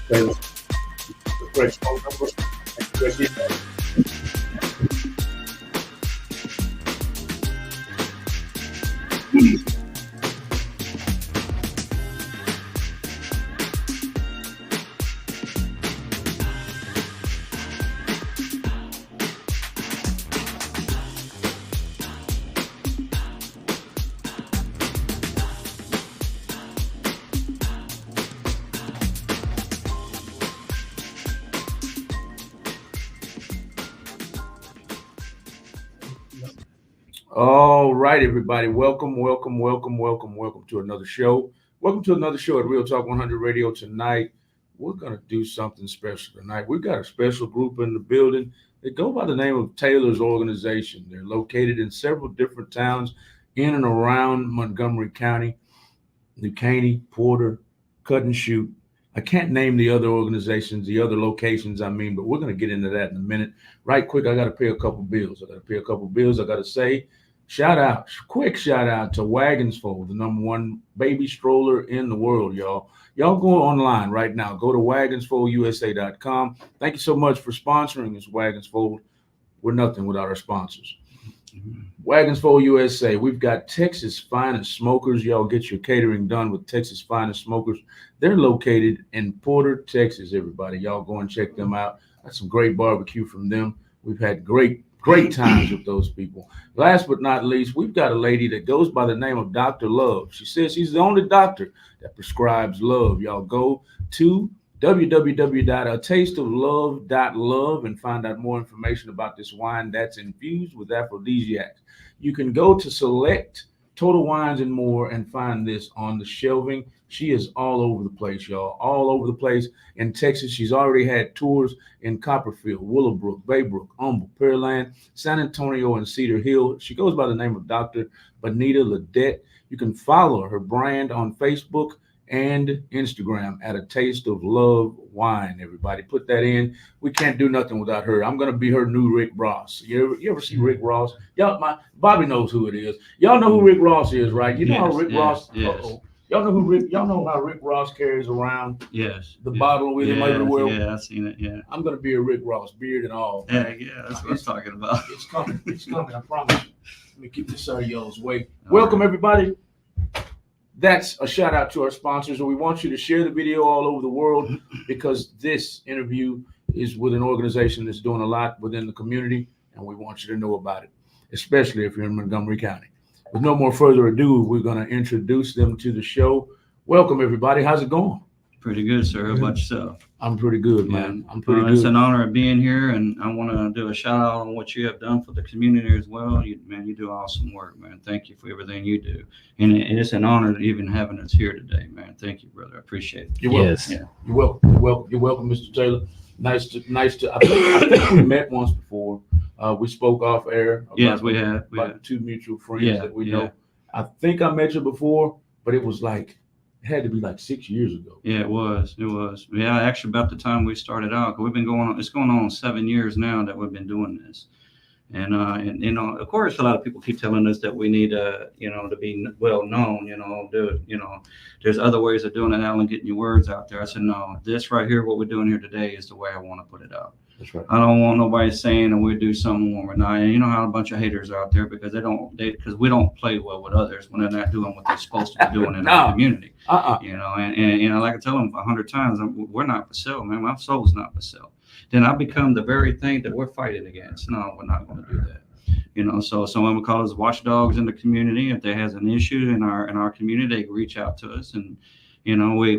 Taylor. The correct phone number and correct email. All right, everybody. Welcome to another show. Welcome to another show at Real Talk 100 Radio. Tonight, we're going to do something special tonight. We've got a special group in the building. They go by the name of Taylor's Organization. They're located in several different towns in and around Montgomery County, New Caney, Porter, Cut and Shoot. I can't name the other organizations, the other locations, but we're going to get into that in a minute. Right quick, I got to pay a couple bills. I got to say, quick shout out to Wagonsfold, the #1 baby stroller in the world, y'all. Y'all go online right now. Go to wagonsfoldusa.com. Thank you so much for sponsoring this Wagonsfold. We're nothing without our sponsors. Wagonsfold USA. We've got Texas Finest Smokers. Y'all get your catering done with Texas Finest Smokers. They're located in Porter, Texas, everybody. Y'all go and check them out. That's some great barbecue from them. We've had great times with those people. Last but not least, we've got a lady that goes by the name of Dr. Love. She says she's the only doctor that prescribes love. Y'all go to www.atasteoflove.love and find out more information about this wine that's infused with aphrodisiacs. You can go to select Total Wines and More and find this on the shelving. She is all over the place, y'all. All over the place in Texas. She's already had tours in Copperfield, Willowbrook, Baybrook, Humble, Pearland, San Antonio, and Cedar Hill. She goes by the name of Dr. Bonita Ledette. You can follow her brand on Facebook and Instagram at A Taste of Love Wine. Everybody put that in. We can't do nothing without her. I'm gonna be her new Rick Ross. You ever see Rick Ross? Y'all, Bobby knows who it is. Y'all know who Rick Ross is, right? You know how Rick Ross. Yes. Y'all know how Rick Ross carries around the Yeah. bottle with him everywhere. Yeah, I've seen it. Yeah. I'm gonna be a Rick Ross, beard and all. Yeah, that's what I'm talking about. It's coming. I promise you. Let me keep this out of y'all's way. Welcome, everybody. That's a shout out to our sponsors, and we want you to share the video all over the world because this interview is with an organization that's doing a lot within the community, and we want you to know about it, especially if you're in Montgomery County. With no more further ado, we're going to introduce them to the show. Welcome, everybody. How's it going? Pretty good, sir. How about yourself? I'm pretty good, man. I'm pretty good. It's an honor of being here, and I want to do a shout out on what you have done for the community as well. You do awesome work, man. Thank you for everything you do, and it's an honor even having us here today, man. Thank you, brother. I appreciate it. You're welcome. Yes. Yeah. You're welcome, Mr. Taylor. Nice to. I think we met once before. We spoke off air. Yes, we have. About two mutual friends that we know. I think I met you before, but it was like. It had to be like 6 years ago. Yeah, it was. Yeah, actually, about the time we started out, we've been it's going on 7 years now that we've been doing this. And of course, a lot of people keep telling us that we need, to be well known, there's other ways of doing it, Alan, getting your words out there. I said, no, this right here, what we're doing here today is the way I want to put it out. That's right. I don't want nobody saying that we do something when we're not. And you know how a bunch of haters are out there because because we don't play well with others when they're not doing what they're supposed to be doing in our community. And like I tell them 100 times, we're not for sale, man. My soul's not for sale. Then I become the very thing that we're fighting against. No, we're not going to do that. So someone would call us watchdogs in the community. If there has an issue in our community, they reach out to us. And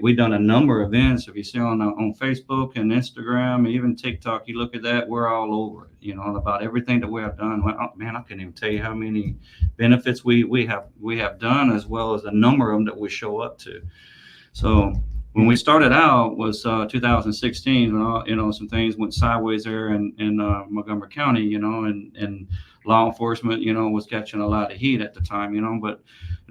we've done a number of events. If you see on Facebook and Instagram, and even TikTok, you look at that, we're all over it, about everything that we have done. Well, man, I couldn't even tell you how many benefits we have done, as well as the number of them that we show up to. So when we started out was 2016, when some things went sideways there in Montgomery County, and law enforcement, was catching a lot of heat at the time, but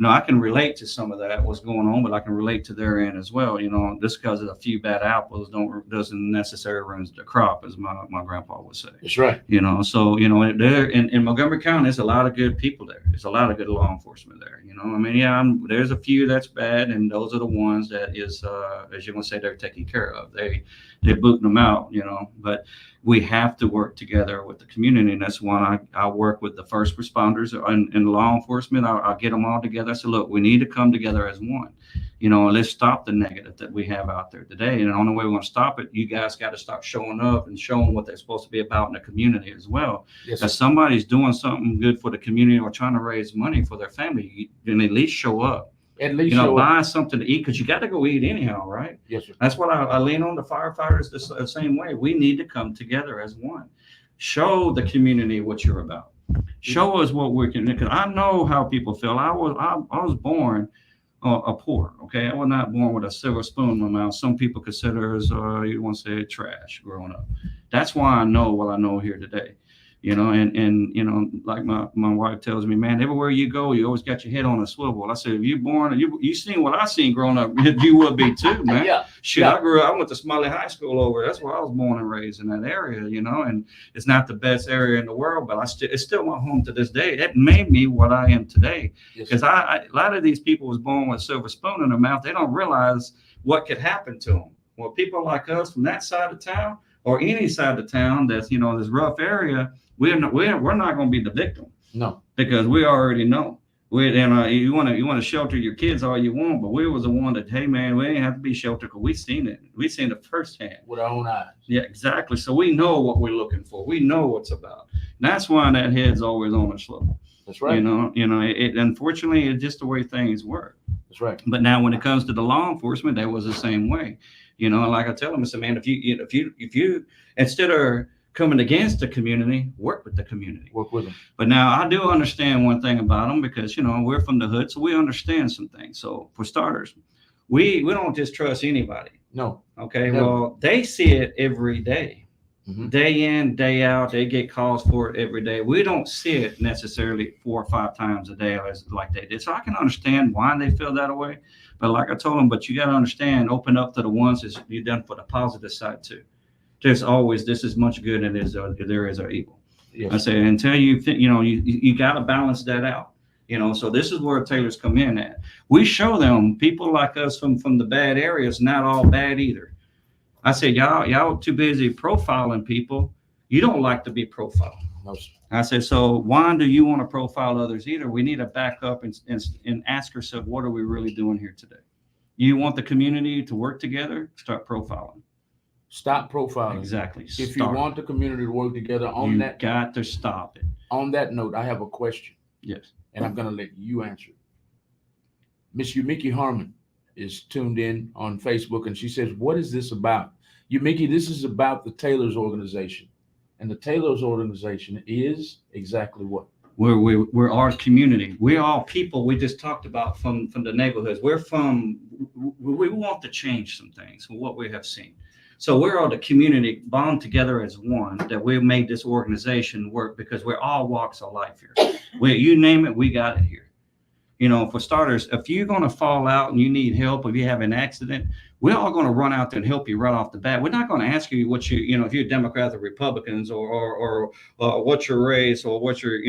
I can relate to some of that, what's going on, but I can relate to their end as well. Just because of a few bad apples doesn't necessarily ruin the crop, as my grandpa would say. That's right. So there in Montgomery County, there's a lot of good people there. There's a lot of good law enforcement there. There's a few that's bad, and those are the ones that is, as you're gonna say, they're taking care of. They're booting them out, but we have to work together with the community. And that's why I work with the first responders and law enforcement. I'll get them all together. I said, look, we need to come together as one, let's stop the negative that we have out there today. And the only way we're going to stop it, you guys got to start showing up and showing what they're supposed to be about in the community as well. Yes, if somebody's doing something good for the community or trying to raise money for their family, then at least show up. At least buy something to eat, because you got to go eat anyhow, right? Yes, sir. That's what I lean on the firefighters the same way. We need to come together as one. Show the community what you're about. Show us what we can. Because I know how people feel. I was born poor. Okay, I was not born with a silver spoon in my mouth. Some people consider us, you want to say, trash growing up. That's why I know what I know here today. And like my wife tells me, man, everywhere you go, you always got your head on a swivel. I said, if you're born, you seen what I seen growing up, you would be too, man. Yeah. Shit, yeah. I went to Smiley High School over. That's where I was born and raised, in that area, and it's not the best area in the world, but it's still my home to this day. It made me what I am today. Because a lot of these people was born with a silver spoon in their mouth. They don't realize what could happen to them. Well, people like us from that side of town, or any side of town that's, this rough area, we're not going to be the victim. No, because we already know. You want to shelter your kids all you want, but we was the one that, hey man, we ain't have to be sheltered, because we seen it. We seen it firsthand with our own eyes. Yeah, exactly. So we know what we're looking for. We know what's about. And that's why that head's always on a swivel. That's right. It unfortunately, it's just the way things work. That's right. But now when it comes to the law enforcement, that was the same way. Like I tell them, I said, man, if you instead of coming against the community, work with the community. Work with them. But now I do understand one thing about them, because we're from the hood, so we understand some things. So for starters, we don't just trust anybody. No. Okay. Never. Well, they see it every day. Mm-hmm. Day in, day out. They get calls for it every day. We don't see it necessarily 4 or 5 times a day like they did. So I can understand why they feel that way. But like I told them, but you got to understand, open up to the ones that you've done for the positive side too. There's always this as much good as there is evil. Yes. I say, until you got to balance that out. So this is where tailors come in at. We show them people like us from the bad areas, not all bad either. I said, y'all too busy profiling people. You don't like to be profiled. No, sir. I said, so why do you want to profile others either? We need to back up and ask ourselves, what are we really doing here today? You want the community to work together? Start profiling. Stop profiling. Exactly. If you want the community to work together you got to stop it. On that note, I have a question. Yes. And I'm going to let you answer it. Miss Yumiki Harmon is tuned in on Facebook, and she says, what is this about? Yumiki, this is about the Taylor's organization. And the Taylor's organization is exactly what? We're our community. We're all people we just talked about from the neighborhoods. We want to change some things from what we have seen. So we're all the community bound together as one, that we made this organization work, because we're all walks of life here. You name it, we got it here. For starters, if you're going to fall out and you need help, if you have an accident, we're all going to run out there and help you right off the bat. We're not going to ask you what if you're Democrats or Republicans or what's your race or what's your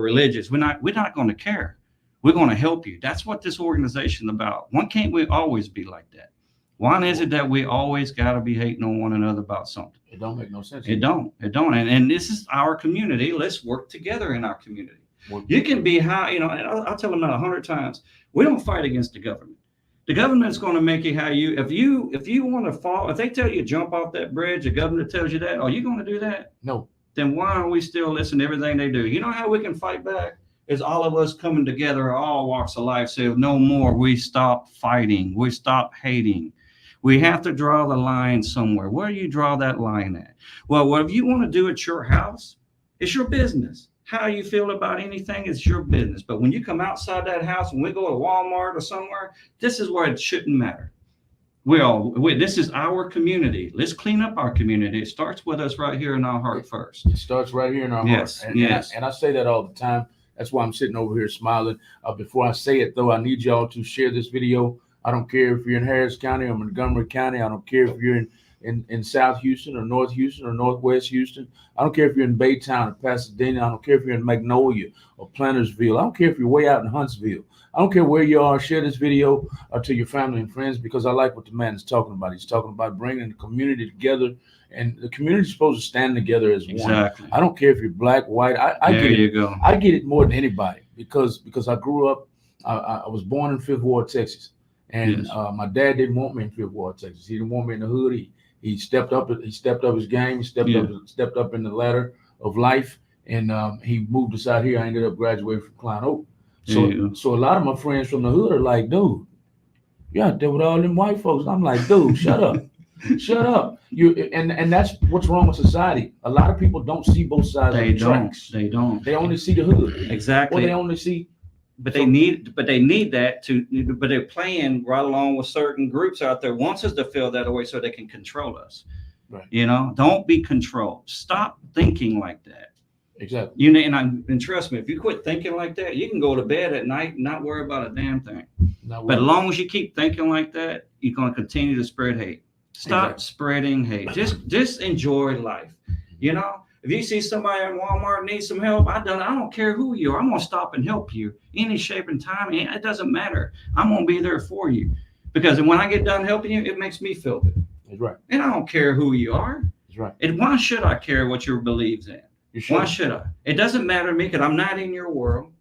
religious. We're not going to care. We're going to help you. That's what this organization is about. Why can't we always be like that? Why is it that we always got to be hating on one another about something? It don't make no sense. It don't. And this is our community. Let's work together in our community. You can be high, and I'll tell them that 100 times. We don't fight against the government. The government's going to make you if you want to fall, if they tell you to jump off that bridge, the government tells you that, are you going to do that? No. Then why are we still listening to everything they do? You know how we can fight back? Is all of us coming together, all walks of life, say no more. We stop fighting. We stop hating. We have to draw the line somewhere. Where do you draw that line at? Well, if you want to do at your house, it's your business. How you feel about anything is your business. But when you come outside that house and we go to Walmart or somewhere, this is where it shouldn't matter. This is our community. Let's clean up our community. It starts with us right here in our heart first. It starts right here in our Yes, heart. yes. And I say that all the time. That's why I'm sitting over here smiling. Before I say it, though, I need y'all to share this video. I don't care if you're in Harris County or Montgomery County. I don't care if you're in South Houston or North Houston or Northwest Houston. I don't care if you're in Baytown or Pasadena. I don't care if you're in Magnolia or Plantersville. I don't care if you're way out in Huntsville. I don't care where you are. Share this video to your family and friends, because I like what the man is talking about. He's talking about bringing the community together, and the community is supposed to stand together as one. Exactly. I don't care if you're black, white. I There get it. you go. I get it more than anybody because I grew up. I was born in Fifth Ward, Texas, and Yes. my dad didn't want me in Fifth Ward, Texas. He didn't want me in the hood. He stepped up. He stepped up his game. He stepped up in the ladder of life, and he moved us out here. I ended up graduating from Klein Oak. So a lot of my friends from the hood are like, dude, you're out there with all them white folks. And I'm like, dude, shut up. Shut up. And that's what's wrong with society. A lot of people don't see both sides of the tracks. They don't. They only see the hood. Exactly. Or they only see. But they need that but they're playing right along with certain groups out there wants us to feel that way so they can control us. Right. Don't be controlled. Stop thinking like that. Exactly. And trust me, if you quit thinking like that, you can go to bed at night and not worry about a damn thing. But as long as you keep thinking like that, you're going to continue to spread hate. Stop spreading hate. Just enjoy life. If you see somebody in Walmart needs some help, I don't care who you are. I'm going to stop and help you any shape and time. It doesn't matter. I'm going to be there for you, because when I get done helping you, it makes me feel good. That's right. And I don't care who you are. That's right. And why should I care what your beliefs in? Why should I? It doesn't matter to me, because I'm not in your world.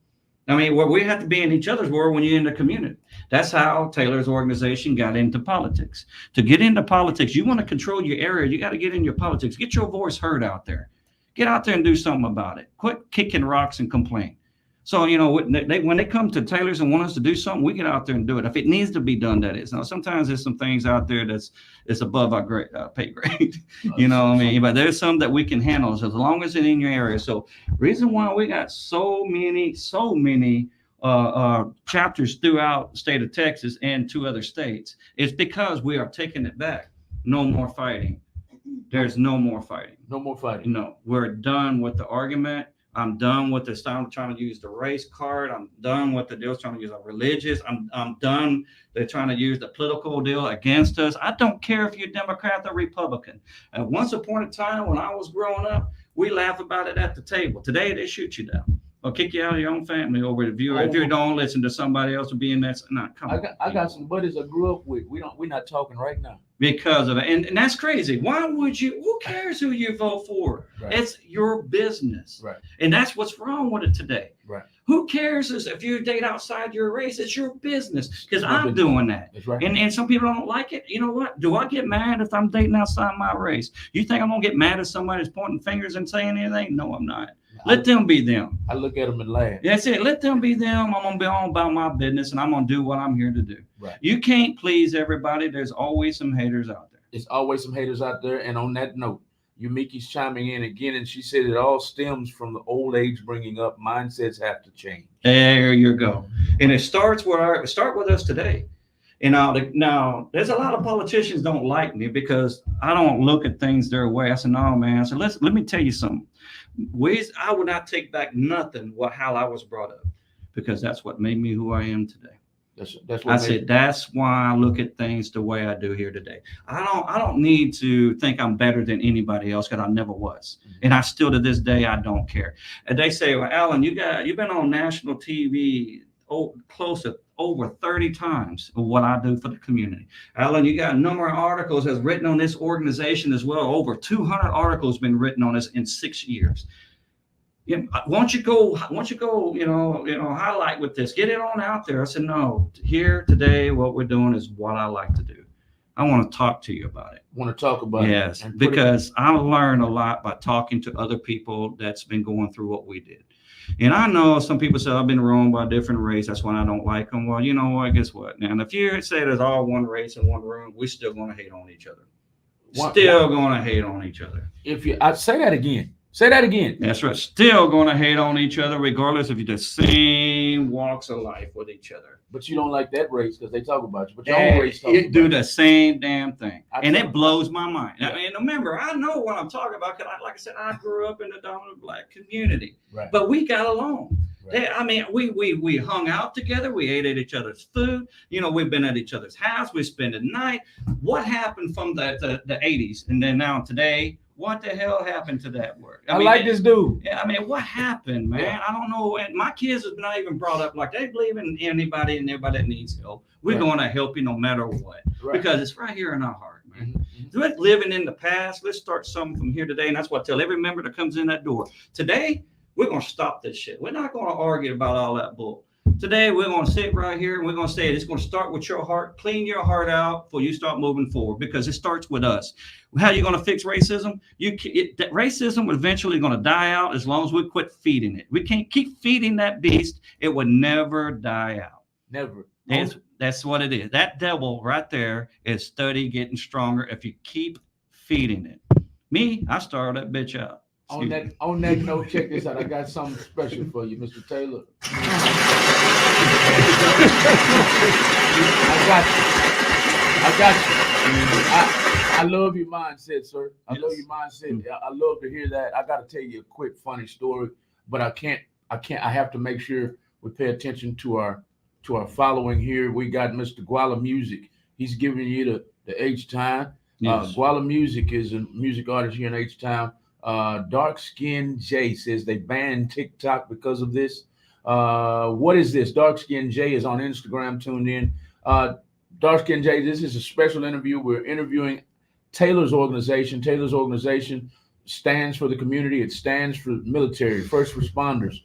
I mean, we have to be in each other's world when you're in the community. That's how Taylor's organization got into politics. To get into politics, you want to control your area, you got to get in your politics. Get your voice heard out there. Get out there and do something about it. Quit kicking rocks and complain. So, when they come to Taylor's and want us to do something, we get out there and do it. If it needs to be done, that is. Now, sometimes there's some things out there that's above our pay grade. You know what I mean? But there's some that we can handle, so as long as it's in your area. So, reason why we got so many chapters throughout the state of Texas and 2 other states is because we are taking it back. No more fighting. There's no more fighting. No more fighting. No, we're done with the argument. I'm done with the style trying to use the race card. I'm done with the deal trying to use a religious. I'm done. They're trying to use the political deal against us. I don't care if you're Democrat or Republican. At once upon a time, when I was growing up, we laugh about it at the table. Today, they shoot you down or kick you out of your own family over the viewer. If you don't listen to somebody else or be in that, come on. I got some buddies I grew up with. We're not talking right now. Because of it. And that's crazy. Why would you? Who cares who you vote for? Right. It's your business. Right. And that's what's wrong with it today. Right. Who cares if you date outside your race? It's your business. Because I'm doing that. That's right. And some people don't like it. You know what? Do I get mad if I'm dating outside my race? You think I'm going to get mad if somebody's pointing fingers and saying anything? No, I'm not. Let them be them. I look at them and laugh. That's it. Let them be them. I'm going to be on about my business, and I'm going to do what I'm here to do. Right. You can't please everybody. There's always some haters out there. There's always some haters out there. And on that note, Yumiki's chiming in again, and she said it all stems from the old age bringing up. Mindsets have to change. There you go. And it starts with us today. And now there's a lot of politicians don't like me because I don't look at things their way. I said, no, man. I said, let me tell you something. I would not take back nothing how I was brought up, because that's what made me who I am today. That's what I said. That's why I look at things the way I do here today. I don't need to think I'm better than anybody else, because I never was, and I still to this day I don't care. And they say, well, Alan, you've been on national TV close to over 30 times of what I do for the community. Alan, you got a number of articles that's written on this organization as well. Over 200 articles been written on this in 6 years. Won't you go, highlight with this, get it on out there. I said, no, here today, what we're doing is what I like to do. I want to talk to you about it. Want to talk about it? Yes, because I learned a lot by talking to other people that's been going through what we did. And I know some people say I've been wronged by a different race. That's why I don't like them. Well, you know what? Guess what? Now, if you say there's all one race in one room, we're still going to hate on each other. Going to hate on each other. I say that again. Say that again. That's right. Still going to hate on each other, regardless if you're the same walks of life with each other. But you don't like that race because they talk about you. But your own race It do the same damn thing, and it blows my mind. Yeah. I mean, remember, I know what I'm talking about because, like I said, I grew up in the dominant Black community, right. But we got along. Right. I mean, we hung out together. We ate at each other's food. You know, we've been at each other's house. We spent the night. What happened from the 80s and then now today? What the hell happened to that work? I mean, like this dude. Yeah, I mean, what happened, man? Yeah. I don't know. And my kids have not even brought up like they believe in anybody and everybody that needs help. We're going to help you no matter what, because it's right here in our heart, man. Mm-hmm. Living in the past, let's start something from here today. And that's what I tell every member that comes in that door. Today, we're going to stop this shit. We're not going to argue about all that bull. Today, we're going to sit right here and we're going to say it's going to start with your heart. Clean your heart out before you start moving forward, because it starts with us. How are you going to fix racism? Racism is eventually going to die out as long as we quit feeding it. We can't keep feeding that beast. It will never die out. Never. That's what it is. That devil right there is steady getting stronger if you keep feeding it. Me, I started that bitch out. On that note, check this out. I got something special for you, Mr. Taylor. I got you. I love your mindset, sir. I love your mindset. I love to hear that. I got to tell you a quick funny story, but I have to make sure we pay attention to our following here. We got Mr. Guala Music. He's giving you the H-Time. Yes. Guala Music is a music artist here in H-Town. Dark Skin J says they banned TikTok because of this. What is this? Dark Skin J is on Instagram, tuned in. Dark Skin J, this is a special interview. We're interviewing Taylor's organization. Taylor's organization stands for the community. It stands for military, first responders.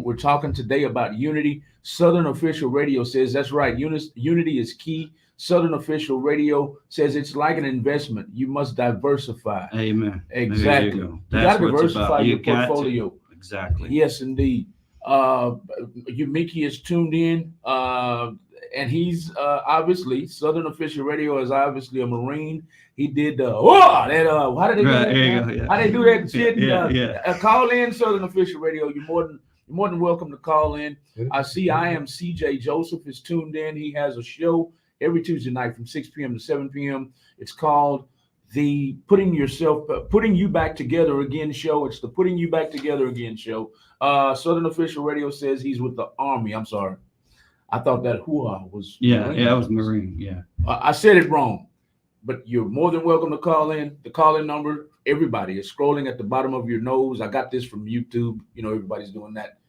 We're talking today about unity. Southern Official Radio says that's right. Unity is key. Southern Official Radio says it's like an investment. You must diversify. Amen. Exactly. You got to diversify your portfolio. Exactly. Yes, indeed. Yumiki is tuned in, and he's obviously Southern Official Radio is obviously a Marine. He did how did they do that? How they do that shit? Call in Southern Official Radio. You're more than welcome to call in. I see I am CJ Joseph is tuned in. He has a show every Tuesday night from 6 p.m. to 7 p.m. It's called the Putting You Back Together Again show. It's the Putting You Back Together Again show. Southern Official Radio says he's with the Army. I'm sorry. I thought that hoo-ha was Marine. Yeah, it was Marine. Yeah. I said it wrong, but you're more than welcome to call in. The call-in number, everybody, is scrolling at the bottom of your nose. I got this from YouTube. You know, everybody's doing that.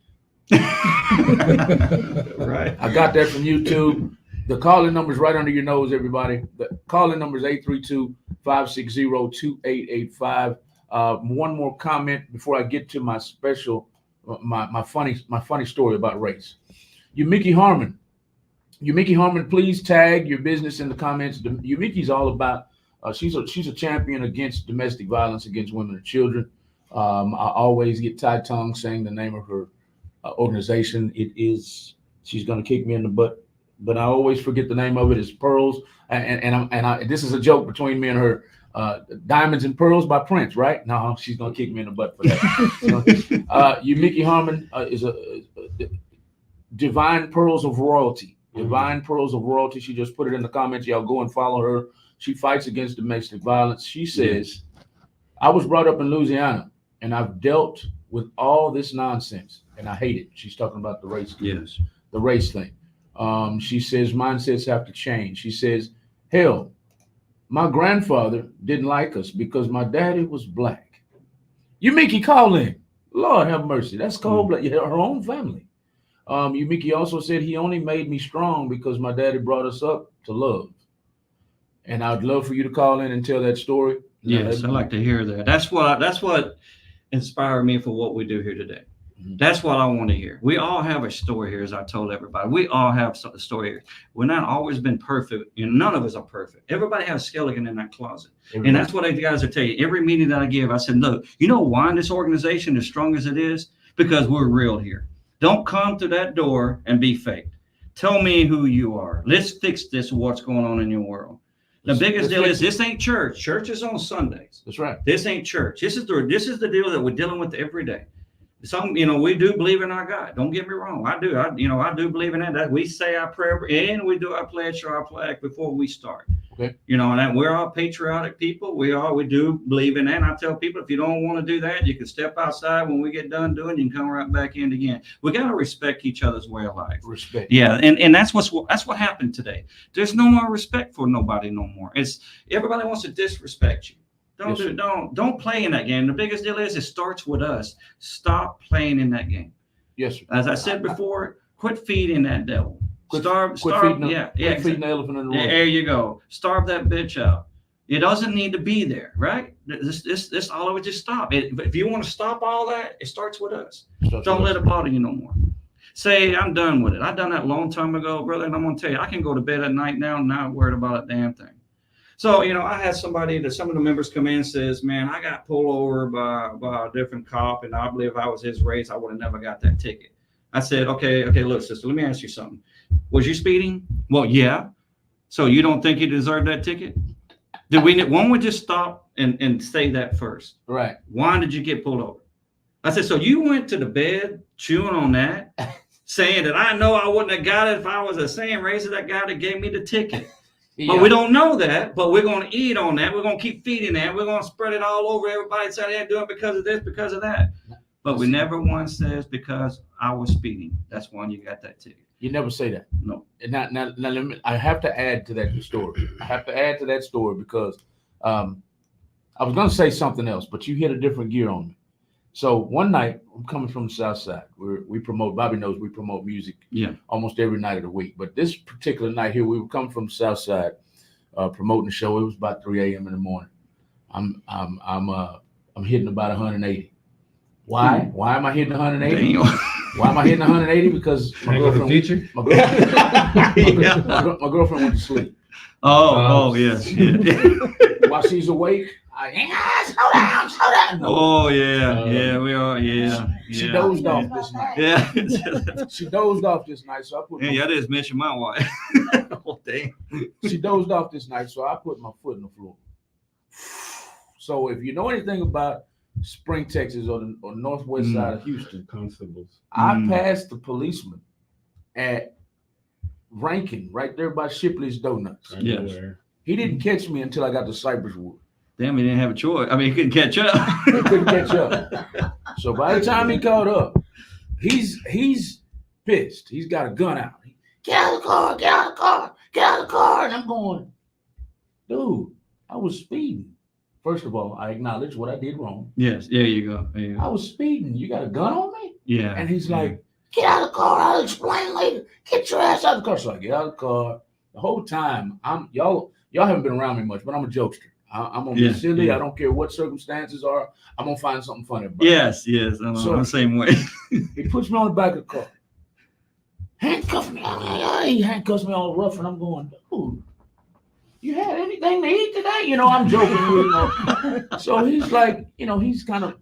Right. I got that from YouTube. The call-in number is right under your nose, everybody. The call-in number is 832-560-2885. One more comment before I get to my special, my funny story about race. Yumiki Harmon, please tag your business in the comments. Yumiki's all about. She's a champion against domestic violence against women and children. I always get tie-tongue saying the name of her organization. She's going to kick me in the butt. But I always forget the name of it. It's Pearls, and this is a joke between me and her. Diamonds and Pearls by Prince, right? No, she's gonna kick me in the butt for that. Yumiki Harmon is a Divine Pearls of Royalty. Divine Pearls of Royalty. She just put it in the comments. Y'all go and follow her. She fights against domestic violence. She says, "I was brought up in Louisiana, and I've dealt with all this nonsense, and I hate it." She's talking about the race. Yes, the race thing. She says mindsets have to change. She says, hell, my grandfather didn't like us because my daddy was black. Yumiki, call in. Lord have mercy. That's cold blood. Her own family. Yumiki also said he only made me strong because my daddy brought us up to love. And I'd love for you to call in and tell that story. Yes, I'd like to hear that. That's what inspired me for what we do here today. That's what I want to hear. We all have a story here, as I told everybody. We all have a story here. We're not always been perfect, and none of us are perfect. Everybody has a skeleton in that closet. And that's what the guys are telling you. Every meeting that I give, I said, look, you know why this organization is strong as it is? Because we're real here. Don't come through that door and be fake. Tell me who you are. Let's fix this, what's going on in your world. The biggest deal is this ain't church. Church is on Sundays. That's right. This ain't church. This is the deal that we're dealing with every day. we do believe in our God. Don't get me wrong. I do. I do believe in that. That we say our prayer and we do our pledge to our flag before we start. Okay. And that we're all patriotic people. We do believe in that. And I tell people, if you don't want to do that, you can step outside when we get done doing. You can come right back in again. We got to respect each other's way of life. Respect. Yeah, and that's what happened today. There's no more respect for nobody no more. It's everybody wants to disrespect you. Don't play in that game. The biggest deal is it starts with us. Stop playing in that game. Yes, sir. As I said before, quit feeding that devil. Quit feeding the elephant in the room. There you go. Starve that bitch out. It doesn't need to be there, right? This all of it just stop. If you want to stop all that, it starts with us. Don't let it bother you no more. Say, I'm done with it. I done that a long time ago, brother, and I'm going to tell you, I can go to bed at night now and not worried about a damn thing. So, I had some of the members come in and says, man, I got pulled over by a different cop, and I believe if I was his race, I would have never got that ticket. I said, okay, look, sister, let me ask you something. Was you speeding? Well, yeah. So you don't think you deserve that ticket? One would just stop and say that first. Right. Why did you get pulled over? I said, so you went to the bed chewing on that, saying that I know I wouldn't have got it if I was the same race as that guy that gave me the ticket. Yeah. But we don't know that, but we're going to eat on that. We're going to keep feeding that. We're going to spread it all over everybody. Say they're doing because of this, because of that. But we never once says because I was speeding. That's when you got that ticket. You never say that. No. Now I have to add to that story. I have to add to that story because I was going to say something else, but you hit a different gear on me. So one night, I'm coming from the South Side. We promote, Bobby knows we promote music almost every night of the week. But this particular night here, we were coming from the South Side promoting the show. It was about 3 a.m. in the morning. I'm hitting about 180. Why? Why am I hitting 180? Why am I hitting 180? Because my girlfriend went to sleep. Oh, yes. Yeah. While she's awake, slow down. No. Oh, yeah, we are, yeah. She dozed off this night. Yeah. She dozed off this night, so I put I just mentioned my wife. Oh, damn. She dozed off this night, so I put my foot in the floor. So if you know anything about Spring, Texas, or the northwest side of Houston, constables, I passed the policeman at Rankin, right there by Shipley's Donuts. Yes. He didn't catch me until I got to Cypress Wood. Damn, he didn't have a choice. I mean, he couldn't catch up. He couldn't catch up. So by the time he caught up, he's pissed. He's got a gun out. Get out of the car, get out of the car, get out of the car. And I'm going, dude, I was speeding. First of all, I acknowledge what I did wrong. Yes, there you go. I was speeding. You got a gun on me? Yeah. And he's like, get out of the car. I'll explain later. Get your ass out of the car. So I get out of the car. The whole time, y'all haven't been around me much, but I'm a jokester. I'm gonna be silly. I don't care what circumstances are. I'm gonna find something funny about it. Yes. I'm the same way. He puts me on the back of the car. Handcuff me. He handcuffs me all rough, and I'm going, dude, you had anything to eat today? I'm joking. So he's like, he's kind of,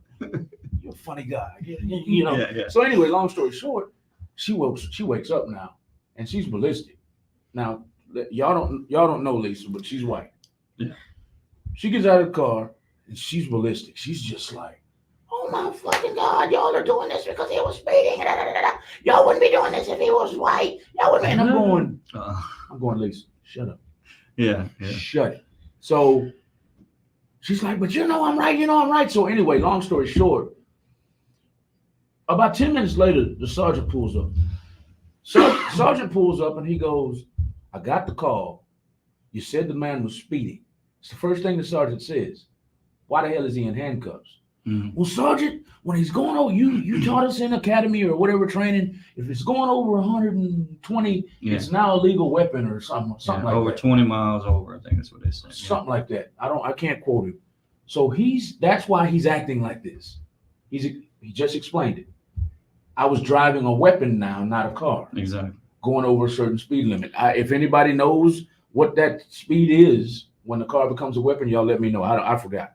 you're a funny guy. Yeah. So anyway, long story short, she wakes up now, and she's ballistic. Now, y'all don't know Lisa, but she's white. Yeah. She gets out of the car and she's ballistic. She's just like, oh my fucking God, y'all are doing this because he was speeding. Y'all wouldn't be doing this if he was white. Y'all wouldn't. And I'm going, Lisa, shut up. Yeah. Shut it. So she's like, but I'm right. So anyway, long story short, about 10 minutes later, the sergeant pulls up. Sergeant pulls up and he goes, I got the call. You said the man was speeding. It's the first thing the sergeant says. Why the hell is he in handcuffs? Mm-hmm. Well, Sergeant, when he's going over, you taught us in academy or whatever training, if it's going over 120, it's now a legal weapon or something like that. Over 20 miles over, I think that's what they said. Something like that. I can't quote him. So that's why he's acting like this. He just explained it. I was driving a weapon now, not a car. Exactly. Going over a certain speed limit. If anybody knows what that speed is when the car becomes a weapon, y'all let me know. I forgot.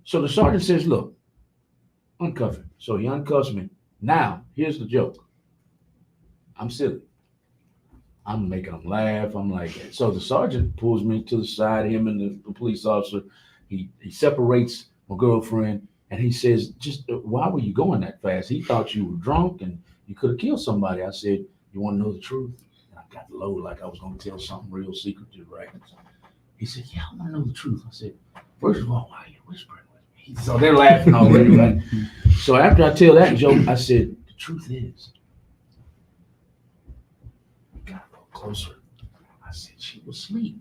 So the sergeant says, look, uncuff him. So he uncuffs me. Now, here's the joke. I'm silly. I'm making him laugh. I'm like, so the sergeant pulls me to the side, him and the police officer. He separates my girlfriend, And he says, just why were you going that fast? He thought you were drunk and you could have killed somebody. I said, you want to know the truth? And I got low like I was going to tell something real secretive, right? He said, yeah, I want to know the truth. I said, first of all, why are you whispering with me? So they're laughing already, right? So after I tell that joke, I said, the truth is, we got a little closer. I said, she was asleep.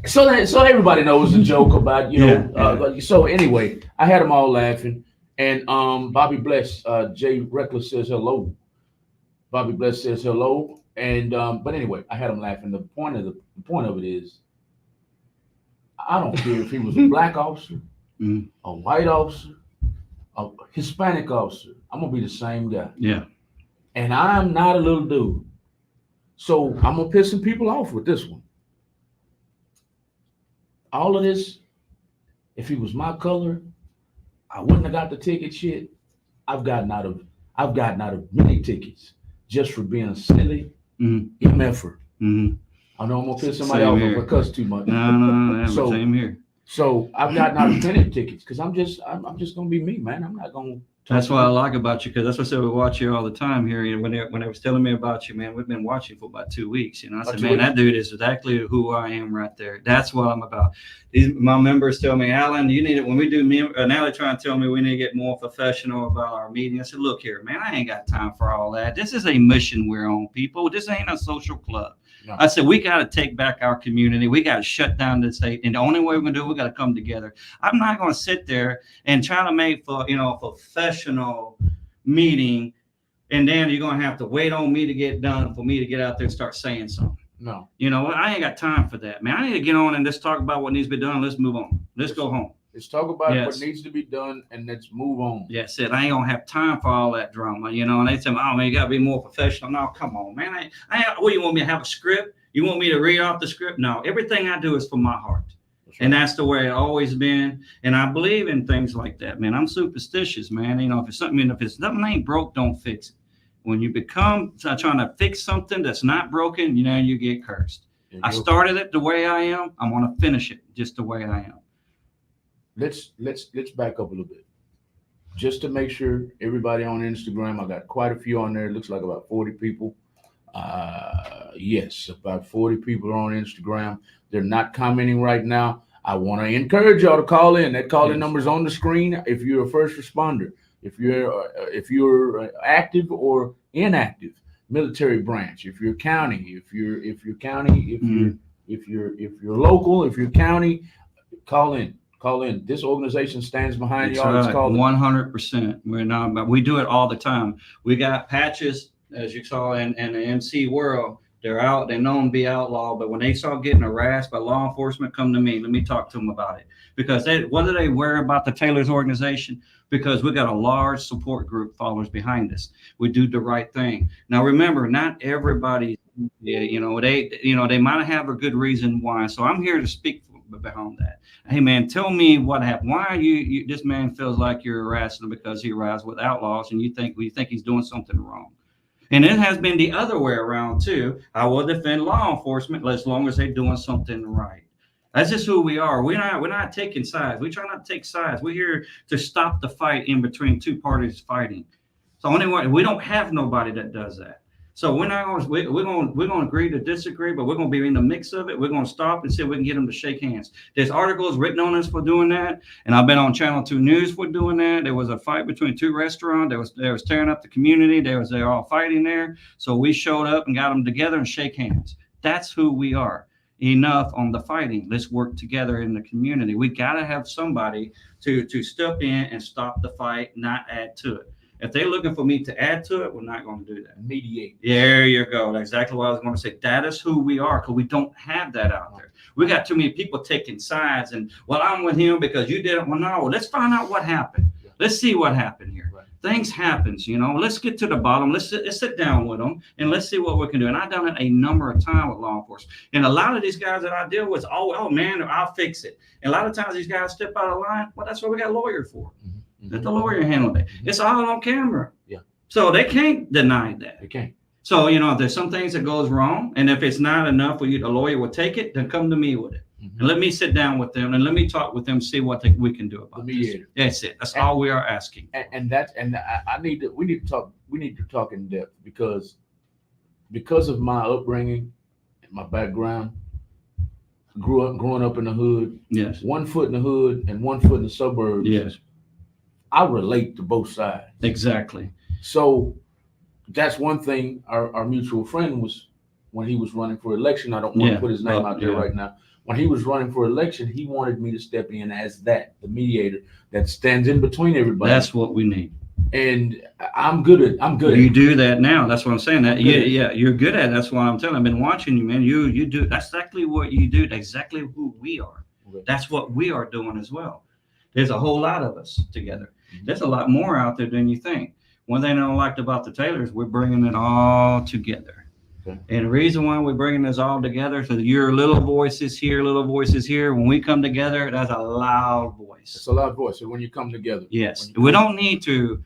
So everybody knows the joke about, you know, so anyway, I had them all laughing. And Bobby Bless, Jay Reckless says hello. Bobby Bless says hello. And but anyway, I had them laughing. The point of it is, I don't care if he was a black officer, a white officer, a Hispanic officer. I'm gonna be the same guy. Yeah. And I'm not a little dude. So I'm gonna piss some people off with this one. All of this, if he was my color, I wouldn't have got the ticket shit. I've gotten out of many tickets just for being a silly MFer. I know I'm gonna piss somebody off if I cuss too much. No, so, same here. So I've gotten out of plenty of tickets because I'm just gonna be me, man. I'm not gonna. That's what I like about you, because that's what I said, we watch you all the time here. And when they was telling me about you, man, we've been watching for about 2 weeks. You know, I said, man, that dude is exactly who I am right there. That's what I'm about. My members tell me, Alan, you need it when we do. Now they're trying to tell me we need to get more professional about our meeting. I said, look here, man, I ain't got time for all that. This is a mission we're on, people. This ain't a social club. No. I said, we got to take back our community. We got to shut down the state. And the only way we're going to do it, we got to come together. I'm not going to sit there and try to make for, you know, a professional meeting. And then you're going to have to wait on me to get done for me to get out there and start saying something. No. You know, I ain't got time for that, man. I need to get on and just talk about what needs to be done. Let's move on. Let's go home. Let's talk about what needs to be done and let's move on. Yes, I ain't gonna have time for all that drama, you know. And they say, "Oh man, you gotta be more professional." No, come on, man. What, you want me to have a script? You want me to read off the script? No, everything I do is from my heart, and that's the way it's always been. And I believe in things like that, man. I'm superstitious, man. You know, if something ain't broke, don't fix it. When you become trying to fix something that's not broken, you know, you get cursed. I started it the way I am. I'm gonna finish it just the way I am. Let's back up a little bit, just to make sure everybody on Instagram. I got quite a few on there. It looks like about 40 people. Yes, about 40 people are on Instagram. They're not commenting right now. I want to encourage y'all to call in. That call-in number is on the screen. If you're a first responder, if you're active or inactive, military branch, if you're county, if you're local, if you're county, call in. Call in. This organization stands behind y'all. It's called 100%. We do it all the time. We got patches, as you saw in the MC world. They're out. They're known to be outlawed, but when they start getting harassed by law enforcement, come to me. Let me talk to them about it. Because what do they worry about the Taylor's organization? Because we got a large support group followers behind us. We do the right thing. Now remember, not everybody, they might have a good reason why. So I'm here to speak behind that. Hey man, tell me what happened. Why are you this man feels like you're harassing him because he arrives with outlaws and you think he's doing something wrong. And it has been the other way around too. I will defend law enforcement as long as they're doing something right. That's just who we are. We're not taking sides. We try not to take sides. We're here to stop the fight in between two parties fighting. So anyway, we don't have nobody that does that. So we're going to agree to disagree, but we're going to be in the mix of it. We're going to stop and see if we can get them to shake hands. There's articles written on us for doing that, and I've been on Channel 2 News for doing that. There was a fight between two restaurants. They was tearing up the community. They're all fighting there. So we showed up and got them together and shake hands. That's who we are. Enough on the fighting. Let's work together in the community. We got to have somebody to step in and stop the fight, not add to it. If they're looking for me to add to it, we're not going to do that. Mediate. There you go. That's exactly what I was going to say. That is who we are, because we don't have that out there. We got too many people taking sides and, well, I'm with him because you did it. Well, no, let's find out what happened. Let's see what happened here. Right. Things happens, Let's get to the bottom. Let's sit down with them and let's see what we can do. And I've done it a number of times with law enforcement. And a lot of these guys that I deal with, oh man, I'll fix it. And a lot of times these guys step out of line. Well, that's what we got lawyers for. Mm-hmm. Let the lawyer handle it. It's all on camera. Yeah. So they can't deny that. They can't. So, if there's some things that goes wrong, and if it's not enough for you, the lawyer will take it, then come to me with it. And let me sit down with them and let me talk with them, see what we can do about this. That's it. That's all we are asking. We need to talk in depth because of my upbringing and my background. Growing up in the hood. Yes. 1 foot in the hood and 1 foot in the suburbs. Yes. I relate to both sides. Exactly. So that's one thing. Our mutual friend was, when he was running for election. I don't want to put his name out there right now. When he was running for election, he wanted me to step in as the mediator that stands in between everybody. That's what we need. And I'm good at You do that now. That's what I'm saying. That you're good at it. That's why I'm telling. I've been watching you, man. You do. That's exactly what you do. Exactly who we are. Okay. That's what we are doing as well. There's a whole lot of us together. Mm-hmm. There's a lot more out there than you think. One thing I don't like about the Taylors, we're bringing it all together. Okay. And the reason why we're bringing this all together, so your little voices here, little voices here. When we come together, that's a loud voice. It's a loud voice. So when you come together, yes, we don't need to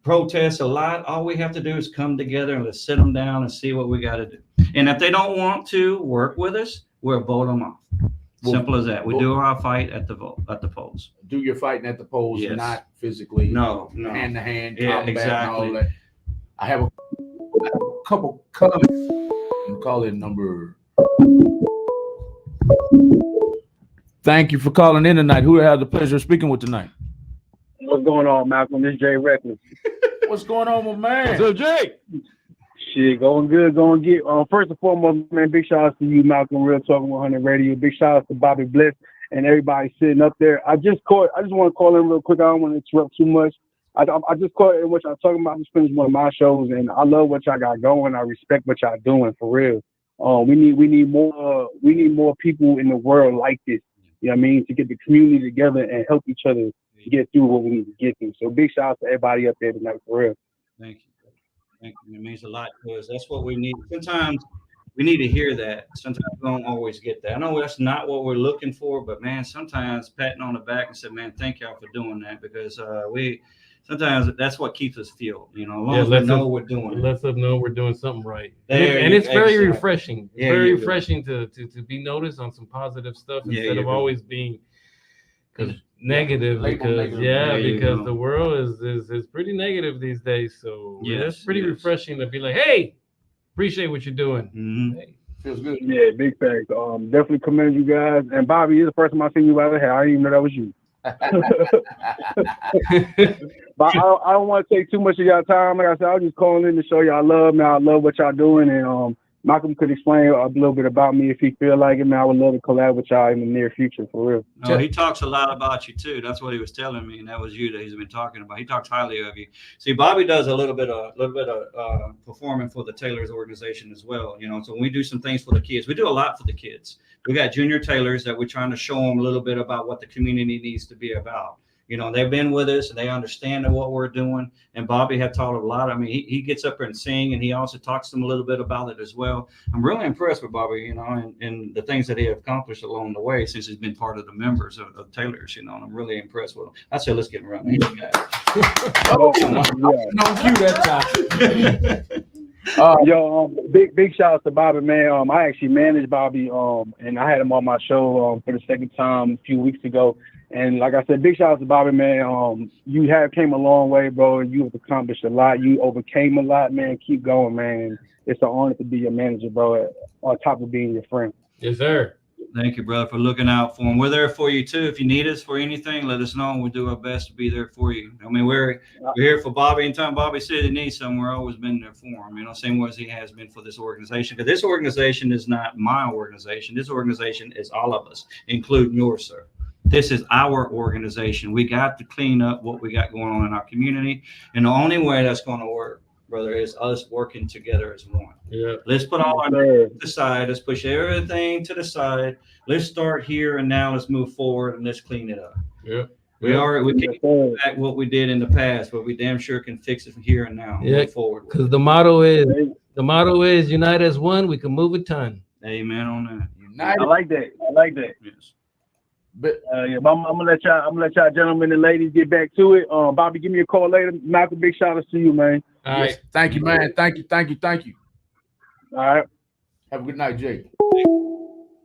protest a lot. All we have to do is come together and let's sit them down and see what we got to do. And if they don't want to work with us, we'll vote them off. Simple as that. We do our fight at the polls. Do your fighting at the polls, yes. Not physically. No. Hand to hand, combat, exactly. And all that. I have a couple comments. Call in number. Thank you for calling in tonight. Who I have the pleasure of speaking with tonight? What's going on, Malcolm? This is Jay Reckless. What's going on, my man? What's up, Jay? Shit, going good, going get. First and foremost, man, big shout out to you, Malcolm, Real Talking 100 Radio. Big shout out to Bobby Bliss and everybody sitting up there. I just want to call in real quick. I don't want to interrupt too much. I just caught in what y'all talking about. I just finished one of my shows, and I love what y'all got going. I respect what y'all doing for real. We need more people in the world like this. You know what I mean? To get the community together and help each other get through what we need to get through. So big shout out to everybody up there tonight for real. Thank you. It means a lot to us. That's what we need. Sometimes we need to hear that. Sometimes we don't always get that. I know that's not what we're looking for, but man, sometimes patting on the back and say, man, thank y'all for doing that, because sometimes that's what keeps us fueled, as long as we know we're doing it. Lets us know we're doing something right. And it's very refreshing. It's very refreshing to be noticed on some positive stuff instead of always being negative, because the world is pretty negative these days. So it's pretty refreshing to be like, hey, appreciate what you're doing. Mm-hmm. Hey, feels good. Yeah, big thanks. Definitely commend you guys. And Bobby, you're the first time I've seen you out of here. I didn't even know that was you. But I don't want to take too much of y'all time. Like I said, I was just calling in to show y'all love, man. I love what y'all doing, and Malcolm could explain a little bit about me if he feel like it, man. I would love to collab with y'all in the near future, for real. No, he talks a lot about you too. That's what he was telling me, and that was you that he's been talking about. He talks highly of you. See, Bobby does a little bit of performing for the Taylors organization as well. So when we do some things for the kids, we do a lot for the kids. We got junior Taylors that we're trying to show them a little bit about what the community needs to be about. They've been with us and they understand what we're doing. And Bobby had taught a lot. I mean, he gets up there and sing, and he also talks to them a little bit about it as well. I'm really impressed with Bobby, and the things that he accomplished along the way since he's been part of the members of Taylors, and I'm really impressed with him. I said, let's get him around. No cue that time. Big shout out to Bobby, man. I actually managed Bobby, and I had him on my show for the second time a few weeks ago. And like I said, big shout out to Bobby, man. You have came a long way, bro. You have accomplished a lot. You overcame a lot, man. Keep going, man. It's an honor to be your manager, bro, on top of being your friend. Yes, sir. Thank you, brother, for looking out for him. We're there for you too. If you need us for anything, let us know, and we'll do our best to be there for you. I mean, we're here for Bobby. Anytime Bobby said he needs something, we're always been there for him. Same way as he has been for this organization. Because this organization is not my organization. This organization is all of us, including yours, sir. This is our organization. We got to clean up what we got going on in our community. And the only way that's going to work, brother, is us working together as one. Yeah. Let's put all our to the side. Let's push everything to the side. Let's start here and now. Let's move forward and let's clean it up. Yeah. We can't go back what we did in the past, but we damn sure can fix it from here and now. Yeah. Move forward. Because the motto is unite as one. We can move a ton. Amen on that. United. I like that. Yes. But I'm gonna let y'all gentlemen and ladies get back to it. Bobby, give me a call later. Malcolm, big shout out to you, man. All right. Thank you, man. Thank you. All right. Have a good night, Jake.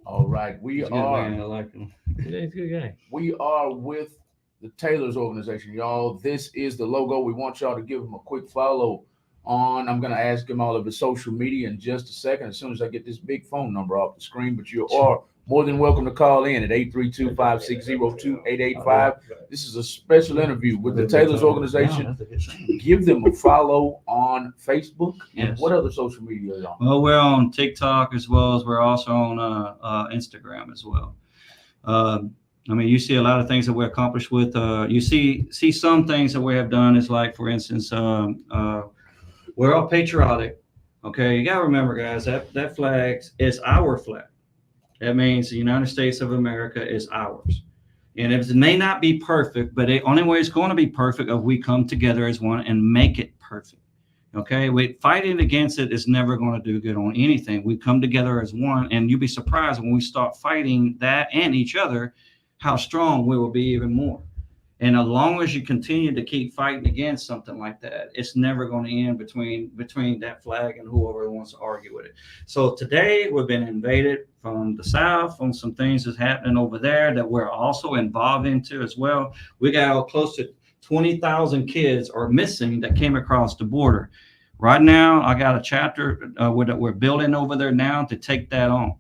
All right. He's a good man. I like him. Yeah, he's a good guy. We are with the Taylor's organization, y'all. This is the logo. We want y'all to give him a quick follow on. I'm going to ask him all of his social media in just a second, as soon as I get this big phone number off the screen. But you are more than welcome to call in at 832-560-2885. This is a special interview with the Taylor's organization. Give them a follow on Facebook. And what other social media are you on? Well, we're on TikTok, as well as we're also on Instagram as well. I mean, you see a lot of things that we accomplished with. You see some things that we have done is like, for instance, we're all patriotic. Okay, you gotta remember, guys, that flag is our flag. That means the United States of America is ours. And it may not be perfect, but the only way it's going to be perfect if we come together as one and make it perfect. Okay, fighting against it is never going to do good on anything. We come together as one, and you'll be surprised when we start fighting that and each other, how strong we will be even more. And as long as you continue to keep fighting against something like that, it's never going to end between that flag and whoever wants to argue with it. So today we've been invaded from the south on some things that's happening over there that we're also involved into as well. We got close to 20,000 kids are missing that came across the border. Right now, I got a chapter that we're building over there now to take that on.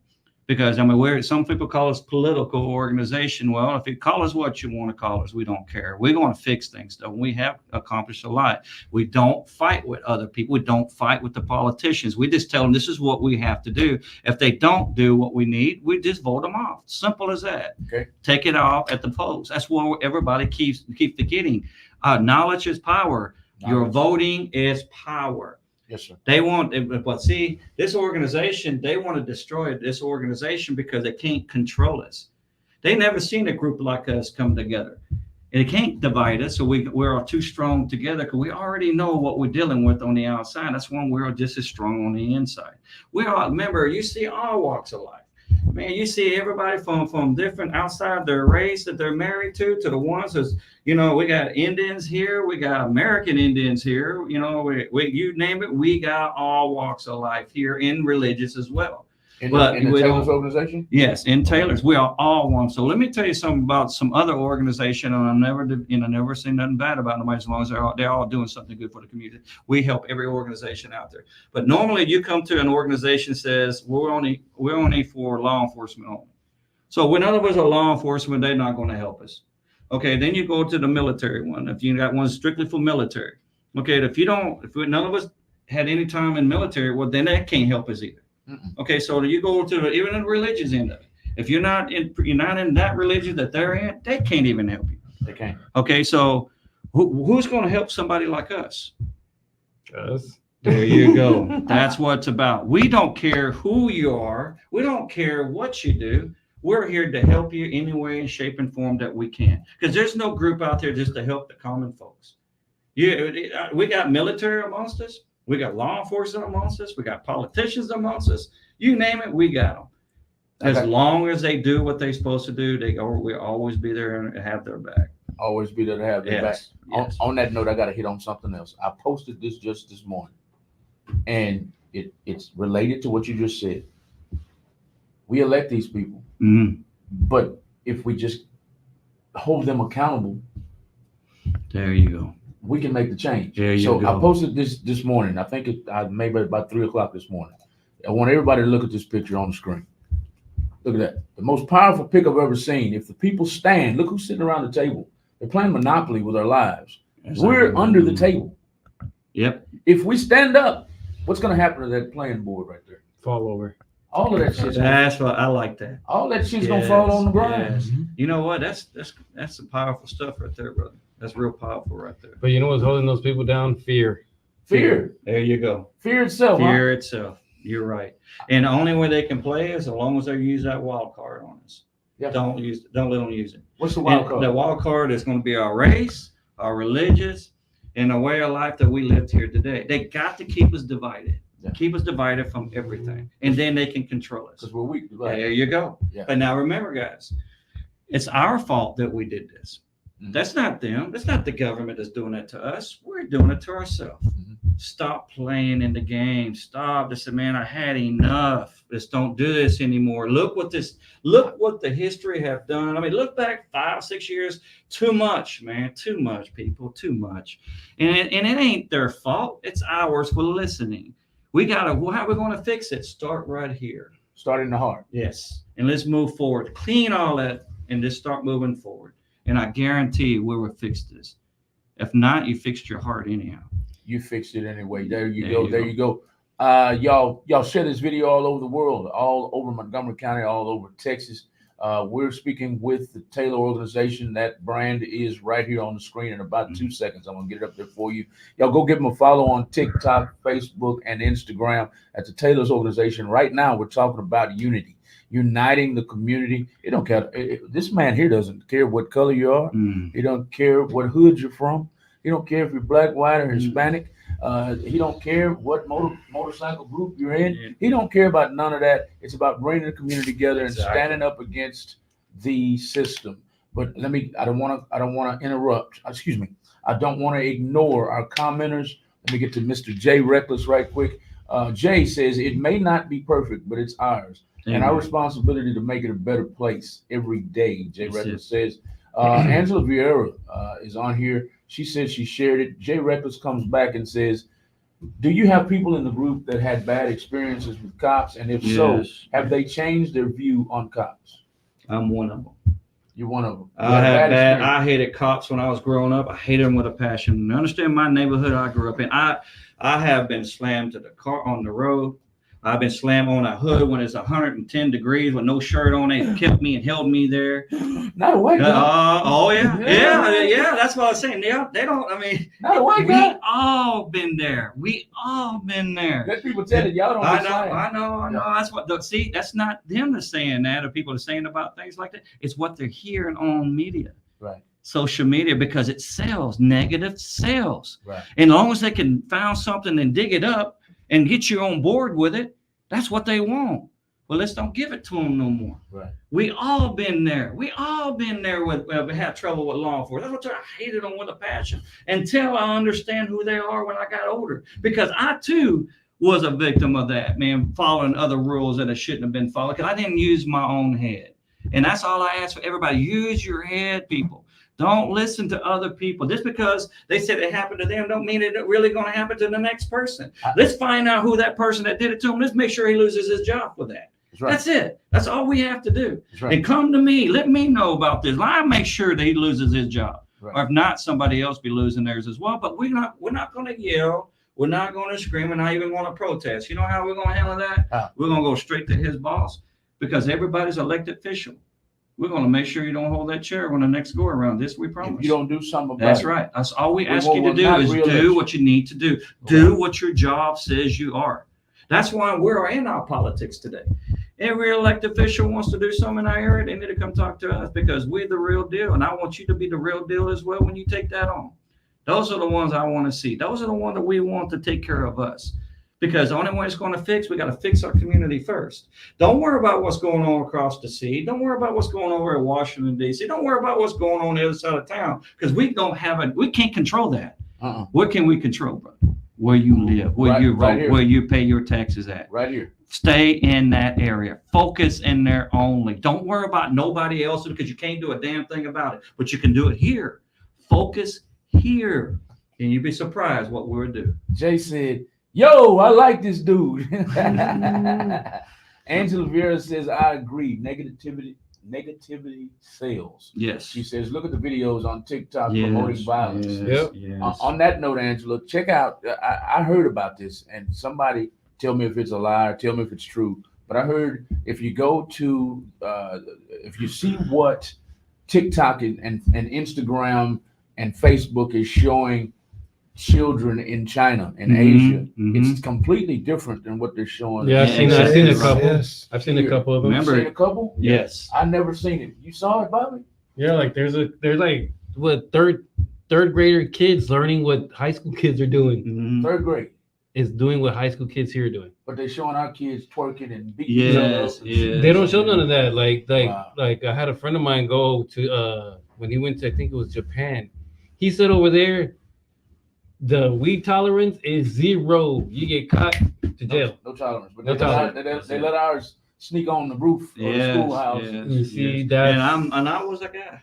Because, I mean, some people call us political organization. Well, if you call us what you want to call us, we don't care. We're going to fix things, though. We have accomplished a lot. We don't fight with other people. We don't fight with the politicians. We just tell them this is what we have to do. If they don't do what we need, we just vote them off. Simple as that. Okay. Take it off at the polls. That's what everybody keeps forgetting. Knowledge is power. Your voting is power. Yes, sir. They want, but see, this organization, they want to destroy this organization because they can't control us. They never seen a group like us come together. And it can't divide us, so we're too strong together because we already know what we're dealing with on the outside. That's when we're just as strong on the inside. We all, remember, you see all walks of life. Man, you see everybody from different outside their race that they're married to the ones that's, you know, we got Indians here, we got American Indians here, you know, we you name it, we got all walks of life here in religious as well. In the Taylor's organization? Yes, in Taylor's, we are all one. So let me tell you something about some other organization, and I've never seen nothing bad about them as long as they're all doing something good for the community. We help every organization out there. But normally you come to an organization that says we're only for law enforcement only. So when none of us are law enforcement, they're not going to help us. Okay, then you go to the military one. If you got one strictly for military. Okay, if none of us had any time in military, well, then that can't help us either. Okay, so you go to even in the religious end of it. If you're not in that religion that they're in, they can't even help you. They can't. Okay, so who's going to help somebody like us? Us. There you go. That's what it's about. We don't care who you are. We don't care what you do. We're here to help you any way, shape, and form that we can. Because there's no group out there just to help the common folks. We got military amongst us. We got law enforcement amongst us. We got politicians amongst us. You name it, we got them. As long as they do what they're supposed to do, we'll always be there and have their back. Always be there to have their back. Yes. On that note, I got to hit on something else. I posted this just this morning, and it's related to what you just said. We elect these people, but if we just hold them accountable, there you go. We can make the change. There you go. I posted this morning. I think maybe about 3:00 this morning. I want everybody to look at this picture on the screen. Look at that. The most powerful pic I've ever seen. If the people stand, look who's sitting around the table. They're playing Monopoly with their lives. We're under the table. Yep. If we stand up, what's going to happen to that playing board right there? Fall over. All of that shit. That's what I like that. All that shit's going to fall on the ground. Yes. You know what? That's some powerful stuff right there, brother. That's real powerful right there. But you know what's holding those people down? Fear. Fear. There you go. Fear itself. Fear itself. You're right. And the only way they can play is as long as they use that wild card on us. Yeah. Don't let them use it. What's the wild card? The wild card is going to be our race, our religious, and the way of life that we lived here today. They got to keep us divided. Yeah. Keep us divided from everything. And then they can control us. Because we're weak. Right. There you go. Yeah. But now remember, guys, it's our fault that we did this. That's not them. That's not the government that's doing that to us. We're doing it to ourselves. Stop playing in the game. Stop. They said, man, I had enough. Just don't do this anymore. Look what the history have done. I mean, look back 5-6 years. Too much, man. Too much, people. Too much. And it ain't their fault. It's ours for listening. We gotta. Well, how are we going to fix it? Start right here. Start in the heart. Yes. And let's move forward. Clean all that and just start moving forward. And I guarantee we will fix this. If not, you fixed your heart anyhow. You fixed it anyway. There you go. Y'all share this video all over the world, all over Montgomery County, all over Texas. We're speaking with the Taylor organization. That brand is right here on the screen in about 2 seconds. I'm going to get it up there for you. Y'all go give them a follow on TikTok, Facebook, and Instagram at the Taylor's organization. Right now, we're talking about unity, uniting the community. It don't care. This man here doesn't care what color you are. He don't care what hood you're from. He don't care if you're black, white, or Hispanic. He don't care what motorcycle group you're in. He don't care about none of that. It's about bringing the community together and standing up against the system. But I don't want to interrupt. Excuse me. I don't want to ignore our commenters. Let me get to Mr. Jay Reckless right quick. Jay says, it may not be perfect, but it's ours. And our responsibility to make it a better place every day, Jay Reckless says. Angela Vieira is on here. She says she shared it. Jay Reckless comes back and says, do you have people in the group that had bad experiences with cops? And if so, have they changed their view on cops? I'm one of them. You're one of them. I hated cops when I was growing up. I hated them with a passion. You understand my neighborhood I grew up in? I have been slammed to the car on the road. I've been slammed on a hood when it's 110 degrees with no shirt on. They kept me and held me there. Not a white guy. Oh yeah. That's what I was saying. They don't. I mean, not a white guy. We all been there. Let people tell it. Y'all don't. I know. That's what. That's not them that's saying that, or people are saying about things like that. It's what they're hearing on media. Right. Social media, because it sells. Negative sells. Right. And as long as they can find something and dig it up and get you on board with it, that's what they want. Well, let's don't give it to them no more. Right. We all been there. We had trouble with law enforcement. That's what I hated them with a passion until I understand who they are when I got older. Because I too was a victim of that, man, following other rules that I shouldn't have been followed because I didn't use my own head. And that's all I ask for everybody. Use your head, people. Don't listen to other people. Just because they said it happened to them don't mean it's really going to happen to the next person. Let's find out who that person that did it to him. Let's make sure he loses his job for that. That's, right. That's it. That's all we have to do. Right. And come to me. Let me know about this. I'll make sure that he loses his job. Right. Or if not, somebody else be losing theirs as well. But we're not going to yell. We're not going to scream. We're not even going to protest. You know how we're going to handle that? We're going to go straight to his boss because everybody's elected official. We're going to make sure you don't hold that chair when the next go around. This we promise. If you don't do something about That's right. That's all we ask you to do is do what you need to do. Do what your job says you are. That's why we're in our politics today. Every elected official wants to do something in our area. They need to come talk to us because we're the real deal. And I want you to be the real deal as well when you take that on. Those are the ones I want to see. Those are the ones that we want to take care of us. Because the only way it's going to fix, we got to fix our community first. Don't worry about what's going on across the sea. Don't worry about what's going on over in Washington, D.C. Don't worry about what's going on the other side of town because we can't control that. What can we control, brother? Where you live, where you vote, where you pay your taxes at. Right here. Stay in that area. Focus in there only. Don't worry about nobody else because you can't do a damn thing about it. But you can do it here. Focus here. And you'd be surprised what we'll do. Jay said, yo, I like this dude. Angela Vera says, I agree. Negativity sells. Yes. She says, look at the videos on TikTok promoting violence. Yes. On that note, Angela, check out, I heard about this and somebody tell me if it's a lie, tell me if it's true. But I heard if you go to, if you see what TikTok and Instagram and Facebook is showing children in China and Asia, it's completely different than what they're showing. Yeah, I've seen a couple. Yes. I've seen a couple of them. Remember, seen a couple? Yes. I've never seen it. You saw it, Bobby? Yeah, like there's like what third grader kids learning what high school kids are doing. Third grade is doing what high school kids here are doing. But they're showing our kids twerking and beating. Yes. They don't show none of that. Like I had a friend of mine go to when he went to, I think it was Japan. He said over there, the weed tolerance is 0. You get caught to jail. No tolerance. But No tolerance. They let ours sneak on the roof of the schoolhouse. Yes, You see yes. that? And I was a guy.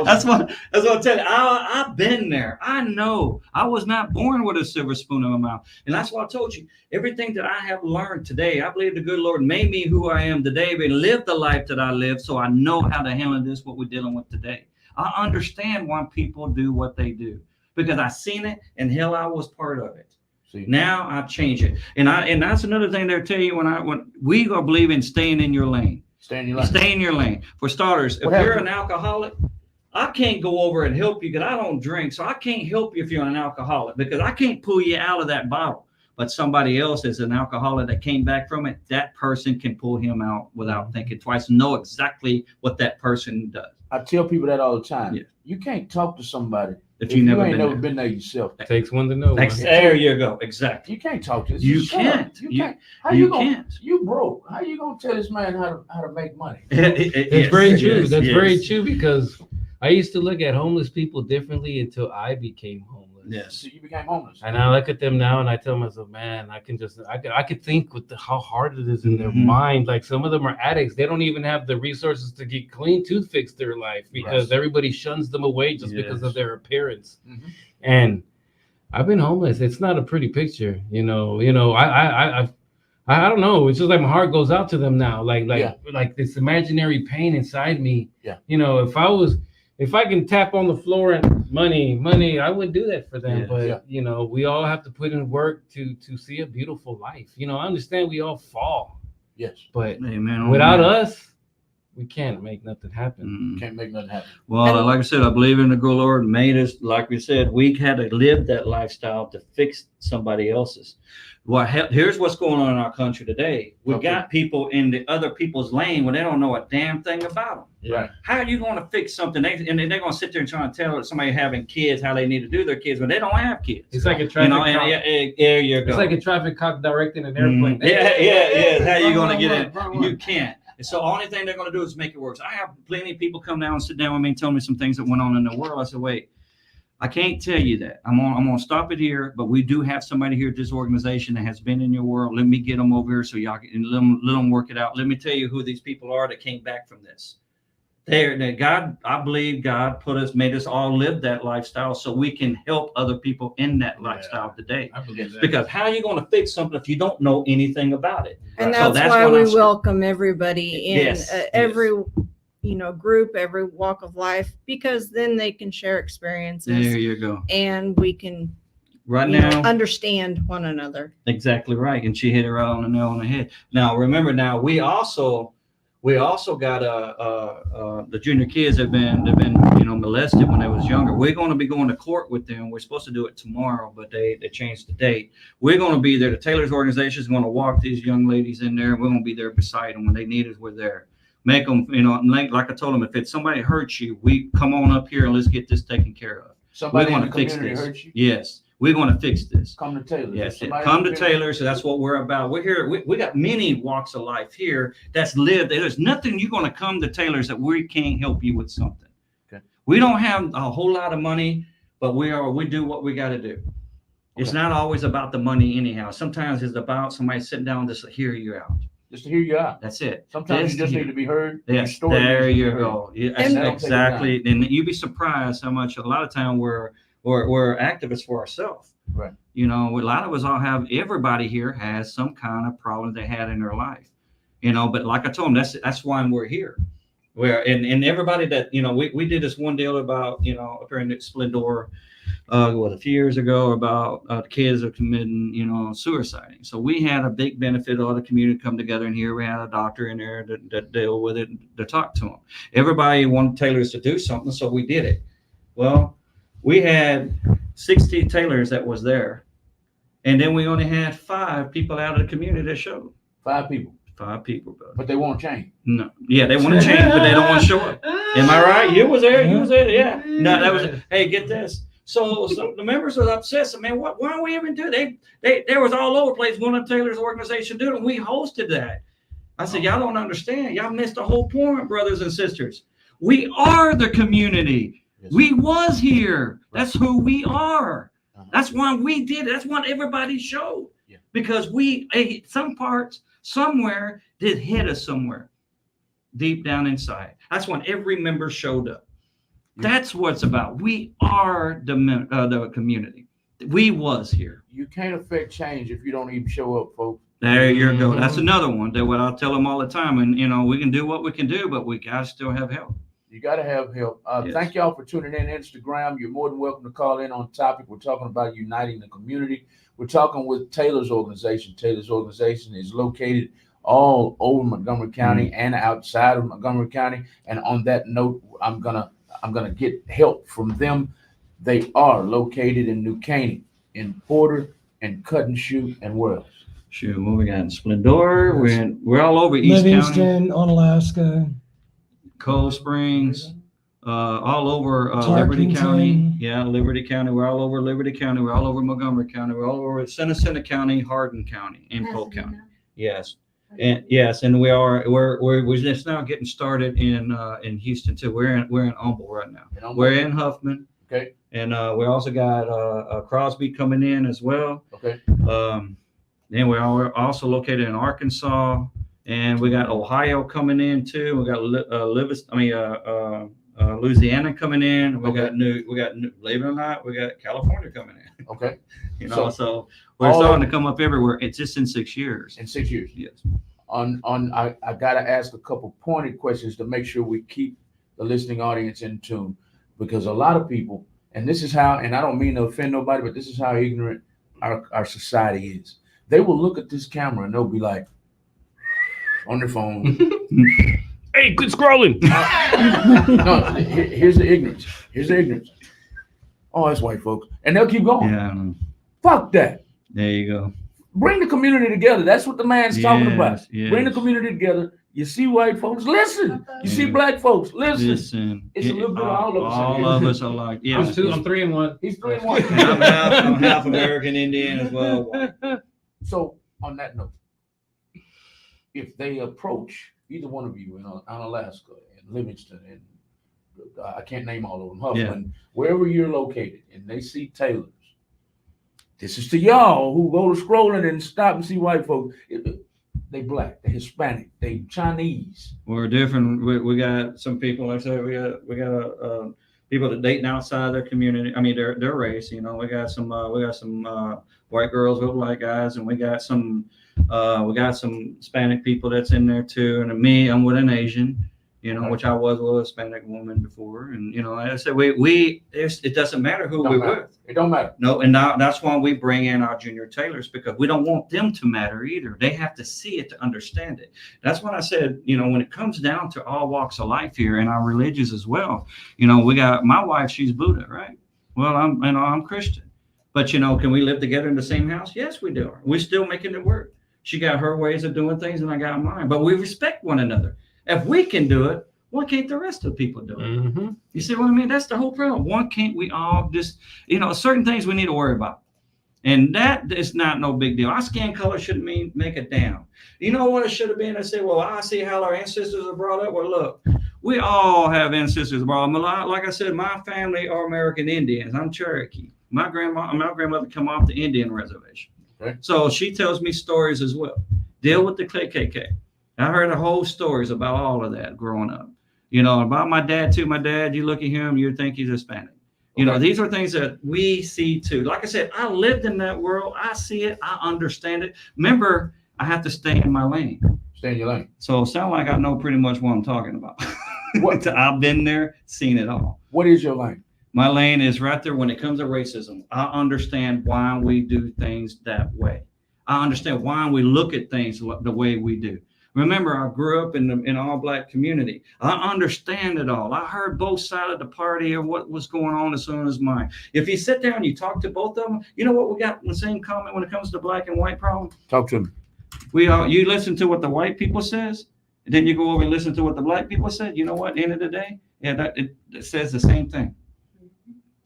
That's what I'm telling you. I've been there. I know. I was not born with a silver spoon in my mouth. And that's why I told you, everything that I have learned today, I believe the good Lord made me who I am today, and lived the life that I live, so I know how to handle this, what we're dealing with today. I understand why people do what they do, because I seen it, and hell, I was part of it. See. Now I change it. And that's another thing they'll tell you when we are believing staying in your lane. Stay in your lane. Stay in your lane. For starters, if you're an alcoholic, I can't go over and help you because I don't drink. So I can't help you if you're an alcoholic, because I can't pull you out of that bottle. But somebody else is an alcoholic that came back from it. That person can pull him out without thinking twice, know exactly what that person does. I tell people that all the time. Yeah. You can't talk to somebody if you ain't never been there yourself. It takes one to know. There you go. Exactly. You can't talk to this. You can't. You can't. How you gonna? You broke. How you gonna tell this man how to make money? That's very true. That's very true, because I used to look at homeless people differently until I became homeless. Yes. So you became homeless. And I look at them now and I tell myself, man, I could think with how hard it is in their mind. Like some of them are addicts. They don't even have the resources to get clean to fix their life, because everybody shuns them away just because of their appearance. Mm-hmm. And I've been homeless. It's not a pretty picture, I don't know. It's just like my heart goes out to them now. Like this imaginary pain inside me. Yeah. If I can tap on the floor and money, I would do that for them. Yeah. But we all have to put in work to see a beautiful life. I understand we all fall. Yes. But without us, we can't make nothing happen. Can't make nothing happen. Well, like I said, I believe in the good Lord made us. Like we said, we had to live that lifestyle to fix somebody else's. Well, here's what's going on in our country today. We've got people in the other people's lane when they don't know a damn thing about them. Right. How are you going to fix something? They're going to sit there and try to tell somebody having kids how they need to do their kids when they don't have kids. It's like a traffic cop. There you go. It's like a traffic cop directing an airplane. Yeah. How are you going to get in? You can't. And so the only thing they're going to do is make it worse. I have plenty of people come down and sit down with me and tell me some things that went on in the world. I said, wait. I can't tell you that. I'm gonna stop it here, but we do have somebody here at this organization that has been in your world. Let me get them over here so y'all can let them work it out. Let me tell you who these people are that came back from this. I believe God made us all live that lifestyle so we can help other people in that lifestyle today. I believe that. Because how are you going to fix something if you don't know anything about it? And that's why we welcome everybody in every group, every walk of life, because then they can share experiences. There you go. And we can understand one another. Exactly right. And she hit it right on the nail on the head. Now, remember, we also got the junior kids have been molested when they was younger. We're going to be going to court with them. We're supposed to do it tomorrow, but they changed the date. We're going to be there. The Taylor's organization is going to walk these young ladies in there. We're going to be there beside them when they need us. We're there. Make them, like I told them, if somebody hurts you, we come on up here and let's get this taken care of. Somebody in the community hurts you? Yes. We're going to fix this. Come to Taylor. Yes, come to Taylor. So that's what we're about. We're here. We got many walks of life here that's lived. There's nothing you're going to come to Taylor's that we can't help you with something. Okay. We don't have a whole lot of money, but we do what we got to do. Okay. It's not always about the money anyhow. Sometimes it's about somebody sitting down just to hear you out. Just to hear you out. That's it. Sometimes you just need to be heard. Yes, there you go. Yes, exactly. And you'd be surprised how much a lot of time we're activists for ourselves. Right. A lot of us everybody here has some kind of problem they had in their life. But like I told them, that's why we're here. And everybody that, we did this one deal about, up here in Splendor, a few years ago about kids are committing, suiciding. So we had a big benefit of the community come together in here. We had a doctor in there that deal with it, to talk to them. Everybody wanted Taylor's to do something, so we did it. Well, we had 60 Taylors that was there, and then we only had 5 people out of the community that showed. 5 people. 5 people, brother. But they won't change. No. Yeah, they want to change, but they don't want to show up. Am I right? You was there. Yeah. No, that was. Hey, get this. So the members were upset. So, man, why don't we even do it? They was all over the place. One of Taylor's organization did it, and we hosted that. I said, y'all don't understand. Y'all missed the whole point, brothers and sisters. We are the community. Yes. We was here. Right. That's who we are. That's why we did it. That's what everybody showed. Yeah. Because some parts somewhere did hit us somewhere deep down inside. That's when every member showed up. Yeah. That's what it's about. We are the community. We was here. You can't affect change if you don't even show up, folks. There you go. That's another one. That what I tell them all the time. And we can do what we can do, but we gotta still have help. You gotta have help. Yes. Thank y'all for tuning in Instagram. You're more than welcome to call in on topic. We're talking about uniting the community. We're talking with Taylor's organization. Taylor's organization is located all over Montgomery County and outside of Montgomery County. And on that note, I'm gonna get help from them. They are located in New Caney, in Porter, and Cut and Shoot, and where else? Shoot, what we got in Splendor. We're all over East Livingston, Onalaska, Cold Springs, all over Liberty County. Yeah, Liberty County. We're all over Liberty County. We're all over Montgomery County. We're all over Center County, Hardin County, and Polk County. Yes. And we're just now getting started in Houston too. We're in Humble right now. We're in Huffman. Okay. And we also got Crosby coming in as well. Okay. Then we're also located in Arkansas, and we got Ohio coming in too. We got Louisiana coming in. We got believe it or not, we got California coming in. Okay. So we're starting to come up everywhere. It's just in 6 years. In 6 years. Yes. I gotta ask a couple pointed questions to make sure we keep the listening audience in tune, because a lot of people, and this is how, and I don't mean to offend nobody, but this is how ignorant our society is. They will look at this camera and they'll be like, on their phone. Hey, quit scrolling. No, here's the ignorance. Here's the ignorance. Oh, that's white folks. And they'll keep going. Yeah. Fuck that. There you go. Bring the community together. That's what the man's talking about. Yes. Bring the community together. You see white folks, listen. You see black folks, listen. It's a little bit of all of us. All of us are like, yeah. I'm 3-1. He's 3-1. I'm half American Indian as well. So on that note, if they approach either one of you in Alaska and Livingston and I can't name all of them, Huffman, wherever you're located, and they see Taylor's, this is to y'all who go to scrolling and stop and see white folks. They black, they Hispanic, they Chinese. We're different. We got some people. Like I said, we got people that dating outside their community. I mean, their race. We got some white girls with black guys, and we got some Hispanic people that's in there too. And me, I'm with an Asian. Which I was with a Hispanic woman before, and like I said, it doesn't matter who we're with. It don't matter. No, and now that's why we bring in our junior Taylors, because we don't want them to matter either. They have to see it to understand it. That's what I said. When it comes down to all walks of life here and our religions as well. We got my wife. She's Buddha, right? Well, I'm Christian, but can we live together in the same house? Yes, we do. We're still making it work. She got her ways of doing things, and I got mine. But we respect one another. If we can do it, why can't the rest of the people do it? Mm-hmm. You see what I mean? That's the whole problem. Why can't we all just, certain things we need to worry about? And that is not no big deal. Our skin color shouldn't make it down. You know what it should have been? I say, well, I see how our ancestors are brought up. Well, look, we all have ancestors brought up. Like I said, my family are American Indians. I'm Cherokee. My grandmother come off the Indian reservation. Okay. So she tells me stories as well. Deal with the KKK. I heard the whole stories about all of that growing up. About my dad too. My dad, you look at him, you think he's Hispanic. These are things that we see too. Like I said, I lived in that world. I see it. I understand it. Remember, I have to stay in my lane. Stay in your lane. So it sounds like I know pretty much what I'm talking about. I've been there, seen it all. What is your lane? My lane is right there when it comes to racism. I understand why we do things that way. I understand why we look at things the way we do. Remember, I grew up in an all-black community. I understand it all. I heard both sides of the party of what was going on as soon as mine. If you sit down and you talk to both of them, you know what we got in the same comment when it comes to black and white problem? Talk to them. You listen to what the white people says, and then you go over and listen to what the black people said. You know what? At the end of the day, it says the same thing.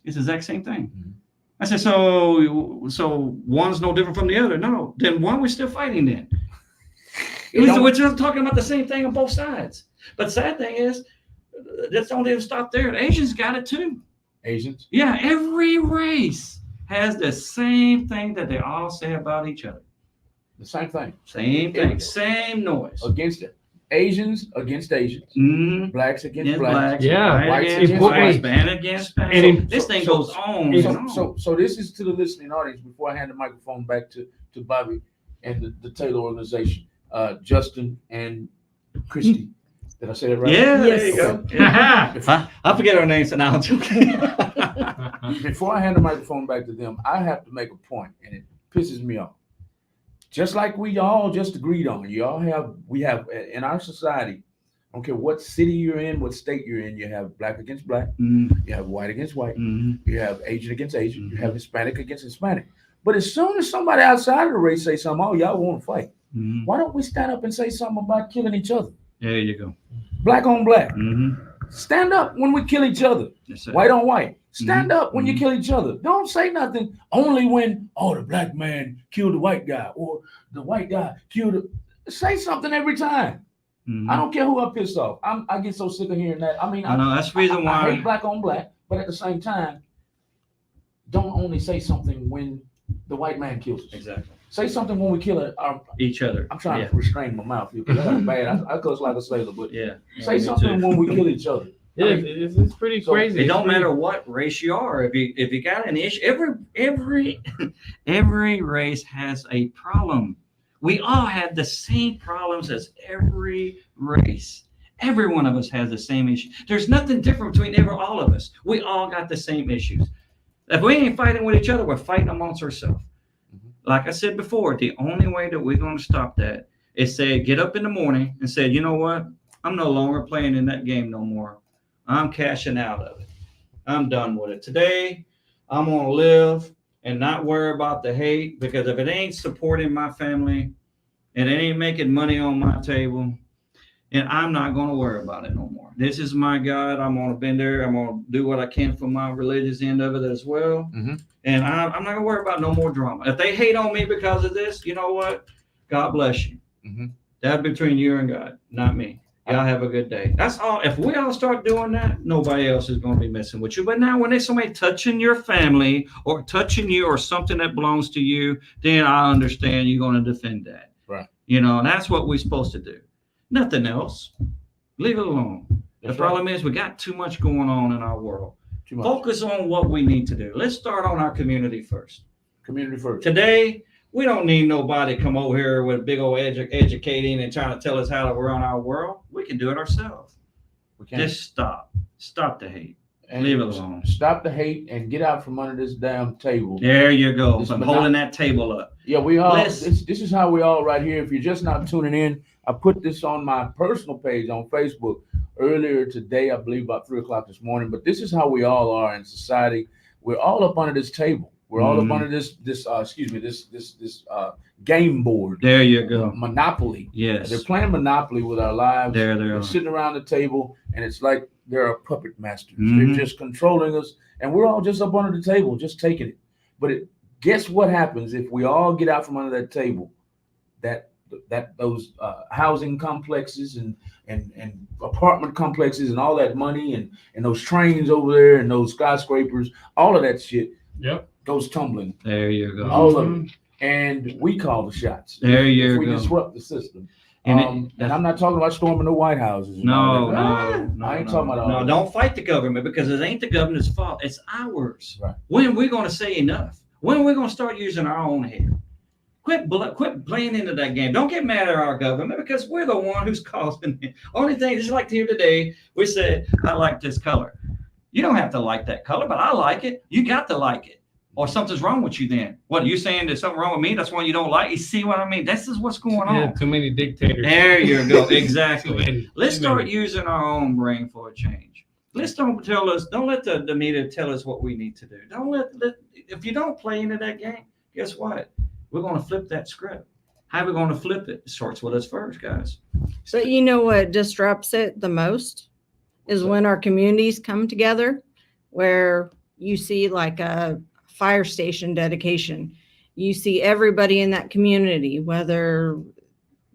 It's the exact same thing. Mm-hmm. I said, so one's no different from the other. No, then why are we still fighting then? We're just talking about the same thing on both sides. But the sad thing is, just don't even stop there. The Asians got it too. Asians. Yeah, every race has the same thing that they all say about each other. The same thing. Same thing. Same noise. Against it. Asians against Asians. Mm-hmm. Blacks against blacks. Yeah. Whites against whites. Hispanic against Hispanic. And This thing goes on and on. So this is to the listening audience before I hand the microphone back to Bobby and the Taylor organization, Justin and Kristy. Did I say that right? Yeah, Yes. there you go. Yeah. I forget our names and now. Before I hand the microphone back to them, I have to make a point, and it pisses me off. Just like we all just agreed on, we have in our society, I don't care what city you're in, what state you're in, you have black against black, you have white against white, you have Asian against Asian, you have Hispanic against Hispanic. But as soon as somebody outside of the race say something, oh, y'all want to fight. Why don't we stand up and say something about killing each other? There you go. Black on black. Stand up when we kill each other. White on white. Stand up when you kill each other. Don't say nothing only when, oh, the black man killed the white guy or the white guy killed the... Say something every time. I don't care who I piss off. I get so sick of hearing that. I mean, I know that's the reason why I hate black on black, but at the same time, don't only say something when the white man kills us. Exactly. Say something when we kill each other. I'm trying to restrain my mouth here because that's bad. I cuss like a sailor, but say me something too. when we kill each other. Yeah, I mean, it's pretty crazy. It don't matter what race you are. If you got an issue, every race has a problem. We all have the same problems as every race. Every one of us has the same issue. There's nothing different between all of us. We all got the same issues. If we ain't fighting with each other, we're fighting amongst ourselves. Like I said before, the only way that we're going to stop that is say, get up in the morning and say, you know what? I'm no longer playing in that game no more. I'm cashing out of it. I'm done with it. Today, I'm going to live and not worry about the hate, because if it ain't supporting my family and it ain't making money on my table, and I'm not going to worry about it no more. This is my God. I'm going to be there. I'm going to do what I can for my religious end of it as well. And I'm not going to worry about no more drama. If they hate on me because of this, you know what? God bless you. That's between you and God, not me. Y'all have a good day. That's all. If we all start doing that, nobody else is going to be messing with you. But now when there's somebody touching your family or touching you or something that belongs to you, then I understand you're going to defend that. Right. You know, and that's what we're supposed to do. Nothing else. Leave it alone. The problem is we got too much going on in our world. Focus on what we need to do. Let's start on our community first. Community first. Today, we don't need nobody to come over here with a big old educating and trying to tell us how to run our world. We can do it ourselves. We can. Just stop. Stop the hate. And leave it alone. Stop the hate and get out from under this damn table. There you go. I'm holding that table up. Yeah, we all. This is how we all right here. If you're just not tuning in, I put this on my personal page on Facebook earlier today, I believe about 3:00 this morning. But this is how we all are in society. We're all up under this table. We're all up under this game board. There you go. Monopoly. Yes. They're playing Monopoly with our lives. They're sitting around the table, and it's like they're a puppet masters. They're just controlling us, and we're all just up under the table, just taking it. But guess what happens if we all get out from under that table? Those housing complexes and apartment complexes and all that money and those trains over there and those skyscrapers, all of that shit. Yep. Goes tumbling. There you go. All of it. And we call the shots. There you go. We disrupt the system. And I'm not talking about storming the White Houses. No, I ain't talking about all that. Don't fight the government, because it ain't the government's fault. It's ours. Right. When are we going to say enough? When are we going to start using our own head? Quit playing into that game. Don't get mad at our government, because we're the one who's causing it. Only thing, just like here today, we said, I like this color. You don't have to like that color, but I like it. You got to like it. Or something's wrong with you then. What, are you saying there's something wrong with me? That's why you don't like? You see what I mean? This is what's going on. Yeah, too many dictators. There you go. Exactly. Let's start using our own brain for a change. Don't let the media tell us what we need to do. If you don't play into that game, guess what? We're going to flip that script. How are we going to flip it? It starts with us first, guys. But you know what disrupts it the most is when our communities come together, where you see like a fire station dedication. You see everybody in that community, whether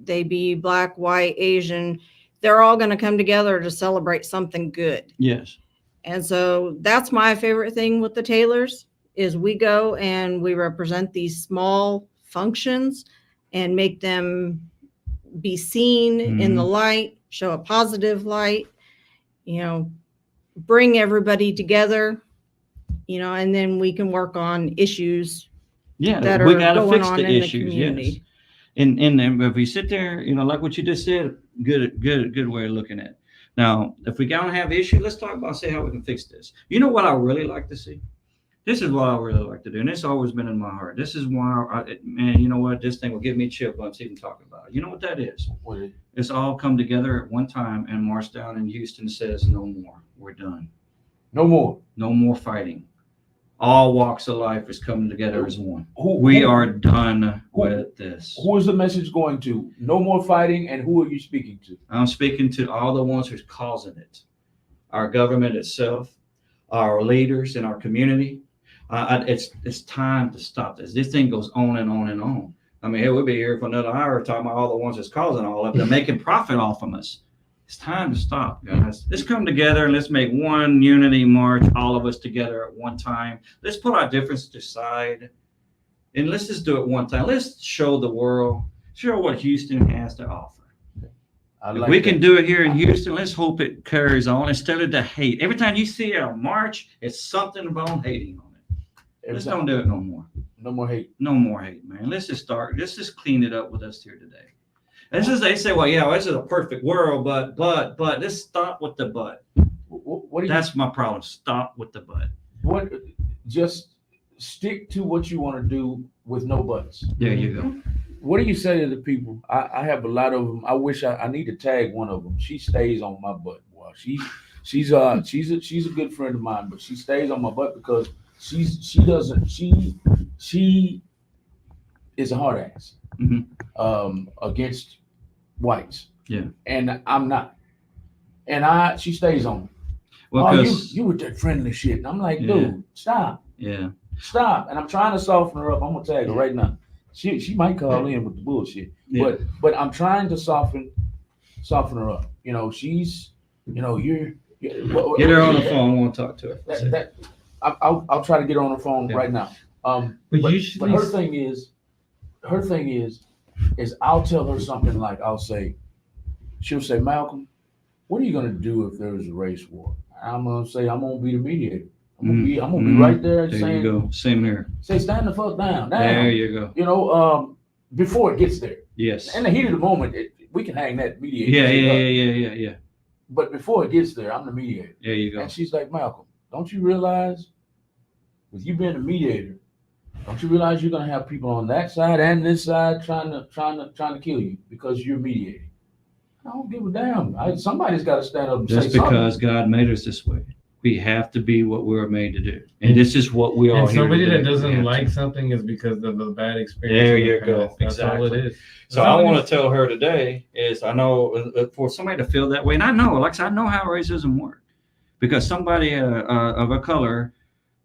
they be black, white, Asian, they're all going to come together to celebrate something good. Yes. And so that's my favorite thing with the Taylors is we go and we represent these small functions and make them be seen in the light, show a positive light, bring everybody together, and then we can work on issues that are going on in the community. Yes. And if we sit there, like what you just said, good way of looking at it. Now, if we gotta have issues, let's talk about, say, how we can fix this. You know what I really like to see? This is what I really like to do, and it's always been in my heart. This is why, man, you know what? This thing will give me chill bumps even talking about it. You know what that is? What is it? It's all come together at one time and march down in Houston says, no more. We're done. No more. No more fighting. All walks of life is coming together as one. We are done with this. Who is the message going to? No more fighting, and who are you speaking to? I'm speaking to all the ones who's causing it. Our government itself, our leaders in our community. It's time to stop this. This thing goes on and on and on. I mean, we'll be here for another hour talking about all the ones that's causing all of it. They're making profit off of us. It's time to stop, guys. Let's come together and let's make one unity march, all of us together at one time. Let's put our differences aside and let's just do it one time. Let's show the world, show what Houston has to offer. If we can do it here in Houston, let's hope it carries on instead of the hate. Every time you see a march, it's something about hating on it. Let's don't do it no more. No more hate. No more hate, man. Let's just clean it up with us here today. They say, well, this is a perfect world, but let's stop with the but. That's my problem. Stop with the but. Just stick to what you want to do with no buts. There you go. What do you say to the people? I have a lot of them. I wish I need to tag one of them. She stays on my butt. Boy, she's a good friend of mine, but she stays on my butt because she is a hard ass against whites. Yeah. And I'm not. And she stays on me. Well, you with that friendly shit. And I'm like, dude, stop. Yeah. Stop. And I'm trying to soften her up. I'm gonna tag her right now. She might call in with the bullshit. Yeah. But I'm trying to soften her up. She's you're get her on the phone. I want to talk to her. I'll try to get her on the phone right now. But her thing is I'll tell her something like she'll say, Malcolm, what are you gonna do if there is a race war? I'm gonna say I'm gonna be the mediator. I'm gonna be right there saying, you go. Same here. Say stand the fuck down. There you go. Before it gets there. Yes. In the heat of the moment, we can hang that mediator. Yeah. But before it gets there, I'm the mediator. There you go. And she's like, Malcolm, don't you realize with you being a mediator, don't you realize you're gonna have people on that side and this side trying to kill you because you're mediating? I don't give a damn. Somebody's got to stand up and say something. Just because God made us this way. We have to be what we're made to do. And this is what we are. And somebody that doesn't like something is because of a bad experience. There you go. That's all it is. So I want to tell her today is I know for somebody to feel that way, and I know, like I said, I know how racism works because somebody of a color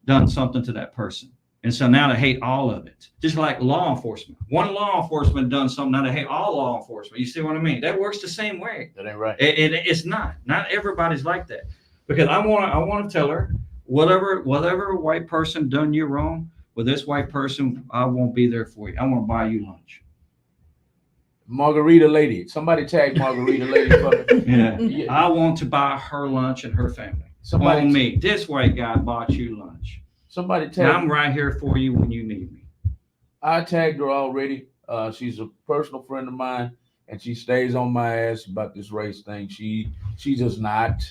done something to that person. And so now they hate all of it. Just like law enforcement. One law enforcement done something, now they hate all law enforcement. You see what I mean? That works the same way. That ain't right. It's not. Not everybody's like that. Because I want to tell her, whatever white person done you wrong, with this white person, I won't be there for you. I want to buy you lunch. Margarita lady. Somebody tag Margarita lady for me. Yeah. I want to buy her lunch and her family. Somebody on me. This white guy bought you lunch. Somebody tag. I'm right here for you when you need me. I tagged her already. She's a personal friend of mine, and she stays on my ass about this race thing. She does not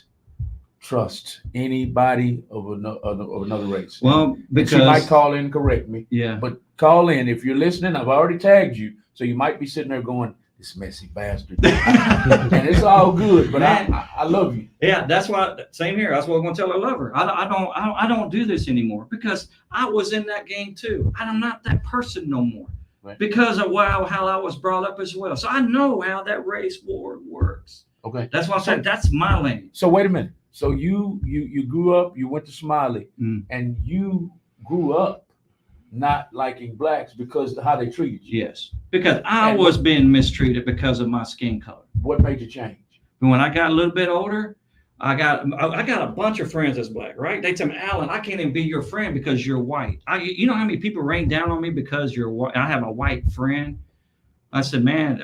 trust anybody of another race. Well, because and she might call in and correct me. Yeah. But call in if you're listening. I've already tagged you, so you might be sitting there going, "This messy bastard," and it's all good. But I love you. Yeah, that's why. Same here. That's what I'm gonna tell her. I love her. I don't do this anymore because I was in that game too. I'm not that person no more. Right. Because of how I was brought up as well. So I know how that race war works. Okay. That's why I said that's my lane. So wait a minute. So you grew up, you went to Smiley, and you grew up not liking blacks because of how they treated you. Yes, because I was being mistreated because of my skin color. What made you change? When I got a little bit older, I got a bunch of friends that's black, right? They tell me, Alan, I can't even be your friend because you're white. You know how many people rain down on me because you're white? I have a white friend. I said, man,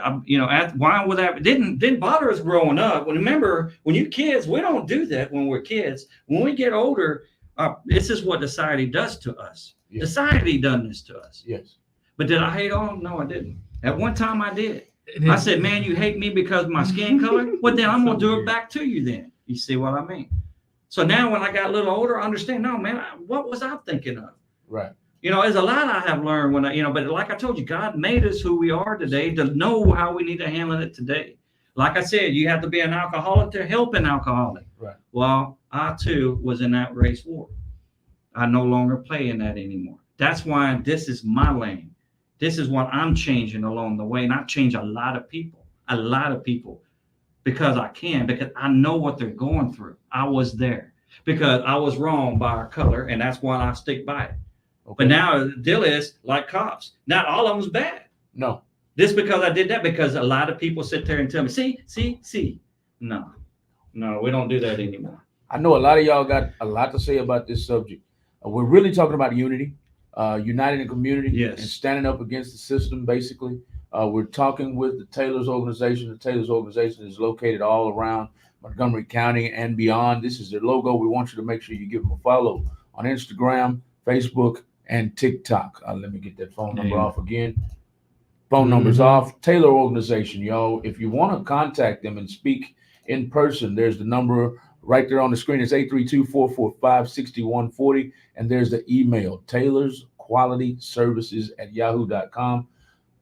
why would that? Didn't bother us growing up. Remember, when you're kids, we don't do that when we're kids. When we get older, this is what society does to us. Yes. Society done this to us. Yes. But did I hate on them? No, I didn't. At one time, I did. I said, man, you hate me because of my skin color? Well, then I'm going to do it back to you then. You see what I mean? So now when I got a little older, I understand, no, man, what was I thinking of? Right. There's a lot I have learned but like I told you, God made us who we are today to know how we need to handle it today. Like I said, you have to be an alcoholic to help an alcoholic. Right. Well, I too was in that race war. I no longer play in that anymore. That's why this is my lane. This is what I'm changing along the way. And I've changed a lot of people, because I know what they're going through. I was there because I was wrong by our color, and that's why I stick by it. Okay. But now the deal is like cops. Not all of them's bad. No. Just because I did that, because a lot of people sit there and tell me, see. No, we don't do that anymore. I know a lot of y'all got a lot to say about this subject. We're really talking about unity, uniting the community, yes, and standing up against the system, basically. We're talking with the Taylor's organization. The Taylor's organization is located all around Montgomery County and beyond. This is their logo. We want you to make sure you give them a follow on Instagram, Facebook, and TikTok. Let me get that phone number off again. Phone number's off. Taylor organization, y'all. If you want to contact them and speak in person, there's the number right there on the screen. It's 832-445-6140. And there's the email, taylorsqualityservices@yahoo.com.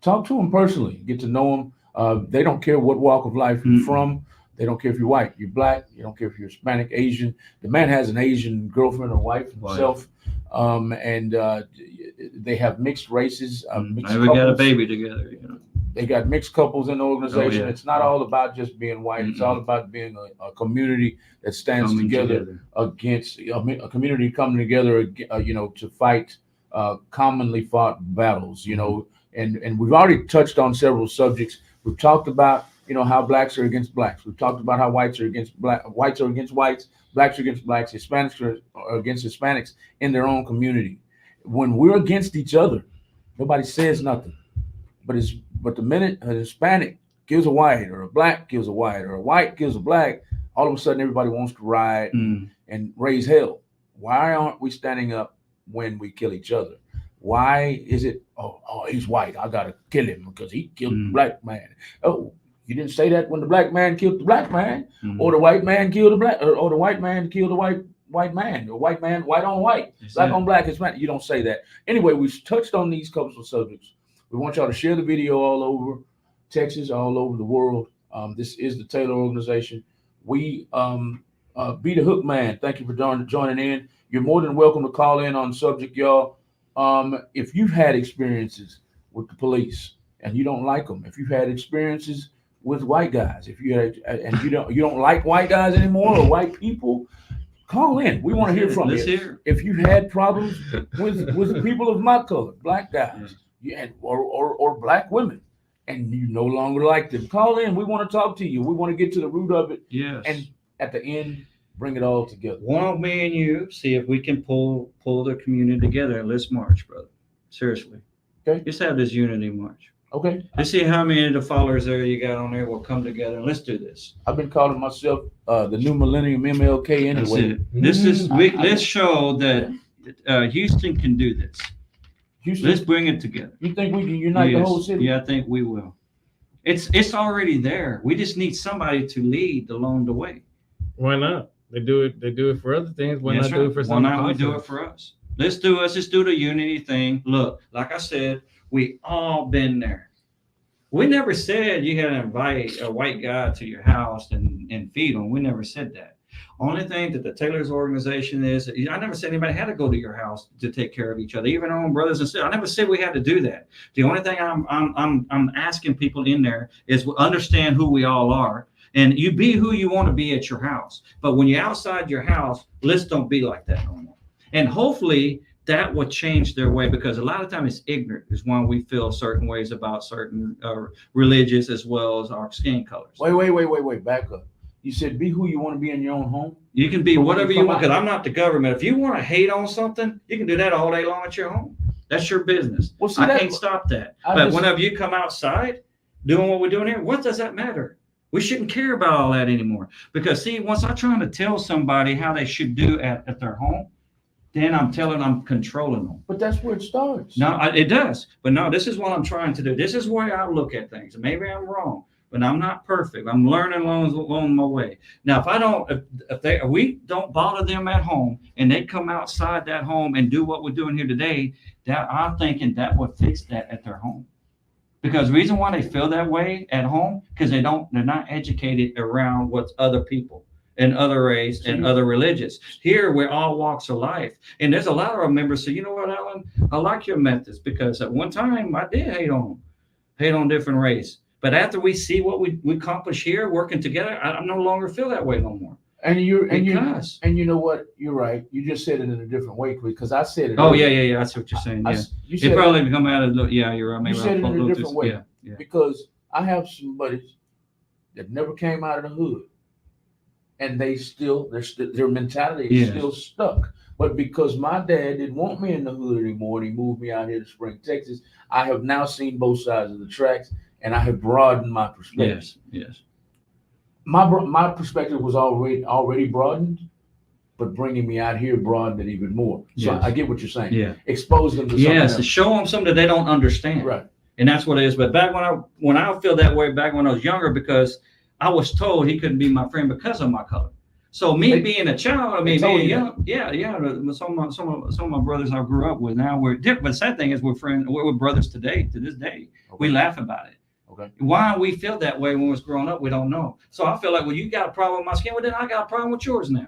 Talk to them personally. Get to know them. They don't care what walk of life you're from. They don't care if you're white, you're black. You don't care if you're Hispanic, Asian. The man has an Asian girlfriend or wife himself. And they have mixed races. We got a baby together. They got mixed couples in the organization. It's not all about just being white. It's all about being a community that stands together against a community coming together, to fight commonly fought battles. And we've already touched on several subjects. We've talked about how blacks are against blacks. We've talked about how whites are against whites are against whites, blacks are against blacks, Hispanics are against Hispanics in their own community. When we're against each other, nobody says nothing. But the minute a Hispanic kills a white, or a black kills a white, or a white kills a black, all of a sudden everybody wants to riot and raise hell. Why aren't we standing up when we kill each other? Why is it, oh, he's white, I gotta kill him because he killed the black man? Oh, you didn't say that when the black man killed the black man, or the white man killed the black, or the white man killed the white man, or white man, white on white, black on black, Hispanic. You don't say that. Anyway, we've touched on these couple of subjects. We want y'all to share the video all over Texas, all over the world. This is the Taylor organization. We Be the Hook Man. Thank you for joining in. You're more than welcome to call in on the subject, y'all. If you've had experiences with the police and you don't like them, if you've had experiences with white guys, if you had, and you don't like white guys anymore or white people, call in. We want to hear from you. If you've had problems with people of my color, black guys, or black women, and you no longer like them, call in. We want to talk to you. We want to get to the root of it. Yes. And at the end, bring it all together. Why don't me and you see if we can pull the community together and let's march, brother. Seriously. Okay. Let's have this unity march. Okay. Let's see how many of the followers there you got on there will come together and let's do this. I've been calling myself the new millennium MLK anyway. That's it. Let's show that Houston can do this. Houston, let's bring it together. You think we can unite the whole city? Yeah, I think we will. It's already there. We just need somebody to lead along the way. Why not? They do it for other things. Why not do it for something? Why not we do it for us? Let's do the unity thing. Look, like I said, we all been there. We never said you had to invite a white guy to your house and feed him. We never said that. Only thing that the Taylor's organization is, I never said anybody had to go to your house to take care of each other, even our own brothers and sisters. I never said we had to do that. The only thing I'm asking people in there is understand who we all are. And you be who you want to be at your house. But when you're outside your house, let's don't be like that no more. And hopefully that will change their way, because a lot of times it's ignorant is why we feel certain ways about certain religious as well as our skin colors. Wait. Back up. You said be who you want to be in your own home. You can be But when whatever you you come want, because out- I'm not the government. If you want to hate on something, you can do that all day long at your home. That's your business. Well, see, I that- can't stop that. I But just- whenever you come outside doing what we're doing here, what does that matter? We shouldn't care about all that anymore. Because see, once I'm trying to tell somebody how they should do at their home, then I'm controlling them. But that's where it starts. No, it does. But no, this is what I'm trying to do. This is where I look at things. Maybe I'm wrong, but I'm not perfect. I'm learning along my way. Now, if we don't bother them at home and they come outside that home and do what we're doing here today, that I'm thinking that would fix that at their home. Because the reason why they feel that way at home, because they're not educated around what's other people and other race and other religions. Here, we're all walks of life. And there's a lot of our members say, you know what, Alan, I like your methods, because at one time I did hate on different race. But after we see what we accomplish here, working together, I no longer feel that way no more. And you know what? You're right. You just said it in a different way because I said it. Oh, earlier. yeah. That's what you're saying. Yeah. You It said probably come out of, yeah, you're right. You said it in a different way. Yeah. Because I have some buddies that never came out of the hood, and their mentality is still stuck. But because my dad didn't want me in the hood anymore, and he moved me out here to Spring, Texas, I have now seen both sides of the tracks, and I have broadened my perspective. Yes. My perspective was already broadened, but bringing me out here broadened it even more. So Yes. I get what you're saying. Yeah. Expose them to something Yes, to else. show them something that they don't understand. Right. And that's what it is. But back when I feel that way back when I was younger, because I was told he couldn't be my friend because of my color. So being a child, they told being you young, yeah. Some of my brothers I grew up with, now we're different. But the sad thing is we're brothers today, to this day. Okay. We laugh about it. Okay. Why we feel that way when we was growing up, we don't know. So I feel like, well, you got a problem with my skin, well, then I got a problem with yours now.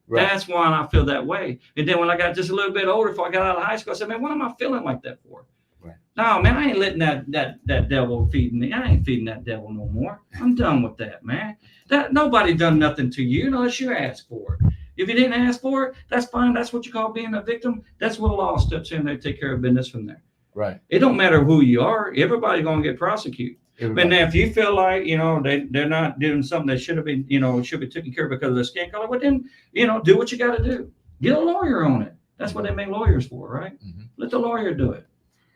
Right. That's why I feel that way. And then when I got just a little bit older, before I got out of high school, I said, man, what am I feeling like that for? Right. No, man, I ain't letting that devil feed me. I ain't feeding that devil no more. I'm done with that, man. That nobody done nothing to you unless you asked for it. If you didn't ask for it, that's fine. That's what you call being a victim. That's what the law steps in. They take care of business from there. Right. It don't matter who you are. Everybody's gonna get prosecuted. Everybody. But now, if you feel like they're not doing something that should have been should be taken care of because of their skin color, well then do what you got to do. Get a lawyer on it. That's what they make lawyers for, right? Mm-hmm. Let the lawyer do it.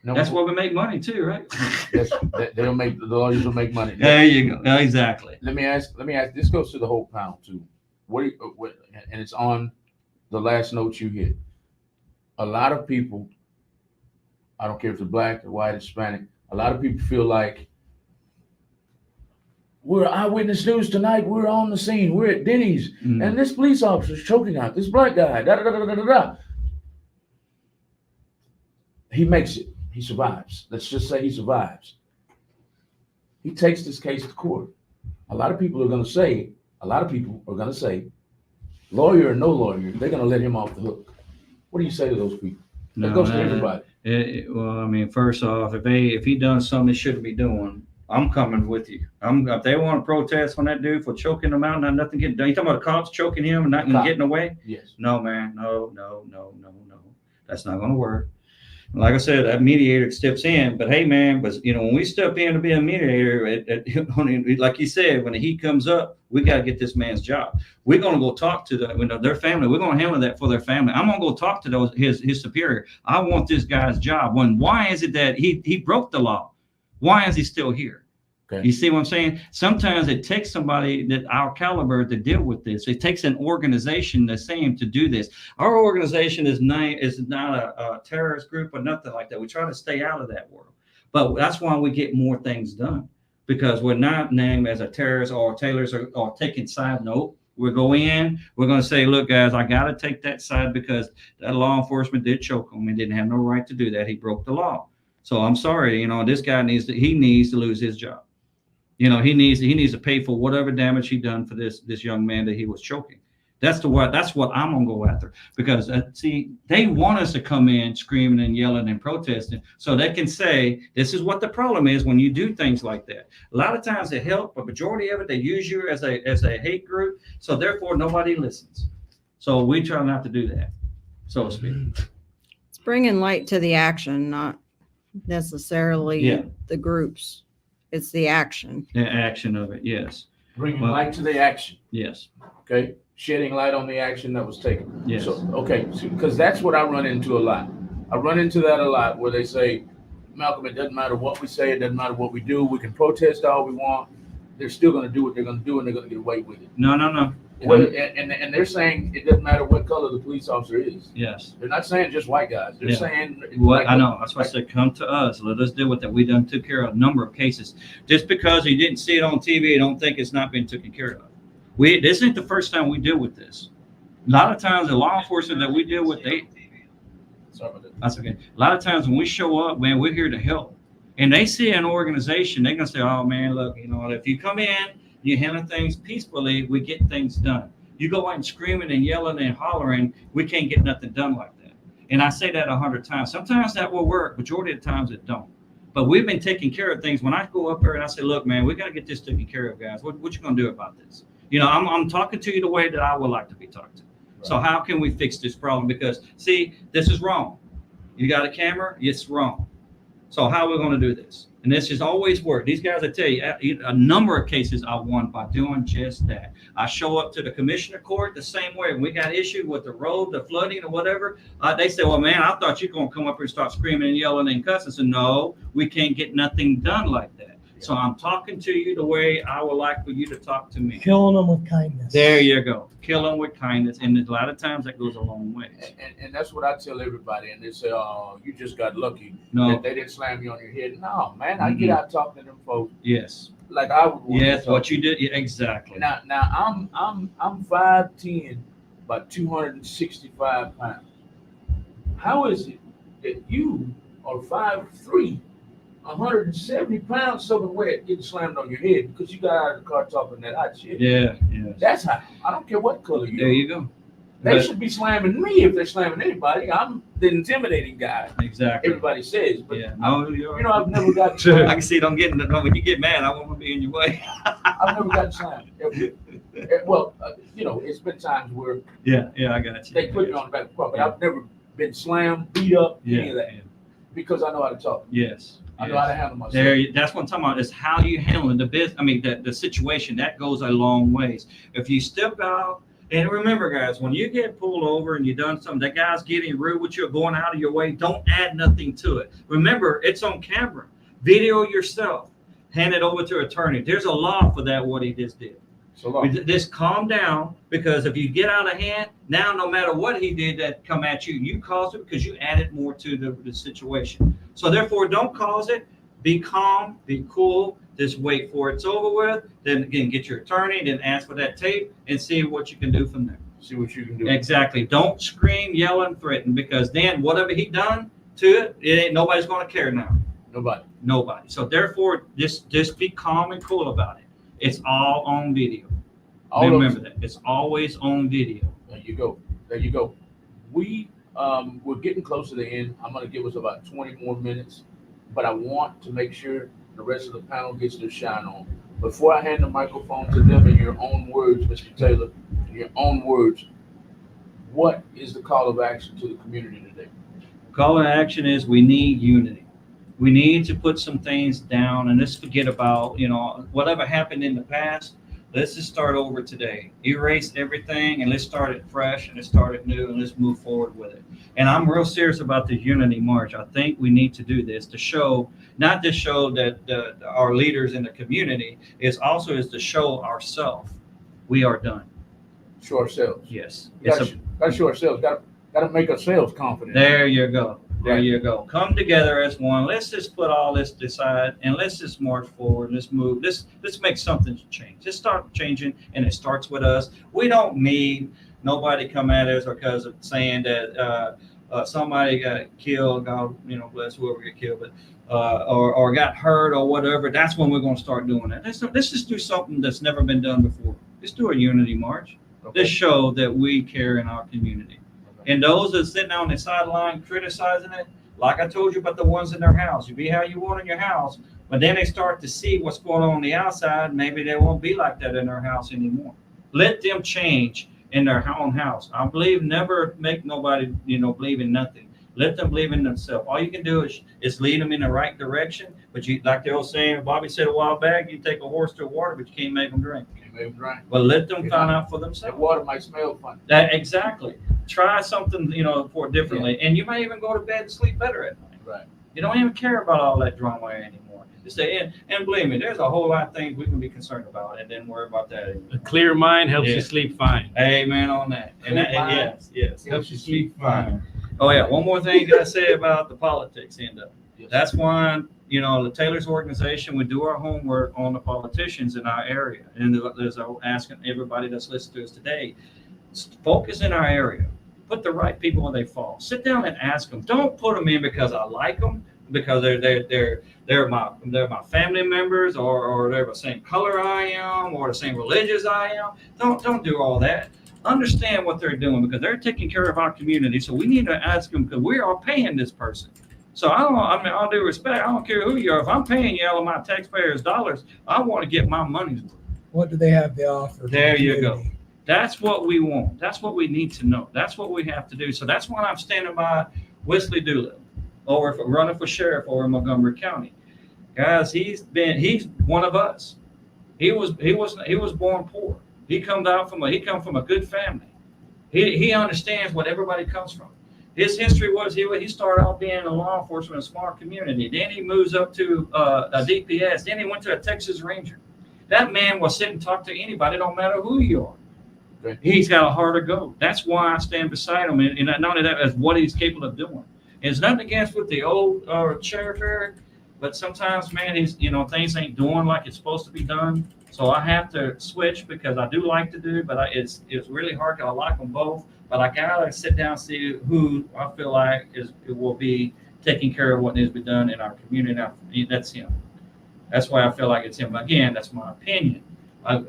No, that's why we make money too, right? They'll make the lawyers will make money. There you go. Exactly. Let me ask. This goes to the whole panel too. What and it's on the last note you hit. A lot of people, I don't care if they're black or white, Hispanic. A lot of people feel like we're eyewitness news tonight. We're on the scene. We're at Denny's, and this police officer is choking out this black guy. Da, da, da, da, da, da. He makes it. He survives. Let's just say he survives. He takes this case to court. A lot of people are going to say, lawyer or no lawyer, they're going to let him off the hook. What do you say to those people? That goes to everybody. Well, I mean, first off, if he done something he shouldn't be doing, I'm coming with you. If they want to protest on that dude for choking him out, nothing getting done. You talking about the cops choking him and nothing getting away? Yes. No, man. No. That's not going to work. Like I said, that mediator steps in, but hey, man, when we step in to be a mediator, like you said, when the heat comes up, we got to get this man's job. We're going to go talk to their family. We're going to handle that for their family. I'm going to go talk to his superior. I want this guy's job. Why is it that he broke the law? Why is he still here? Okay. You see what I'm saying? Sometimes it takes somebody that our caliber to deal with this. It takes an organization the same to do this. Our organization is not a terrorist group or nothing like that. We try to stay out of that world. But that's why we get more things done, because we're not named as a terrorist or tailors or taking side. Nope. We go in, we're going to say, look, guys, I got to take that side because that law enforcement did choke him. He didn't have no right to do that. He broke the law. So I'm sorry, this guy needs to lose his job. He needs to pay for whatever damage he done for this young man that he was choking. That's what I'm gonna go after, because they want us to come in screaming and yelling and protesting so they can say this is what the problem is when you do things like that. A lot of times it helps, but majority of it they use you as a hate group, so therefore nobody listens. So we try not to do that, so to speak. It's bringing light to the action, not necessarily the groups. It's the action. The action of it, yes. Bringing light to the action. Yes. Okay. Shedding light on the action that was taken. Yes. So, okay. Because that's what I run into a lot. I run into that a lot where they say, Malcolm, it doesn't matter what we say. It doesn't matter what we do. We can protest all we want. They're still going to do what they're going to do, and they're going to get away with it. No. And they're saying it doesn't matter what color the police officer is. Yes. They're not saying just white guys. They're saying what I know. That's why I said come to us. Let us deal with that. We done took care of a number of cases. Just because you didn't see it on TV, you don't think it's not been taken care of. This ain't the first time we deal with this. A lot of times the law enforcement that we deal with, that's okay. A lot of times when we show up, man, we're here to help. And they see an organization, they're gonna say, oh man, look, if you come in, you handle things peacefully, we get things done. You go out and screaming and yelling and hollering, we can't get nothing done like that. And I say that 100 times. Sometimes that will work, majority of the times it don't. But we've been taking care of things. When I go up there and I say, look, man, we got to get this taken care of, guys. What you going to do about this? I'm talking to you the way that I would like to be talked to. Right. So how can we fix this problem? Because, see, this is wrong. You got a camera? It's wrong. So how are we going to do this? And this has always worked. These guys, I tell you, a number of cases I won by doing just that. I show up to the commissioner court the same way. When we got issued with the road, the flooding or whatever, they say, well, man, I thought you were going to come up here and start screaming and yelling and cussing. So no, we can't get nothing done like that. So I'm talking to you the way I would like for you to talk to me. Killing them with kindness. There you go. Kill them with kindness. And a lot of times that goes a long way. And that's what I tell everybody. And they say, oh, you just got lucky. No. That they didn't slam you on your head. No, man, I get out talking to them folks. Yes. Like I would want Yes, to what you did. Yeah, exactly. Now I'm 5'10", about 265 pounds. How is it that you are 5'3", 170 pounds soaking wet, getting slammed on your head because you got out of the car talking that hot shit? Yeah. That's how. I don't care what color you are. There you go. They should be slamming me if they're slamming anybody. I'm the intimidating guy. Exactly. Everybody says, but yeah. No, I've never gotten I slammed. can see it. When you get mad, I want to be in your way. I've never gotten slammed. Well, it's been times where yeah, I got you. they put me on the back of the car, but I've never been slammed, beat up, any of that, because I know how to talk. Yes. I know how to handle myself. That's what I'm talking about, is how you handle the situation. That goes a long ways. If you step out, and remember, guys, when you get pulled over and you done something, that guy's getting rude with you, going out of your way, don't add nothing to it. Remember, it's on camera. Video yourself. Hand it over to an attorney. There's a law for that, what he just did. Just calm down, because if you get out of hand, now no matter what he did that come at you, you caused it because you added more to the situation. So therefore, don't cause it. Be calm, be cool. Just wait for it's over with. Then again, get your attorney, then ask for that tape and see what you can do from there. See what you can do. Exactly. Don't scream, yell, and threaten, because then whatever he done to it, nobody's going to care now. Nobody. So therefore, just be calm and cool about it. It's all on video. Remember that. It's always on video. There you go. We're getting close to the end. I'm going to give us about 20 more minutes, but I want to make sure the rest of the panel gets their shine on. Before I hand the microphone to them, in your own words, Mr. Taylor, in your own words, what is the call of action to the community today? Call of action is we need unity. We need to put some things down, and let's forget about, whatever happened in the past. Let's just start over today. Erase everything, and let's start it fresh, and let's start it new, and let's move forward with it. And I'm real serious about the Unity March. I think we need to do this to show, not to show that our leaders in the community, is to show ourselves we are done. Show ourselves. Yes. Got to show ourselves. Got to make ourselves confident. There you go. There you go. Come together as one. Let's just put all this aside and let's just march forward. Let's move. Let's make something change. Let's start changing, and it starts with us. We don't need nobody come at us because of saying that somebody got killed. God, bless whoever got killed, but or got hurt or whatever. That's when we're going to start doing that. Let's just do something that's never been done before. Let's do a unity march. Okay. Let's show that we care in our community. And those that are sitting on the sideline criticizing it, like I told you about the ones in their house, you be how you want in your house, but then they start to see what's going on the outside. Maybe they won't be like that in their house anymore. Let them change in their own house. I believe never make nobody, believe in nothing. Let them believe in themselves. All you can do is lead them in the right direction. But you, like the old saying, Bobby said a while back, you take a horse to water, but you can't make them drink. But let them find out for themselves. That water might smell funny. That exactly. Try something, for differently, and you might even go to bed and sleep better at night. Right. You don't even care about all that drama anymore. Just say, and believe me, there's a whole lot of things we can be concerned about, and then worry about that anymore. A clear mind helps you sleep fine. Amen on that. Yes, Helps you sleep fine. Oh yeah, one more thing I say about the politics end of it. Yes. That's why, the Taylor's organization, we do our homework on the politicians in our area. And there's asking everybody that's listening to us today, focus in our area. Put the right people where they fall. Sit down and ask them. Don't put them in because I like them, because they're my family members, or they're the same color I am, or the same religious I am. Don't do all that. Understand what they're doing, because they're taking care of our community. So we need to ask them, because we are paying this person. So all due respect, I don't care who you are. If I'm paying you out of my taxpayers' dollars, I want to get my money's worth. What do they have to offer? There you go. That's what we want. That's what we need to know. That's what we have to do. So that's why I'm standing by Wesley Doolittle, running for sheriff over in Montgomery County. Guys, he's one of us. He was born poor. He come from a good family. He understands what everybody comes from. His history was he started out being in law enforcement in a small community. Then he moves up to a DPS. Then he went to a Texas Ranger. That man will sit and talk to anybody, don't matter who you are. Okay. He's got a heart of gold. That's why I stand beside him, and not only that, as what he's capable of doing. And it's nothing against with the old sheriff, but sometimes, man, things ain't doing like it's supposed to be done. So I have to switch, because I do like to do, but it's really hard, because I like them both. But I gotta sit down and see who I feel like it will be taking care of what needs to be done in our community. Now, that's him. That's why I feel like it's him. Again, that's my opinion.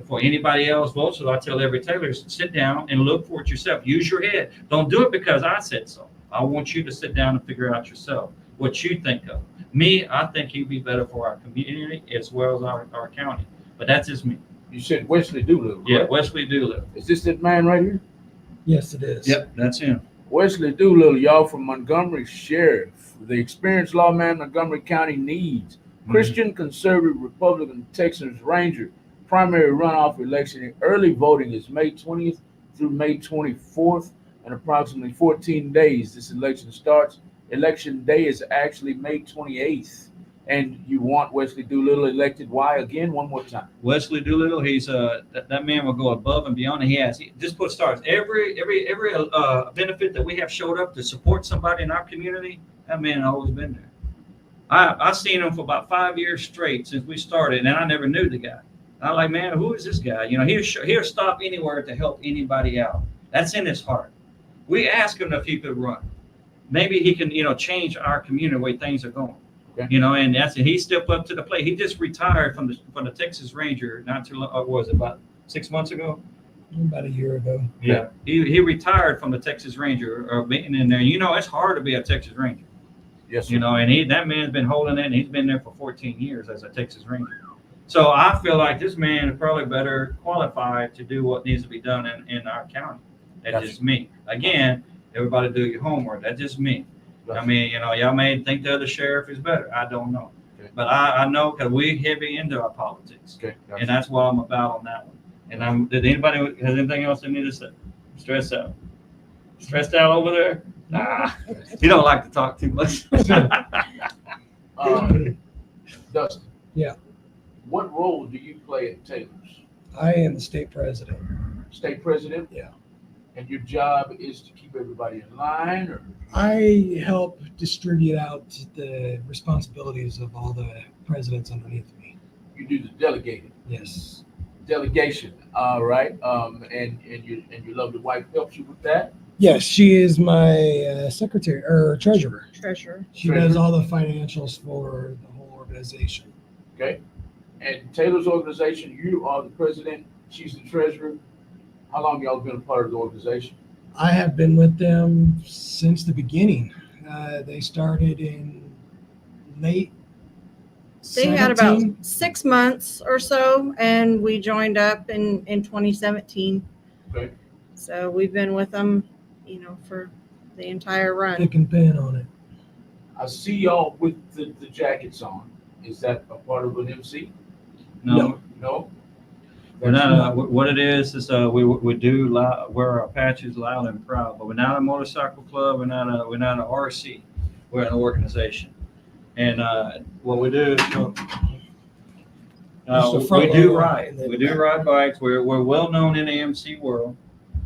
For anybody else votes, so I tell every Taylor, sit down and look for it yourself. Use your head. Don't do it because I said so. I want you to sit down and figure out yourself what you think of. Me, I think he'd be better for our community as well as our county. But that's just me. You said Wesley Doolittle. Yeah, right? Wesley Doolittle. Is this that man right here? Yes, it is. Yep, that's him. Wesley Doolittle, y'all, from Montgomery Sheriff. The experienced lawman Montgomery County needs. Christian, conservative, Republican, Texas Ranger. Primary runoff election. Early voting is May 20th through May 24th, in approximately 14 days. This election starts. Election day is actually May 28th. And you want Wesley Doolittle elected. Why? Again, one more time. Wesley Doolittle, he's that man will go above and beyond. And he just put stars. Every benefit that we have showed up to support somebody in our community, that man has always been there. I've seen him for about 5 years straight since we started, and I never knew the guy. I'm like, man, who is this guy? He'll stop anywhere to help anybody out. That's in his heart. We asked him if he could run. Maybe he can, change our community the way things are going. Okay. And that's it. He stepped up to the plate. He just retired from the Texas Ranger not too long. What was it, about 6 months ago? About a year ago. Yeah. He retired from the Texas Ranger, or being in there. It's hard to be a Texas Ranger. Yes, sir. And that man's been holding it, and he's been there for 14 years as a Texas Ranger. So I feel like this man is probably better qualified to do what needs to be done in our county. That's Gotcha. just me. Again, everybody do your homework. That's just me. Gotcha. I mean, y'all may think the other sheriff is better. I don't know. Okay. But I know, because we heavy into our politics. Okay. Gotcha. And that's what I'm about on that one. And did anybody has anything else they need to say? Stressed out? Stressed out over there? Nah. You don't like to talk too much. Dustin. Yeah. What role do you play at Taylor's? I am the state president. State president? Yeah. And your job is to keep everybody in line, or? I help distribute out the responsibilities of all the presidents underneath me. You do the delegating. Yes. Delegation. All right. And your lovely wife helps you with that? Yes, she is my secretary or treasurer. Treasurer. She does all the financials for the whole organization. Okay. And Taylor's organization, you are the president, she's the treasurer. How long y'all been a part of the organization? I have been with them since the beginning. They started in late They had about 17. 6 months or so, and we joined up in 2017. Okay. So we've been with them, for the entire run. Thick and thin on it. I see y'all with the jackets on. Is that a part of an MC? No. No. We're not, what it is we do wear our patches loud and proud, but we're not a motorcycle club. We're not an RC. We're an organization, and what we do is we do ride bikes. We're well known in the MC world.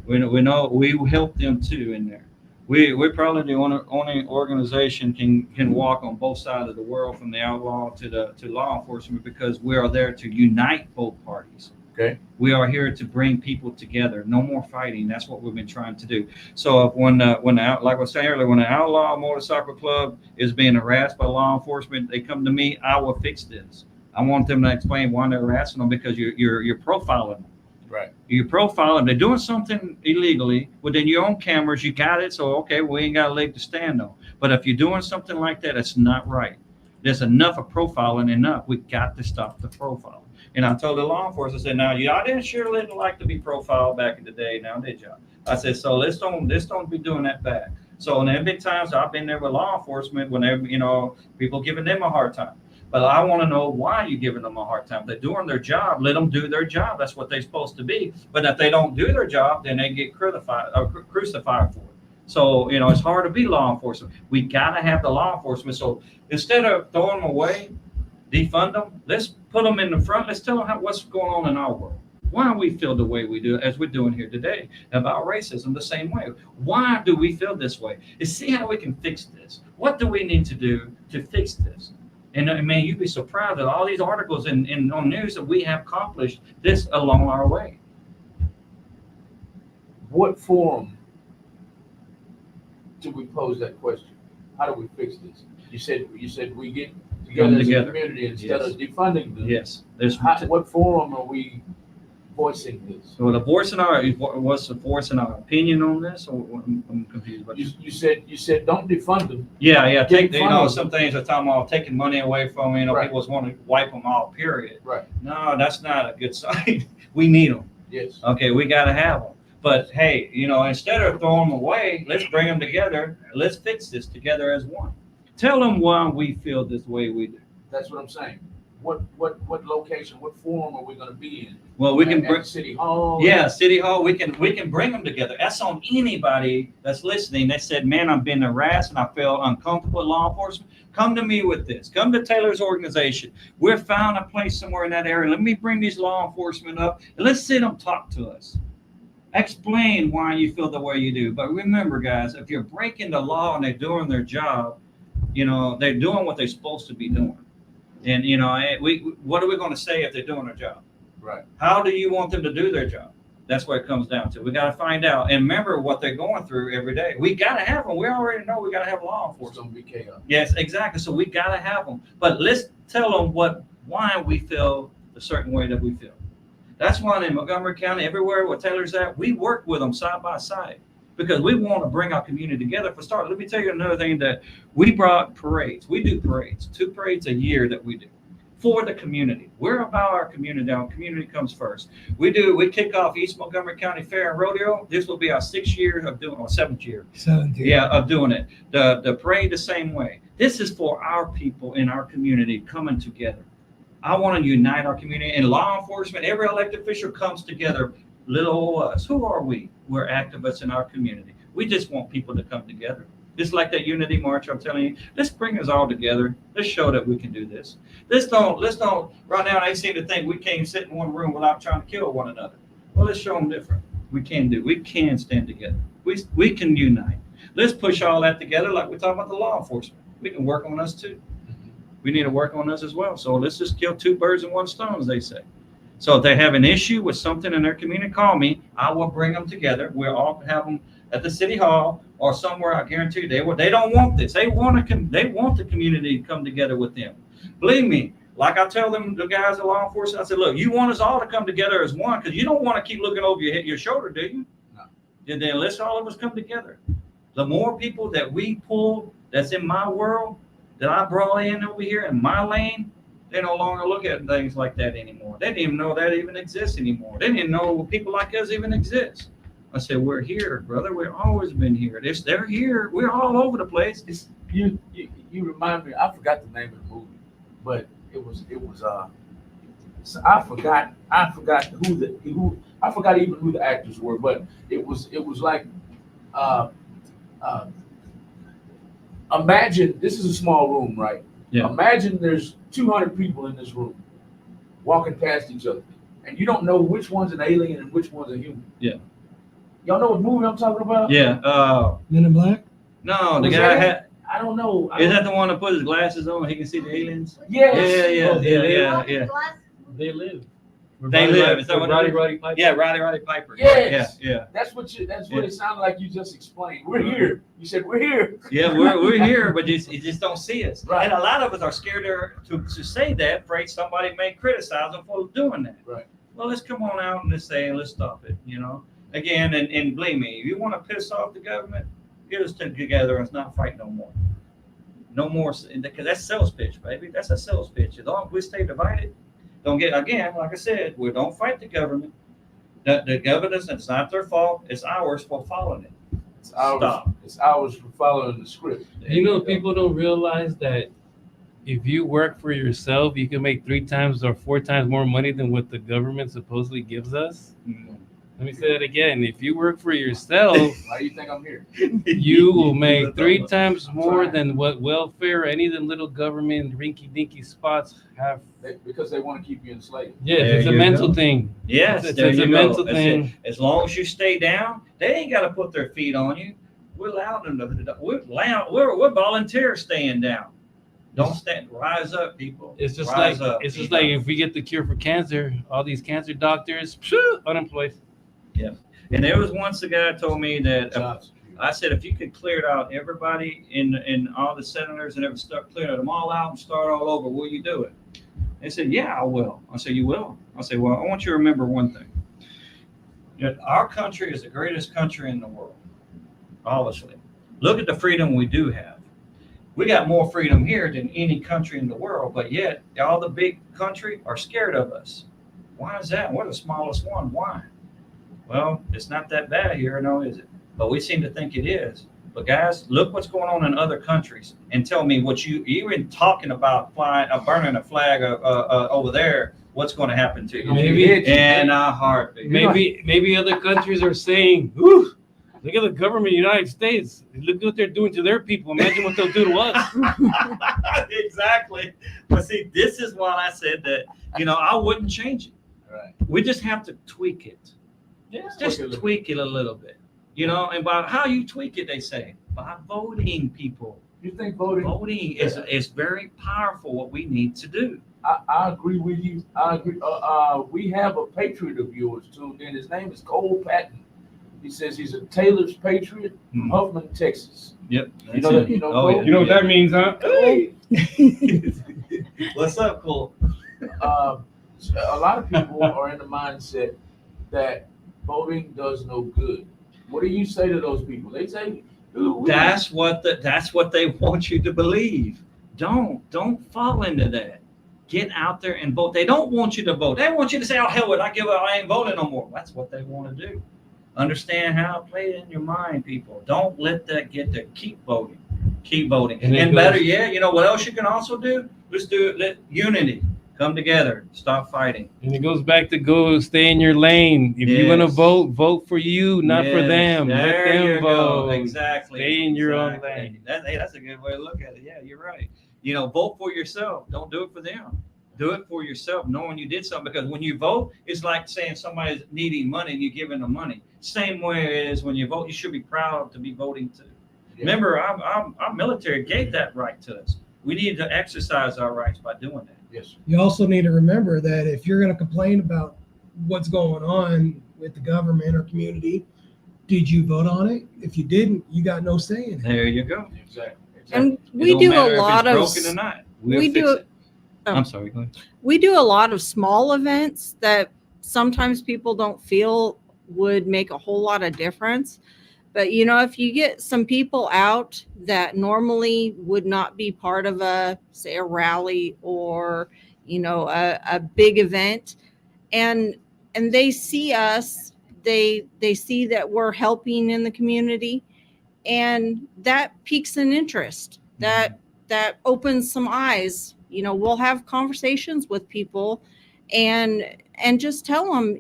We know we help them too in there. We're probably the only organization can walk on both sides of the world, from the outlaw to law enforcement, because we are there to unite both parties. Okay. We are here to bring people together. No more fighting. That's what we've been trying to do. So when like I was saying earlier, when the outlaw motorcycle club is being harassed by law enforcement, they come to me. I will fix this. I want them to explain why they're harassing them, because you're profiling them. Right. You're profiling. They're doing something illegally within your own cameras. You got it. So okay, we ain't got a leg to stand on. But if you're doing something like that, it's not right. There's enough of profiling. Enough. We got to stop the profiling. And I told the law enforcement, I said, now y'all didn't surely like to be profiled back in the day, now did y'all? I said, so let's don't be doing that back. So there have been times I've been there with law enforcement whenever, people giving them a hard time. But I want to know why you're giving them a hard time. They're doing their job. Let them do their job. That's what they're supposed to be. But if they don't do their job, then they get crucified for it. So, it's hard to be law enforcement. We got to have the law enforcement. So instead of throwing them away, defund them, let's put them in the front. Let's tell them what's going on in our world. Why we feel the way we do, as we're doing here today, about racism the same way. Why do we feel this way? Is see how we can fix this. What do we need to do to fix this? And man, you'd be so proud that all these articles on news that we have accomplished this along our way. What forum do we pose that question? How do we fix this? You said we get together as a community instead of defunding them. Yes. What forum are we voicing this? So what's the voicing our opinion on this? Or I'm confused. But you said don't defund them. Yeah. Some things are talking about taking money away from right. People just want to wipe them off. Period. Right. No, that's not a good sign. We need them. Yes. Okay, we got to have them. But hey, instead of throwing them away, let's bring them together. Let's fix this together as one. Tell them why we feel this way we do. That's what I'm saying. What location, what forum are we going to be in? Well, we can bring City Hall. Yeah, City Hall. We can bring them together. That's on anybody that's listening. That said, man, I'm being harassed and I feel uncomfortable with law enforcement. Come to me with this. Come to Taylor's organization. We've found a place somewhere in that area. Let me bring these law enforcement up and let's sit them talk to us. Explain why you feel the way you do. But remember, guys, if you're breaking the law and they're doing their job, they're doing what they're supposed to be doing. And, what are we going to say if they're doing their job? Right. How do you want them to do their job? That's what it comes down to. We got to find out and remember what they're going through every day. We got to have them. We already know we got to have law enforcement. It's going to be chaos. Yes, exactly. So we got to have them. But let's tell them why we feel a certain way that we feel. That's why in Montgomery County, everywhere where Taylor's at, we work with them side by side because we want to bring our community together. For start, let me tell you another thing that we brought parades. We do parades, 2 parades a year that we do for the community. We're about our community. Our community comes first. We kick off East Montgomery County Fair and Rodeo. This will be our 6th year of doing, or 7th year. 7th year. Yeah, of doing it. The parade the same way. This is for our people in our community coming together. I want to unite our community, and law enforcement, every elected official comes together. Little old us. Who are we? We're activists in our community. We just want people to come together. Just like that unity march, I'm telling you, let's bring us all together. Let's show that we can do this. Let's don't right now they seem to think we can't sit in one room without trying to kill one another. Well, let's show them different. We can stand together. We can unite. Let's push all that together like we're talking about the law enforcement. We can work on us too. We need to work on us as well. So let's just kill 2 birds with 1 stone, as they say. So if they have an issue with something in their community, call me. I will bring them together. We'll all have them at the city hall or somewhere. I guarantee you they don't want this. They want the community to come together with them. Believe me, like I tell them, the guys at law enforcement, I said, look, you want us all to come together as one because you don't want to keep looking over your shoulder, do you? No. Then let's all of us come together. The more people that we pull that's in my world, that I brought in over here in my lane, they no longer look at things like that anymore. They didn't even know that even exists anymore. They didn't know people like us even exist. I said, we're here, brother. We've always been here. They're here. We're all over the place. You remind me, I forgot the name of the movie, but so I forgot even who the actors were, but it was like imagine this is a small room, right? Yeah. Imagine there's 200 people in this room walking past each other, and you don't know which one's an alien and which one's a human. Yeah. Y'all know what movie I'm talking about? Yeah. Men in Black? No, the Was guy that had. I don't know. Is that the one that put his glasses on? He can see the aliens. Yes. Yeah. They live. They live. Is that what it is? Roddy Piper. Yeah, Roddy Piper. Yes. Yeah. That's what it sounded like you just explained. We're here. You said we're here. Yeah, we're here, but you just don't see us. Right. And a lot of us are scared to say that, afraid somebody may criticize them for doing that. Right. Well, let's come on out and let's say, let's stop it, Again, and believe me, if you want to piss off the government, get us together and not fight no more. No more, because that's sales pitch, baby. That's a sales pitch. As long as we stay divided, don't get, again, like I said, we don't fight the government. The government, it's not their fault. It's ours for following it. It's ours for following the script. People don't realize that if you work for yourself, you can make 3 times or 4 times more money than what the government supposedly gives us. Mm-hmm. Let me say that again. If you work for yourself, Why do you think I'm here? you will make 3 times more than what welfare, any of them little government rinky-dinky spots have. Because they want to keep you enslaved. Yes, There it's a you mental go. thing. Yes, It's there a you mental go. That's thing. it. As long as you stay down, they ain't got to put their feet on you. We allow them to. We're volunteers staying down. Don't stand. Rise up, people. It's just Rise like up. if we get the cure for cancer, all these cancer doctors unemployed. And there was once a guy told me that I said if you could clear out everybody in all the senators and start clearing them all out and start all over, will you do it? They said, yeah, I will. I said, you will? I said, well, I want you to remember one thing. That our country is the greatest country in the world. Obviously. Look at the freedom we do have. We got more freedom here than any country in the world, but yet all the big country are scared of us. Why is that? We're the smallest one. Why? Well, it's not that bad here, no, is it? But we seem to think it is. But guys, look what's going on in other countries and tell me what you even talking about burning a flag over there. What's going to happen to you? Maybe in a heartbeat. Maybe other countries are saying, "Ooh, look at the government of the United States. Look what they're doing to their people. Imagine what they'll do to us." Exactly. But see, this is why I said that. I wouldn't change it. Right. We just have to tweak it. Just tweak it a little bit. And by how you tweak it, they say, by voting, people. You think voting is very powerful, what we need to do. I agree with you. I agree. We have a patriot of yours tuned in. His name is Cole Patton. He says he's a Taylor's patriot from Huffman, Texas. Yep. You know that? Cole? You know what that means, huh? Hey. What's up, Cole? A lot of people are in the mindset that voting does no good. What do you say to those people? They say, that's what they want you to believe. Don't fall into that. Get out there and vote. They don't want you to vote. They want you to say, "Oh hell, I ain't voting no more." That's what they want to do. Understand how to play it in your mind, people. Don't let that get there. Keep voting. Keep voting. And better yet, what else you can also do? Let's do it. Let unity. Come together. Stop fighting. And it goes back to stay in your lane. If you're gonna vote for you, not for them. Let them vote. Exactly. Stay in your own lane. That's a good way to look at it. Yeah, you're right. Vote for yourself. Don't do it for them. Do it for yourself, knowing you did something. Because when you vote, it's like saying somebody's needing money and you're giving them money. Same way it is when you vote. You should be proud to be voting too. Yeah. Remember, our military gave that right to us. We need to exercise our rights by doing that. Yes. You also need to remember that if you're going to complain about what's going on with the government or community, did you vote on it? If you didn't, you got no say in it. There you go. Exactly. And we do a lot of broken or not. I'm sorry. Go ahead. We do a lot of small events that sometimes people don't feel would make a whole lot of difference. But, if you get some people out that normally would not be part of a rally or, a big event, and they see us, they see that we're helping in the community, and that piques an interest, that opens some eyes, we'll have conversations with people and just tell them,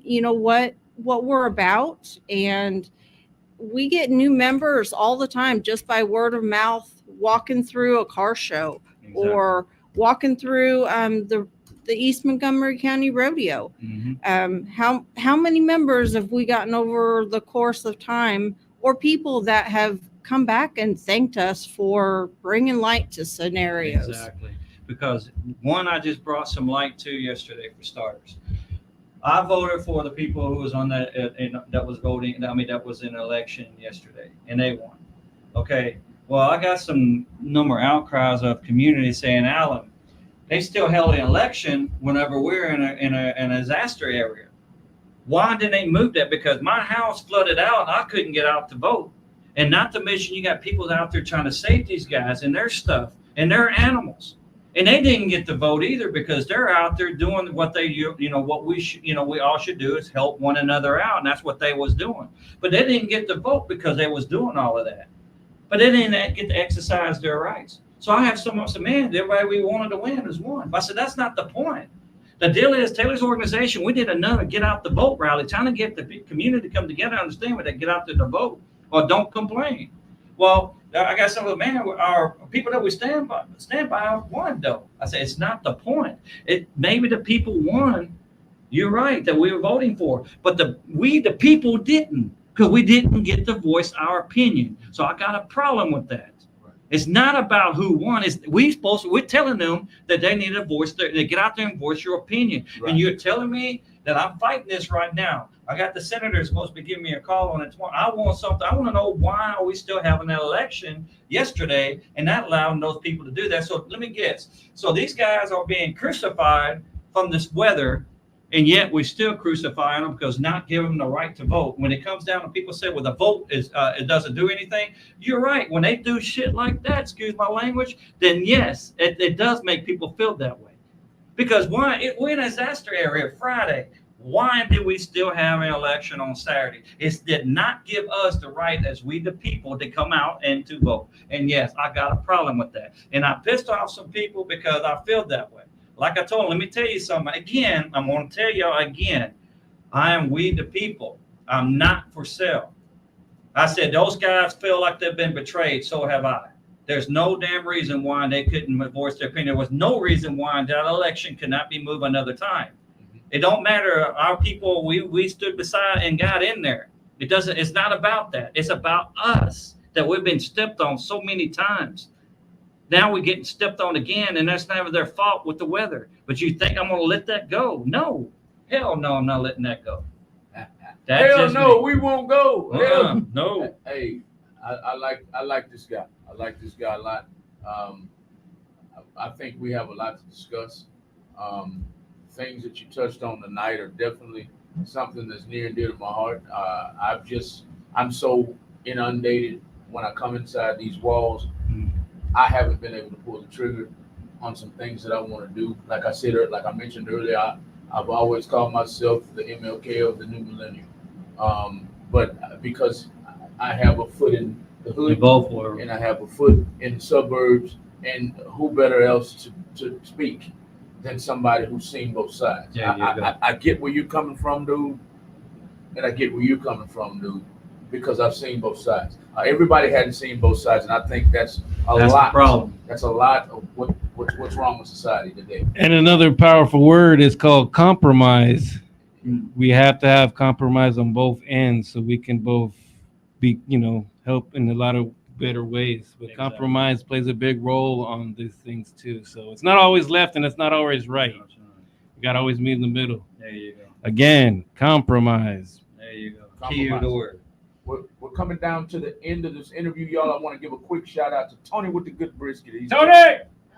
what we're about. And we get new members all the time just by word of mouth, walking through a car show. Exactly. Or walking through the East Montgomery County Rodeo. Mm-hmm. How many members have we gotten over the course of time, or people that have come back and thanked us for bringing light to scenarios? Exactly. Because one, I just brought some light to yesterday for starters. I voted for the people who was on that was voting. That was in an election yesterday, and they won. Okay. Well, I got some number of outcries of community saying, Alan, they still held an election whenever we're in a disaster area. Why didn't they move that? Because my house flooded out, and I couldn't get out to vote. And not to mention, you got people out there trying to save these guys and their stuff and their animals. And they didn't get to vote either because they're out there doing what what we all should do is help one another out. And that's what they was doing. But they didn't get to vote because they was doing all of that. But they didn't get to exercise their rights. So I have someone say, man, everybody we wanted to win is won. But I said, that's not the point. The deal is Taylor's organization, we did another get out the vote rally, trying to get the community to come together and understand what they get out there to vote or don't complain. Well, I got some of the our people that we stand by won though. I said, it's not the point. Maybe the people won. You're right that we were voting for, but the people didn't, because we didn't get to voice our opinion. So I got a problem with that. Right. It's not about who won. We're telling them that they need to voice they get out there and voice your opinion. Right. And you're telling me that I'm fighting this right now. I got the senators supposed to be giving me a call on it. I want something. I want to know why are we still having an election yesterday and not allowing those people to do that. So let me guess. So these guys are being crucified from this weather, and yet we still crucifying them because not giving them the right to vote. When it comes down to people say, well, the vote it doesn't do anything. You're right. When they do shit like that, excuse my language, then yes, it does make people feel that way. Because we're in a disaster area Friday. Why did we still have an election on Saturday? It did not give us the right as we the people to come out and to vote. And yes, I got a problem with that. And I pissed off some people because I feel that way. Like I told them, let me tell you something. Again, I'm going to tell y'all again, I am we the people. I'm not for sale. I said, those guys feel like they've been betrayed. So have I. There's no damn reason why they couldn't voice their opinion. There was no reason why that election could not be moved another time. It don't matter. Our people, we stood beside and got in there. It's not about that. It's about us that we've been stepped on so many times. Now we're getting stepped on again, and that's not their fault with the weather. But you think I'm going to let that go? No. Hell no, I'm not letting that go. Hell no, we won't go. Hell no. Hey, I like this guy. I like this guy a lot. I think we have a lot to discuss. Things that you touched on tonight are definitely something that's near and dear to my heart. I'm so inundated when I come inside these walls. I haven't been able to pull the trigger on some things that I want to do. Like I mentioned earlier, I've always called myself the MLK of the new millennium. But because I have a foot in the hood, and I have a foot in the suburbs, and who better else to speak than somebody who's seen both sides. Yeah, I get where you're coming from, dude, and I get where you're coming from, dude, because I've seen both sides. Everybody hadn't seen both sides, and I think that's a lot. The problem. That's a lot of what's wrong with society today. And another powerful word is called compromise. We have to have compromise on both ends so we can both be, help in a lot of better ways. But exactly. Compromise plays a big role on these things too. So it's not always left and it's not always right. You got to always meet in the middle. There you go. Again, compromise. There you go. Key to the word. We're coming down to the end of this interview, y'all. I want to give a quick shout out to Tony with the good brisket.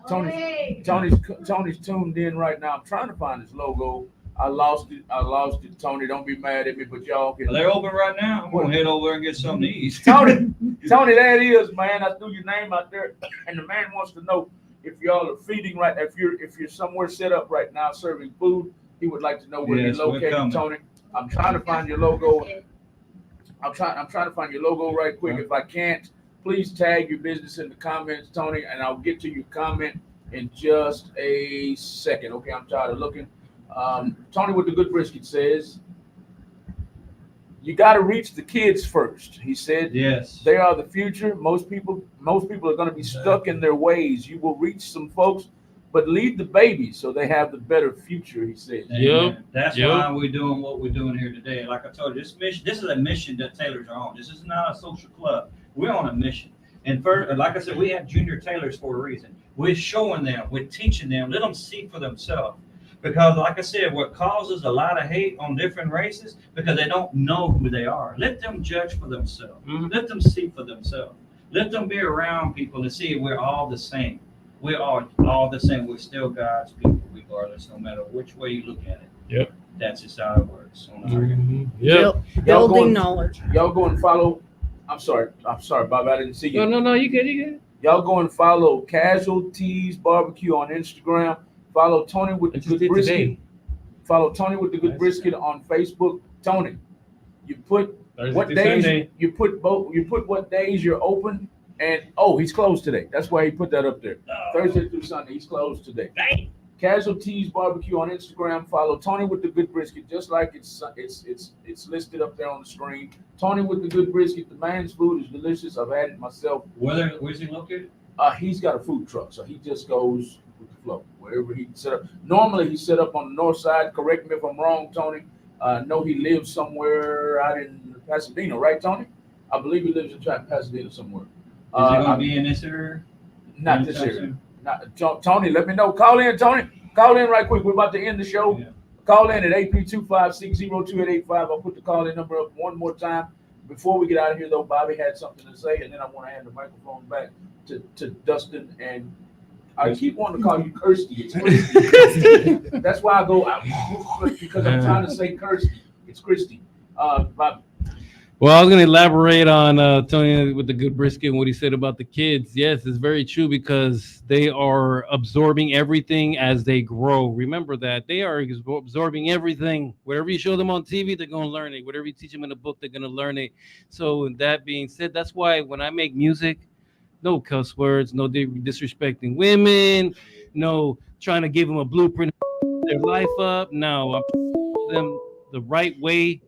Tony's tuned in right now. I'm trying to find his logo. I lost it, Tony. Don't be mad at me, but y'all can. They're open right now. I'm gonna head over and get something to eat. Tony, there it is, man. I threw your name out there, and the man wants to know if y'all are feeding right. If you're somewhere set up right now serving food, he would like to know where you're located, Tony. I'm trying to find your logo. I'm trying to find your logo right quick. If I can't, please tag your business in the comments, Tony, and I'll get to your comment in just a second. Okay, I'm tired of looking. Tony with the Good Brisket says, you got to reach the kids first. He said, yes, they are the future. Most people are going to be stuck in their ways. You will reach some folks, but lead the babies so they have the better future, he said. Yep. That's why we're doing what we're doing here today. Like I told you, this is a mission that tailors are on. This is not a social club. We're on a mission. And first, like I said, we have junior tailors for a reason. We're showing them, we're teaching them, let them see for themselves. Because like I said, what causes a lot of hate on different races, because they don't know who they are. Let them judge for themselves. Mm-hmm. Let them see for themselves. Let them be around people and see we're all the same. We're all the same. We're still God's people, regardless, no matter which way you look at it. Yep. That's just how it works. Mm-hmm. Yep. Building knowledge. Y'all go and follow. I'm sorry, Bob. I didn't see you. No, you good. Y'all go and follow Casualties Barbecue on Instagram. Follow Tony with the Good Brisket. Today. Follow Tony with the Good Brisket on Facebook. Tony, you put Thursday what days Sunday. You put what days you're open, and he's closed today. That's why he put that up there. Thursday through Sunday, he's closed today. Dang. Casualties Barbecue on Instagram. Follow Tony with the Good Brisket, just like it's listed up there on the screen. Tony with the Good Brisket. The man's food is delicious. I've had it myself. Where's he located? He's got a food truck, so he just goes with the flow wherever he set up. Normally he's set up on the north side. Correct me if I'm wrong, Tony. No, he lives somewhere out in Pasadena, right, Tony? I believe he lives in Pasadena somewhere. Is he going to be in this area? Not this area. Tony, let me know. Call in, Tony. Call in right quick. We're about to end the show. Yeah. Call in at 832-560-2885. I'll put the call-in number up one more time. Before we get out of here, though, Bobby had something to say, and then I want to hand the microphone back to Dustin. And I keep wanting to call you Kirsty. It's Kristy. That's why I go because I'm trying to say Kirsty. It's Kristy. Bobby. Well, I was going to elaborate on Tony with the Good Brisket and what he said about the kids. Yes, it's very true because they are absorbing everything as they grow. Remember that. They are absorbing everything. Whatever you show them on TV, they're going to learn it. Whatever you teach them in a book, they're going to learn it. So that being said, that's why when I make music, no cuss words, no disrespecting women, no trying to give them a blueprint of their life up. No, I'm telling them the right way.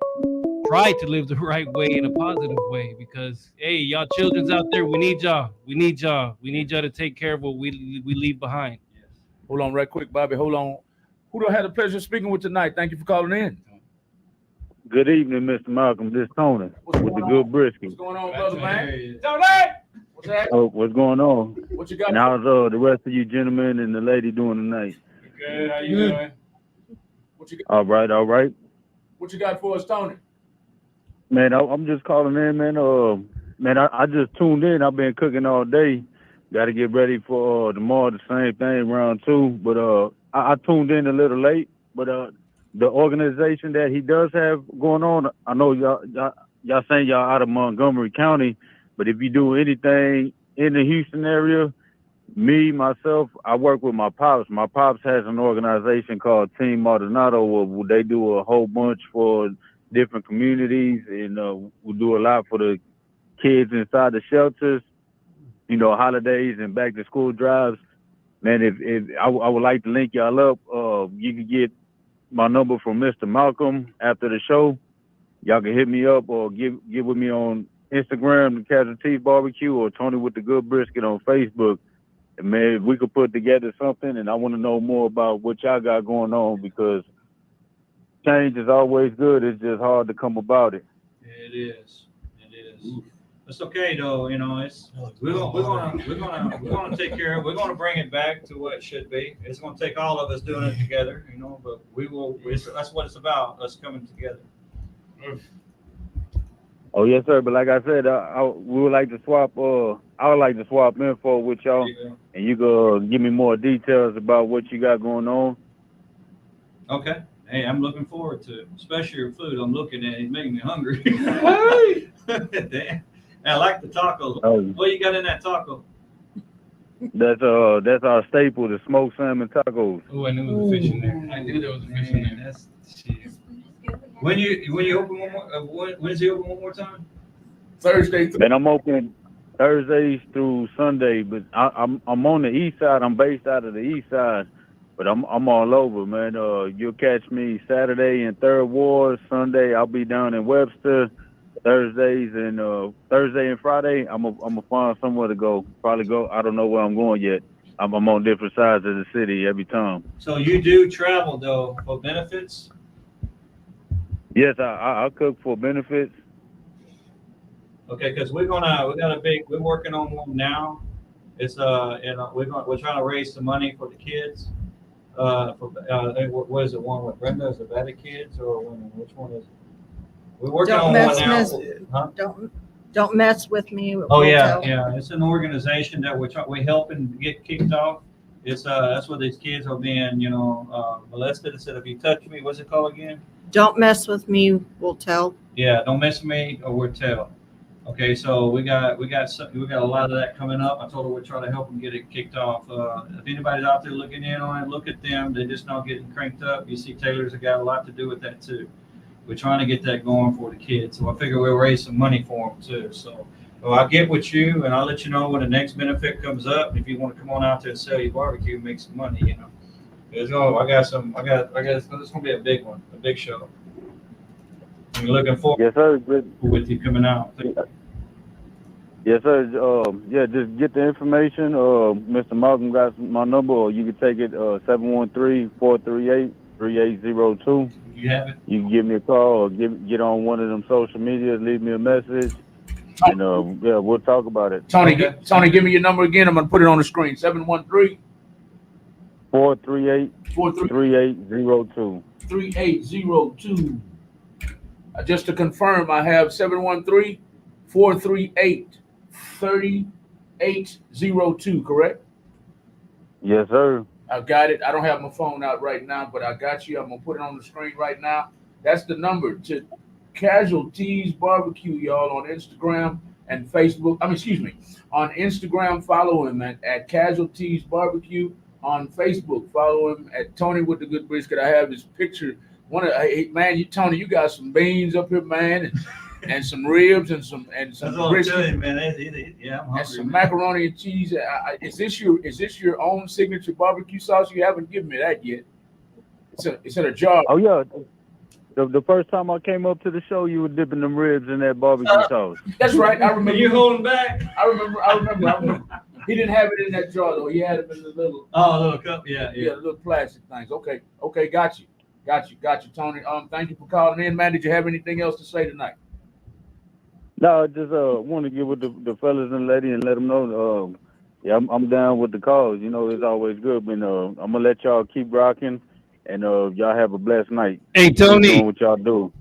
Try to live the right way in a positive way because, hey, y'all children's out there, we need y'all. We need y'all to take care of what we leave behind. Hold on right quick, Bobby. Hold on. Who do I have the pleasure of speaking with tonight? Thank you for calling in. Good evening, Mr. Malcolm. This is Tony with the Good Brisket. What's going on, brother, man? Tony! What's that? Oh, what's going on? What you got? And how's the rest of you gentlemen and the lady doing tonight? Good. How you doing? What you got? All right. What you got for us, Tony? Man, I'm just calling in, man. I just tuned in. I've been cooking all day. Got to get ready for tomorrow, the same thing, round 2. But I tuned in a little late. But the organization that he does have going on, I know y'all saying y'all out of Montgomery County, but if you do anything in the Houston area, myself, I work with my pops. My pops has an organization called Team Maldonado where they do a whole bunch for different communities, and we do a lot for the kids inside the shelters, holidays and back to school drives. Man, if I would like to link y'all up, you can get my number from Mr. Malcolm after the show. Y'all can hit me up or get with me on Instagram, the Casualties Barbecue, or Tony with the Good Brisket on Facebook. And man, if we could put together something, and I want to know more about what y'all got going on because change is always good. It's just hard to come about it. It is. It's okay though. We're gonna take care of it. We're gonna bring it back to what it should be. It's gonna take all of us doing it together, but we will. That's what it's about. Us coming together. Oh yes, sir. But like I said, we would like to swap. I would like to swap info with y'all, and you go give me more details about what you got going on. Okay. Hey, I'm looking forward to it, especially your food. I'm looking at it. It's making me hungry. Damn. I like the tacos. Oh. What you got in that taco? That's our staple, the smoked salmon tacos. Oh, I knew there was a fish in there. I knew there was a fish in there. That's shit. When you open one more? When is he open one more time? Thursday. And I'm open Thursdays through Sunday, but I'm on the east side. I'm based out of the east side, but I'm all over, man. You'll catch me Saturday in Third Ward. Sunday I'll be down in Webster. Thursday and Friday I'm gonna find somewhere to go. Probably go. I don't know where I'm going yet. I'm on different sides of the city every time. So you do travel though for benefits? Yes, I cook for benefits. Okay, because we're working on one now. It's we're trying to raise some money for the kids. What is it? One with Brenda? Is it Better Kids or which one is it? We're working on one now. Don't mess with me. Oh yeah. It's an organization that we're helping get kicked off. It's that's where these kids are being molested. It said if you touch me, what's it called again? Don't mess with me. We'll tell. Yeah, don't mess with me or we'll tell. Okay, so we got a lot of that coming up. I told her we're trying to help them get it kicked off. If anybody's out there looking in on it, look at them. They're just not getting cranked up. You see, Taylor's got a lot to do with that too. We're trying to get that going for the kids. So I figure we'll raise some money for them too. So I'll get with you and I'll let you know when the next benefit comes up. If you want to come on out there and sell your barbecue and make some money, it's gonna be a big one, a big show. I'm looking forward. Yes, sir. With you coming out. Yes, sir. Just get the information. Mr. Malcolm got my number, or you can take it 713-438-3802. You have it? You can give me a call or get on one of them social media, leave me a message, and we'll talk about it. Tony, give me your number again. I'm going to put it on the screen. 713-438-3802. 3802. Just to confirm, I have 713-438-3802, correct? Yes, sir. I got it. I don't have my phone out right now, but I got you. I'm going to put it on the screen right now. That's the number to Casualties Barbecue, y'all, on Instagram and Facebook. On Instagram, follow him at Casualties Barbecue. On Facebook, follow him at Tony with the Good Brisket. I have his picture. Tony, you got some beans up here, man, and some ribs and some brisket, man. I'm hungry, and some macaroni and cheese. Is this your own signature barbecue sauce? You haven't given me that yet. It's in a jar. Oh yeah. The first time I came up to the show, you were dipping them ribs in that barbecue sauce. That's right. I remember. You holding back? I remember. He didn't have it in that jar though. He had it in the little. Oh, little cup. Yeah. Little plastic things. Okay. Got you, Tony. Thank you for calling in, man. Did you have anything else to say tonight? No, I just want to get with the fellas and lady and let them know. I'm down with the cause. It's always good. But I'm gonna let y'all keep rocking, and y'all have a blessed night. Hey, Tony. Doing what y'all do.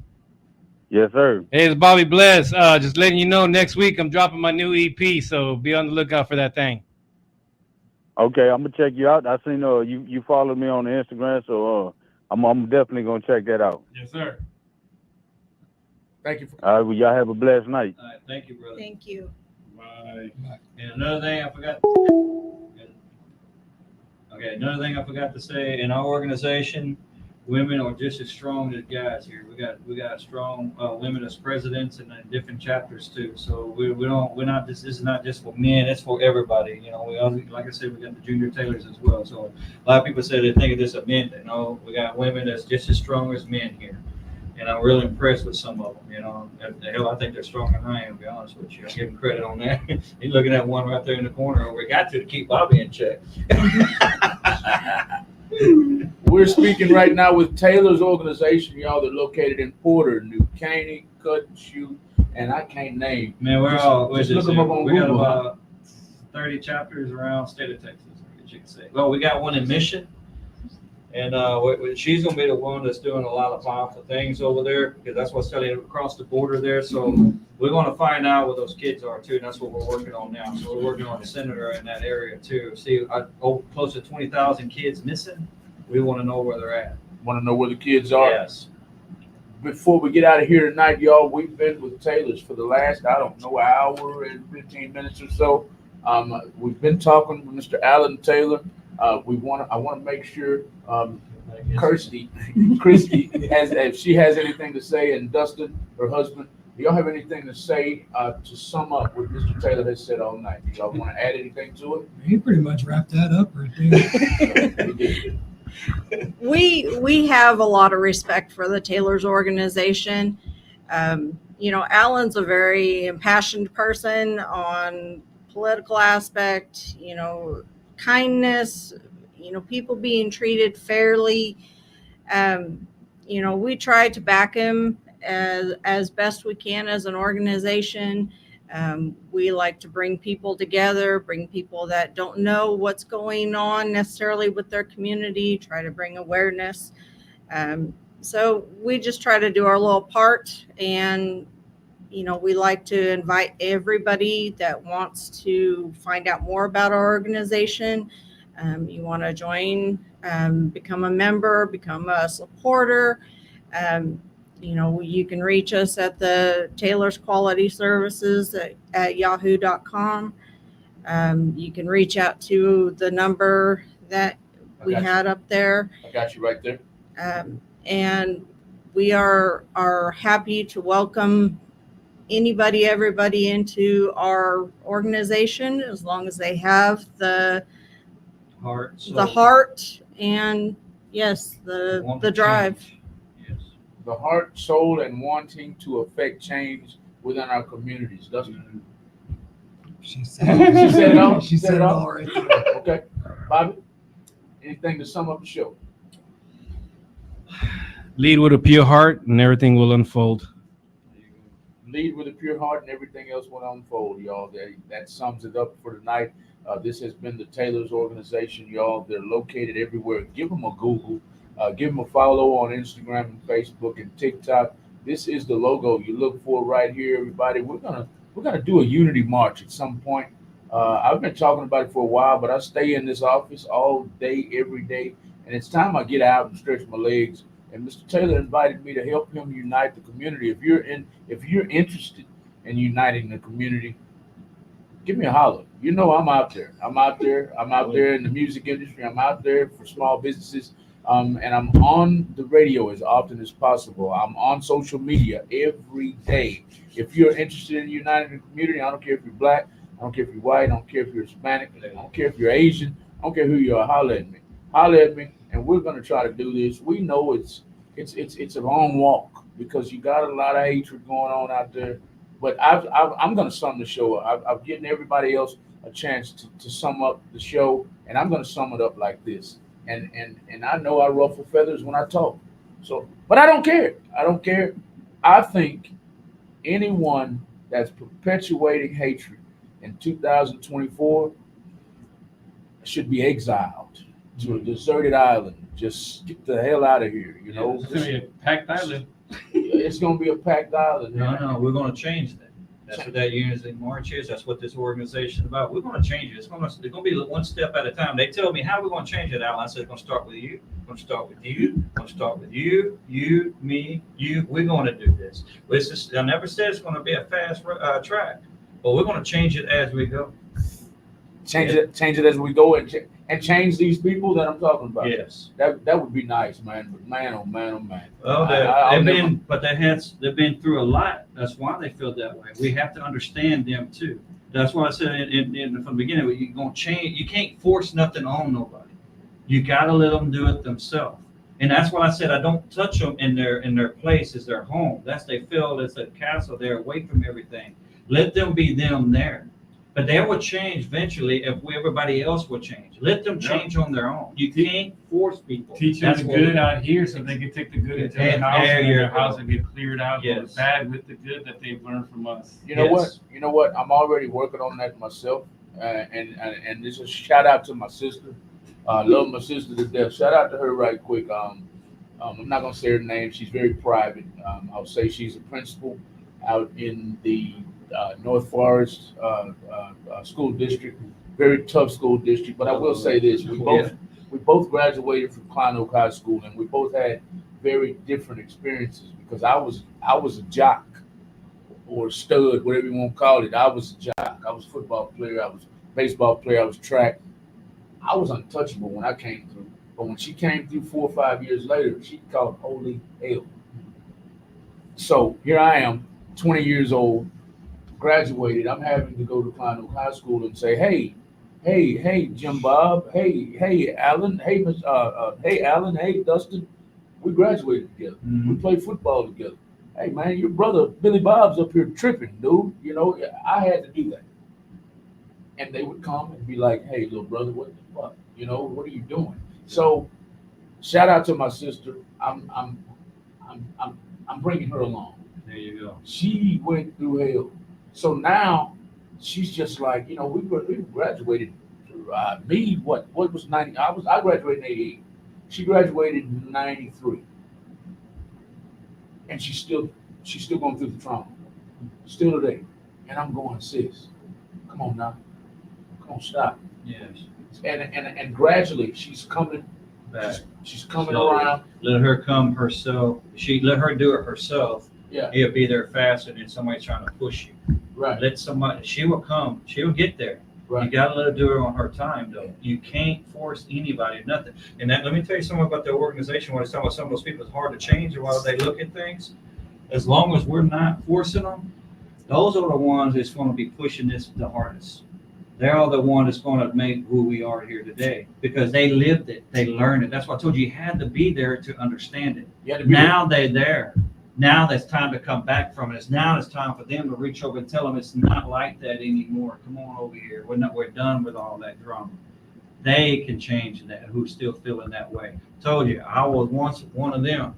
Yes, sir. Hey, it's Bobby Bless. Just letting you know, next week I'm dropping my new EP, so be on the lookout for that thing. Okay, I'm gonna check you out. I seen you followed me on the Instagram, so I'm definitely gonna check that out. Yes, sir. Thank you. All right, well, y'all have a blessed night. All right, thank you, brother. Thank you. Bye. And another thing I forgot to say, in our organization, women are just as strong as guys here. We got strong women as presidents and different chapters too. So this is not just for men, it's for everybody. Like I said, we got the junior tailors as well. So a lot of people say they think of this as men. We got women that's just as strong as men here. And I'm really impressed with some of them. Hell, I think they're stronger than I am, to be honest with you. I give them credit on that. You're looking at one right there in the corner. We got to keep Bobby in check. We're speaking right now with Taylor's organization, y'all. They're located in Porter, New Caney, Cut and Shoot, and I can't name. Man, we got about 30 chapters around state of Texas, as you can say. Well, we got one in Mission. And she's going to be the one that's doing a lot of powerful things over there, because that's what's telling you across the border there. So we're going to find out what those kids are too. And that's what we're working on now. So we're working on a senator in that area too. See, close to 20,000 kids missing. We want to know where they're at. Want to know where the kids are? Yes. Before we get out of here tonight, y'all, we've been with Taylor's for the last, hour and 15 minutes or so. We've been talking with Mr. Alan Taylor. I want to make sure Kristy has, if she has anything to say, and Dustin, her husband, Do y'all have anything to say to sum up what Mr. Taylor has said all night? Do y'all want to add anything to it? He pretty much wrapped that up right there. We have a lot of respect for the Taylor's organization. Alan's a very impassioned person on political aspect, kindness, people being treated fairly. We try to back him as best we can as an organization. We like to bring people together, bring people that don't know what's going on necessarily with their community, try to bring awareness. So we just try to do our little part, and we like to invite everybody that wants to find out more about our organization. You want to join, become a member, become a supporter. You can reach us at the Taylor's Quality Services at yahoo.com. You can reach out to the number that we had up there. I got you right there. And we are happy to welcome everybody into our organization, as long as they have the heart and yes, the drive. Yes. The heart, soul, and wanting to affect change within our communities. Dustin? She said it all. She said it all right there. Okay. Bobby, anything to sum up the show? Lead with a pure heart, and everything will unfold. Lead with a pure heart, and everything else will unfold, y'all. That sums it up for tonight. This has been the Taylor's organization, y'all. They're located everywhere. Give them a Google. Give them a follow on Instagram and Facebook and TikTok. This is the logo you look for right here, everybody. We're gonna do a unity march at some point. I've been talking about it for a while, but I stay in this office all day, every day, and it's time I get out and stretch my legs. And Mr. Taylor invited me to help him unite the community. If you're interested in uniting the community, give me a holler. I'm out there. I'm out there in the music industry. I'm out there for small businesses. And I'm on the radio as often as possible. I'm on social media every day. If you're interested in uniting the community, I don't care if you're black, I don't care if you're white, I don't care if you're Hispanic, I don't care if you're Asian, I don't care who you are, holler at me. Holler at me, and we're gonna try to do this. We know it's a long walk because you got a lot of hatred going on out there. But I'm gonna sum the show up. I've given everybody else a chance to sum up the show, and I'm gonna sum it up like this. And I know I ruffle feathers when I talk. So, but I don't care. I don't care. I think anyone that's perpetuating hatred in 2024 should be exiled to a deserted island. Just get the hell out of here. It's gonna be a packed island. It's gonna be a packed island. No, we're gonna change that. That's what that unity march is. That's what this organization is about. We're going to change it. It's going to be one step at a time. They tell me, how are we going to change it, Al? I said, it's going to start with you. It's going to start with you. It's going to start with you, me, you. We're going to do this. I never said it's going to be a fast track, but we're going to change it as we go. Change it as we go, and change these people that I'm talking about. Yes, that would be nice, man. But man, oh man, oh man. Well, they've been through a lot. That's why they feel that way. We have to understand them too. That's why I said from the beginning, you're gonna change. You can't force nothing on nobody. You gotta let them do it themselves. And that's why I said I don't touch them in their place as their home. They feel it's a castle. They're away from everything. Let them be them there. But they will change eventually if everybody else will change. Let them change on their own. You can't force people. Teach them the good out here so they can take the good into their house, and their house and get cleared out of the bad with the good that they've learned from us. You know what? I'm already working on that myself. And this is a shout out to my sister. I love my sister to death. Shout out to her right quick. I'm not gonna say her name. She's very private. I'll say she's a principal out in the North Forest school district, very tough school district. But I will say this: we both graduated from Klein Oak High School, and we both had very different experiences. Because I was a jock or stud, whatever you want to call it. I was a jock. I was a football player. I was a baseball player. I was track. I was untouchable when I came through. But when she came through 4 or 5 years later, she called holy hell. So here I am. 20 years old, graduated. I'm having to go to Klein Oak High School and say, hey, Jim Bob, hey, Alan, hey, Alan, hey, Dustin. We graduated together. Mhm. We played football together. Hey, man, your brother Billy Bob's up here tripping, dude. You know, I had to do that. And they would come and be like, hey, little brother, what the fuck? You know, what are you doing? So, shout out to my sister. I'm bringing her along. There you go. She went through hell. So now she's just like, you know, we graduated. What was 90? I graduated in 88. She graduated in 93. And she's still going through the trauma. Still today. And I'm going, sis, come on now. Come on, stop. Yes. And gradually she's coming Back. She's coming Slowly. around. Let her come herself. Let her do it herself. Yeah. He'll be there faster than somebody trying to push you. Right. Let somebody. She will come. She'll get there. Right. You gotta let her do it on her time, though. You can't force anybody, nothing. And that, let me tell you something about the organization. When it's talking about some of those people, it's hard to change or while they look at things. As long as we're not forcing them, those are the ones that's going to be pushing this the hardest. They're the one that's going to make who we are here today because they lived it, they learned it. That's why I told you had to be there to understand it. Now they're there. Now it's time to come back from it. Now it's time for them to reach over and tell them it's not like that anymore. Come on over here. We're done with all that drama. They can change that. Who's still feeling that way? Told you, I was once one of them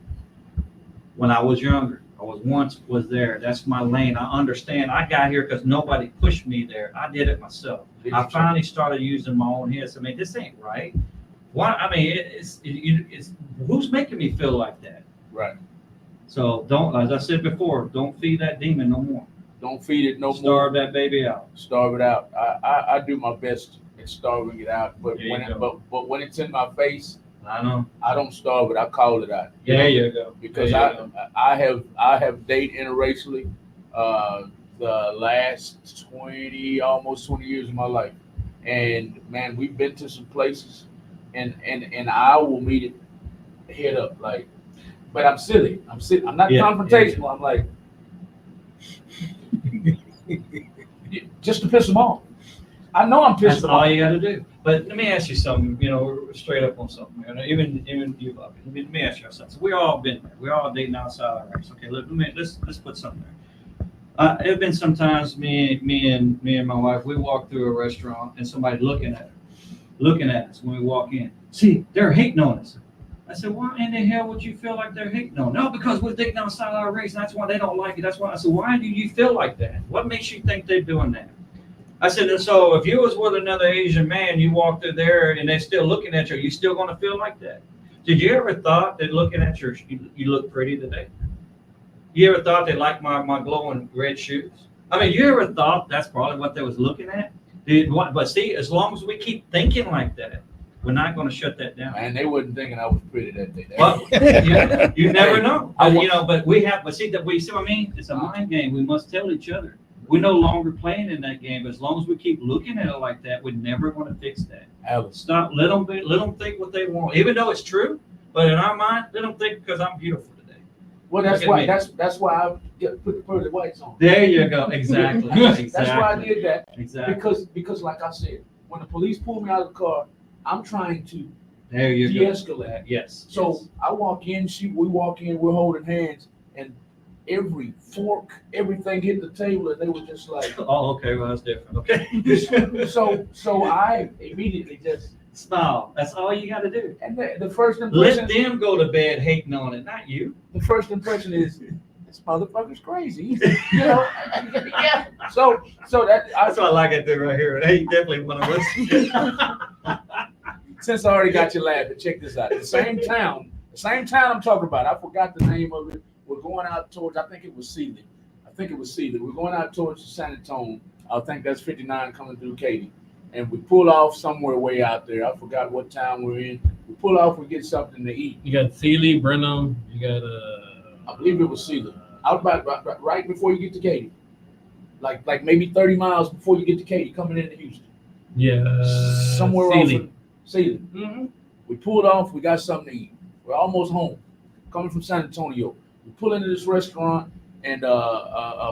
when I was younger. I was there. That's my lane. I understand. I got here because nobody pushed me there. I did it myself. I finally started using my own head. So, I mean, this ain't right. Why? I mean, it's who's making me feel like that? Right. So don't, as I said before, don't feed that demon no more. Don't feed it no more. Starve that baby out. Starve it out. I do my best at starving it out, but when it's in my face, I know. I don't starve it. I call it out. There you go. Because I have dated interracially the last almost 20 years of my life, and man, we've been to some places, and I will meet it head up like, but I'm silly. I'm not confrontational. Yeah. I'm like, just to piss them off. I know I'm pissing That's them all off. you got to do. But let me ask you something, straight up on something. Even you, Bobby. Let me ask you something. So we all been there. We're all dating outside our race. Okay, let's put something there. There have been sometimes me and my wife, we walk through a restaurant and somebody looking at us when we walk in. See, they're hating on us. I said, why in the hell would you feel like they're hating on? No, because we're dating outside our race. And that's why they don't like it. That's why I said, why do you feel like that? What makes you think they're doing that? I said, and so if you was with another Asian man, you walk through there and they're still looking at you still going to feel like that? Did you ever thought that looking at you look pretty today? You ever thought they liked my glowing red shoes? I mean, you ever thought that's probably what they was looking at? But see, as long as we keep thinking like that, we're not going to shut that down. And they wasn't thinking I was pretty that day. Well, you never know. But we have. But see what I mean? It's a mind game. We must tell each other. We're no longer playing in that game. But as long as we keep looking at it like that, we're never going to fix that. Alice. Stop. Let them think what they want, even though it's true. But in our mind, let them think because I'm beautiful today. Well, that's why I put the pearly whites on. There you go. Exactly. That's why I did that. Exactly. Because like I said, when the police pulled me out of the car, I'm trying to there you de-escalate. Yes. So yes. I walk in, we walk in, we're holding hands, and every fork, everything hit the table, and they were just like, oh, okay, well that's different. Okay. so I immediately just smile. That's all you got to do. And the first impression, let them go to bed hating on it, not you. The first impression is, this motherfucker's crazy. Yeah. So that's what I like it there right here. Hey, definitely one of us. Since I already got you laughing, check this out. The same town I'm talking about. I forgot the name of it. We're going out towards, I think it was Sealy. We're going out towards San Antonio. I think that's 59 coming through Caney. And we pull off somewhere way out there. I forgot what town we're in. We pull off, we get something to eat. You got Sealy, Brenham, you got I believe it was Sealy. Out about right before you get to Caney. Like maybe 30 miles before you get to Caney, coming into Houston. Yeah. Somewhere Sealy. Sealy. Mm-hmm. We pulled off, we got something to eat. We're almost home, coming from San Antonio. We pull into this restaurant, And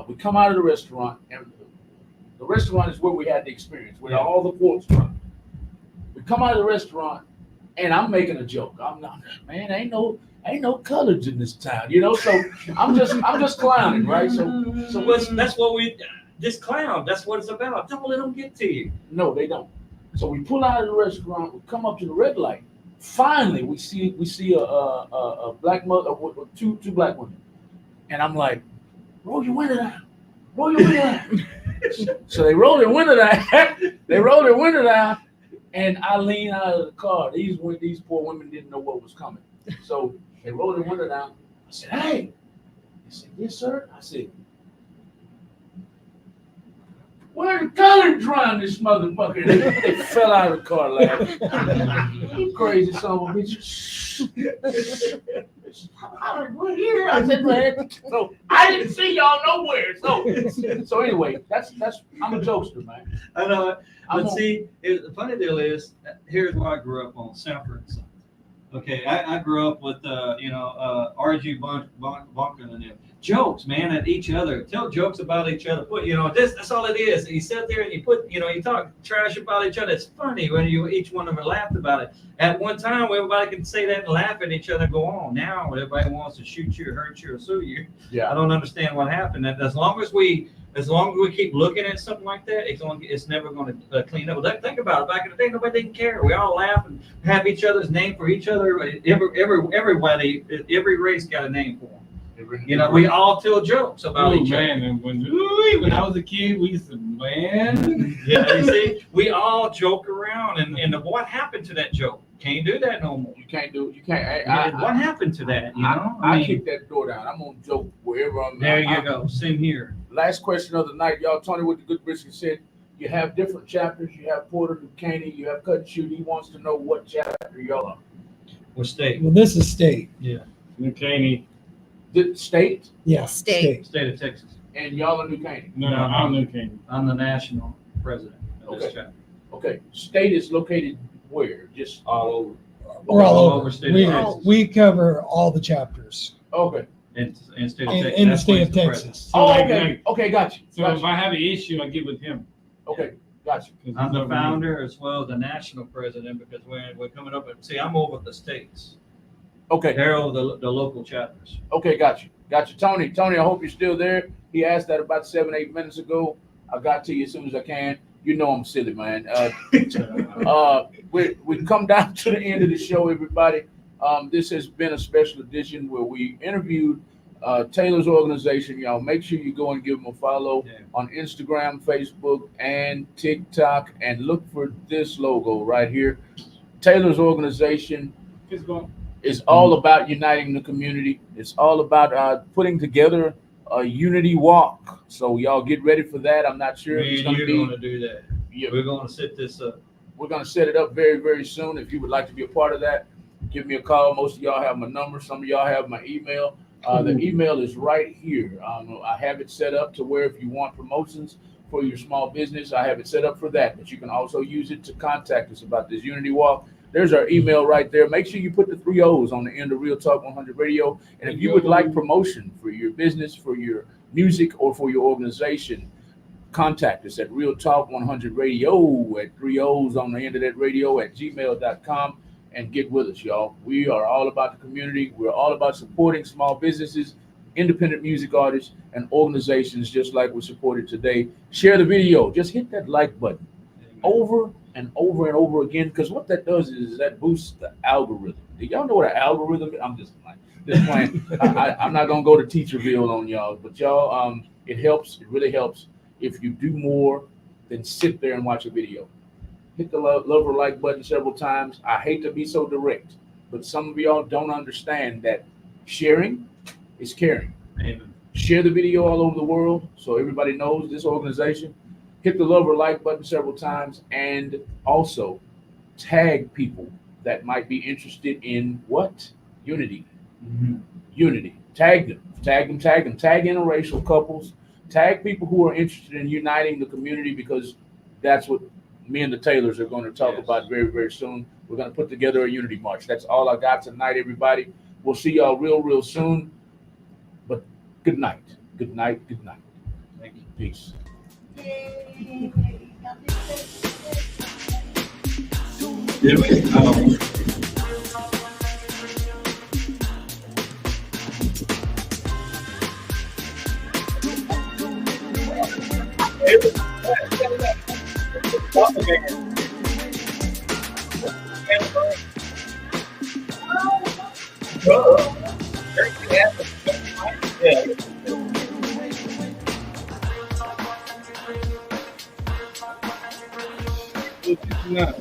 we come out of the restaurant, and the restaurant is where we had the experience, where all the forks were. We come out of the restaurant, and I'm making a joke. I'm not, man, ain't no colors in this town, you know. So I'm just clowning, right? So that's what we just clown. That's what it's about. Don't let them get to you. No, they don't. So we pull out of the restaurant. We come up to the red light. Finally, we see a black mother with two black women, and I'm like, roll your window down. Roll your window down. So they roll their window down. They roll their window down, and I lean out of the car. These poor women didn't know what was coming. So they roll their window down. I said, hey. They said, yes, sir. I said, where the color drawing this motherfucker? They fell out of the car laughing. You crazy son of a bitch. We're here. I said, man. So I didn't see y'all nowhere. So anyway, that's I'm a jokester, man. I know. But see, the funny deal is, here's where I grew up on Sanford and Sons. Okay, I grew up with R.G. Bunker and them. Jokes, man, at each other. Tell jokes about each other. Put, that's all it is. You sit there and you talk trash about each other. It's funny when each one of them laughed about it. At one time, everybody could say that and laugh at each other and go on. Now, everybody wants to shoot you, hurt you, or sue you. Yeah. I don't understand what happened. And as long as we keep looking at something like that, it's never going to clean up. Think about it. Back in the day, nobody didn't care. We all laugh and have each other's name for each other. Everybody, every race got a name for them. We all tell jokes about each other. And when I was a kid, we used to, man. Yeah, you see, we all joke around, and what happened to that joke? Can't do that no more. You can't. What happened to that? I kick that door down. I'm gonna joke wherever I'm. There you go. Same here. Last question of the night, y'all. Tony with the Good Biscuit said you have different chapters. You have Porter, New Caney, you have Cut and Shoot. He wants to know what chapter y'all are. What state? Well, this is state. Yeah. New Caney. The state? Yeah, State. State of Texas. And y'all are New Caney? No, I'm New Caney. I'm the national president of this chapter. Okay. State is located where? Just all over? We're all over. State of Texas. We cover all the chapters Okay. In state of Texas. in the state of Texas. Oh, like, okay. Okay, got you. So if I have an issue, I get with him. Okay, got you. I'm the founder as well as the national president, because we're coming up and see, I'm over the states. Okay. They're over the local chapters. Okay, got you. Tony, I hope you're still there. He asked that about 7-8 minutes ago. I got to you as soon as I can. You know I'm silly, man. We come down to the end of the show, everybody. This has been a special edition where we interviewed Taylor's organization. Y'all make sure you go and give them a follow on Instagram, Facebook, and TikTok, and look for this logo right here. Taylor's organization is all about uniting the community. It's all about putting together a unity walk. So y'all get ready for that. I'm not sure if it's going to be. You're going to do that. Yeah, we're going to set this up. We're going to set it up very, very soon. If you would like to be a part of that, give me a call. Most of y'all have my number. Some of y'all have my email. The email is right here. I have it set up to where if you want promotions for your small business, I have it set up for that. But you can also use it to contact us about this Unity Walk. There's our email right there. Make sure you put the 3 O's on the end of Real Talk 100 Radio. And if you would like promotion for your business, for your music, or for your organization, contact us at Real Talk 100 Radio at 3 O's on the end of that radio at gmail.com and get with us, y'all. We are all about the community. We're all about supporting small businesses, independent music artists, and organizations just like we supported today. Share the video. Just hit that like button over and over and over again, because what that does is that boosts the algorithm. Do y'all know what an algorithm is? I'm just playing. I'm not going to go to Teacherville on y'all, but y'all, it helps. It really helps if you do more than sit there and watch a video. Hit the love or like button several times. I hate to be so direct, but some of y'all don't understand that sharing is caring. Amen. Share the video all over the world so everybody knows this organization. Hit the love or like button several times, and also tag people that might be interested in what? Unity. Mm-hmm. Unity. Tag them. Tag interracial couples. Tag people who are interested in uniting the community, because that's what me and the Taylors are going to talk about very, very soon. We're going to put together a unity march. That's all I got tonight, everybody. We'll see y'all real, real soon. But good night. Good night. Good night. Thank you. Peace. Yeah.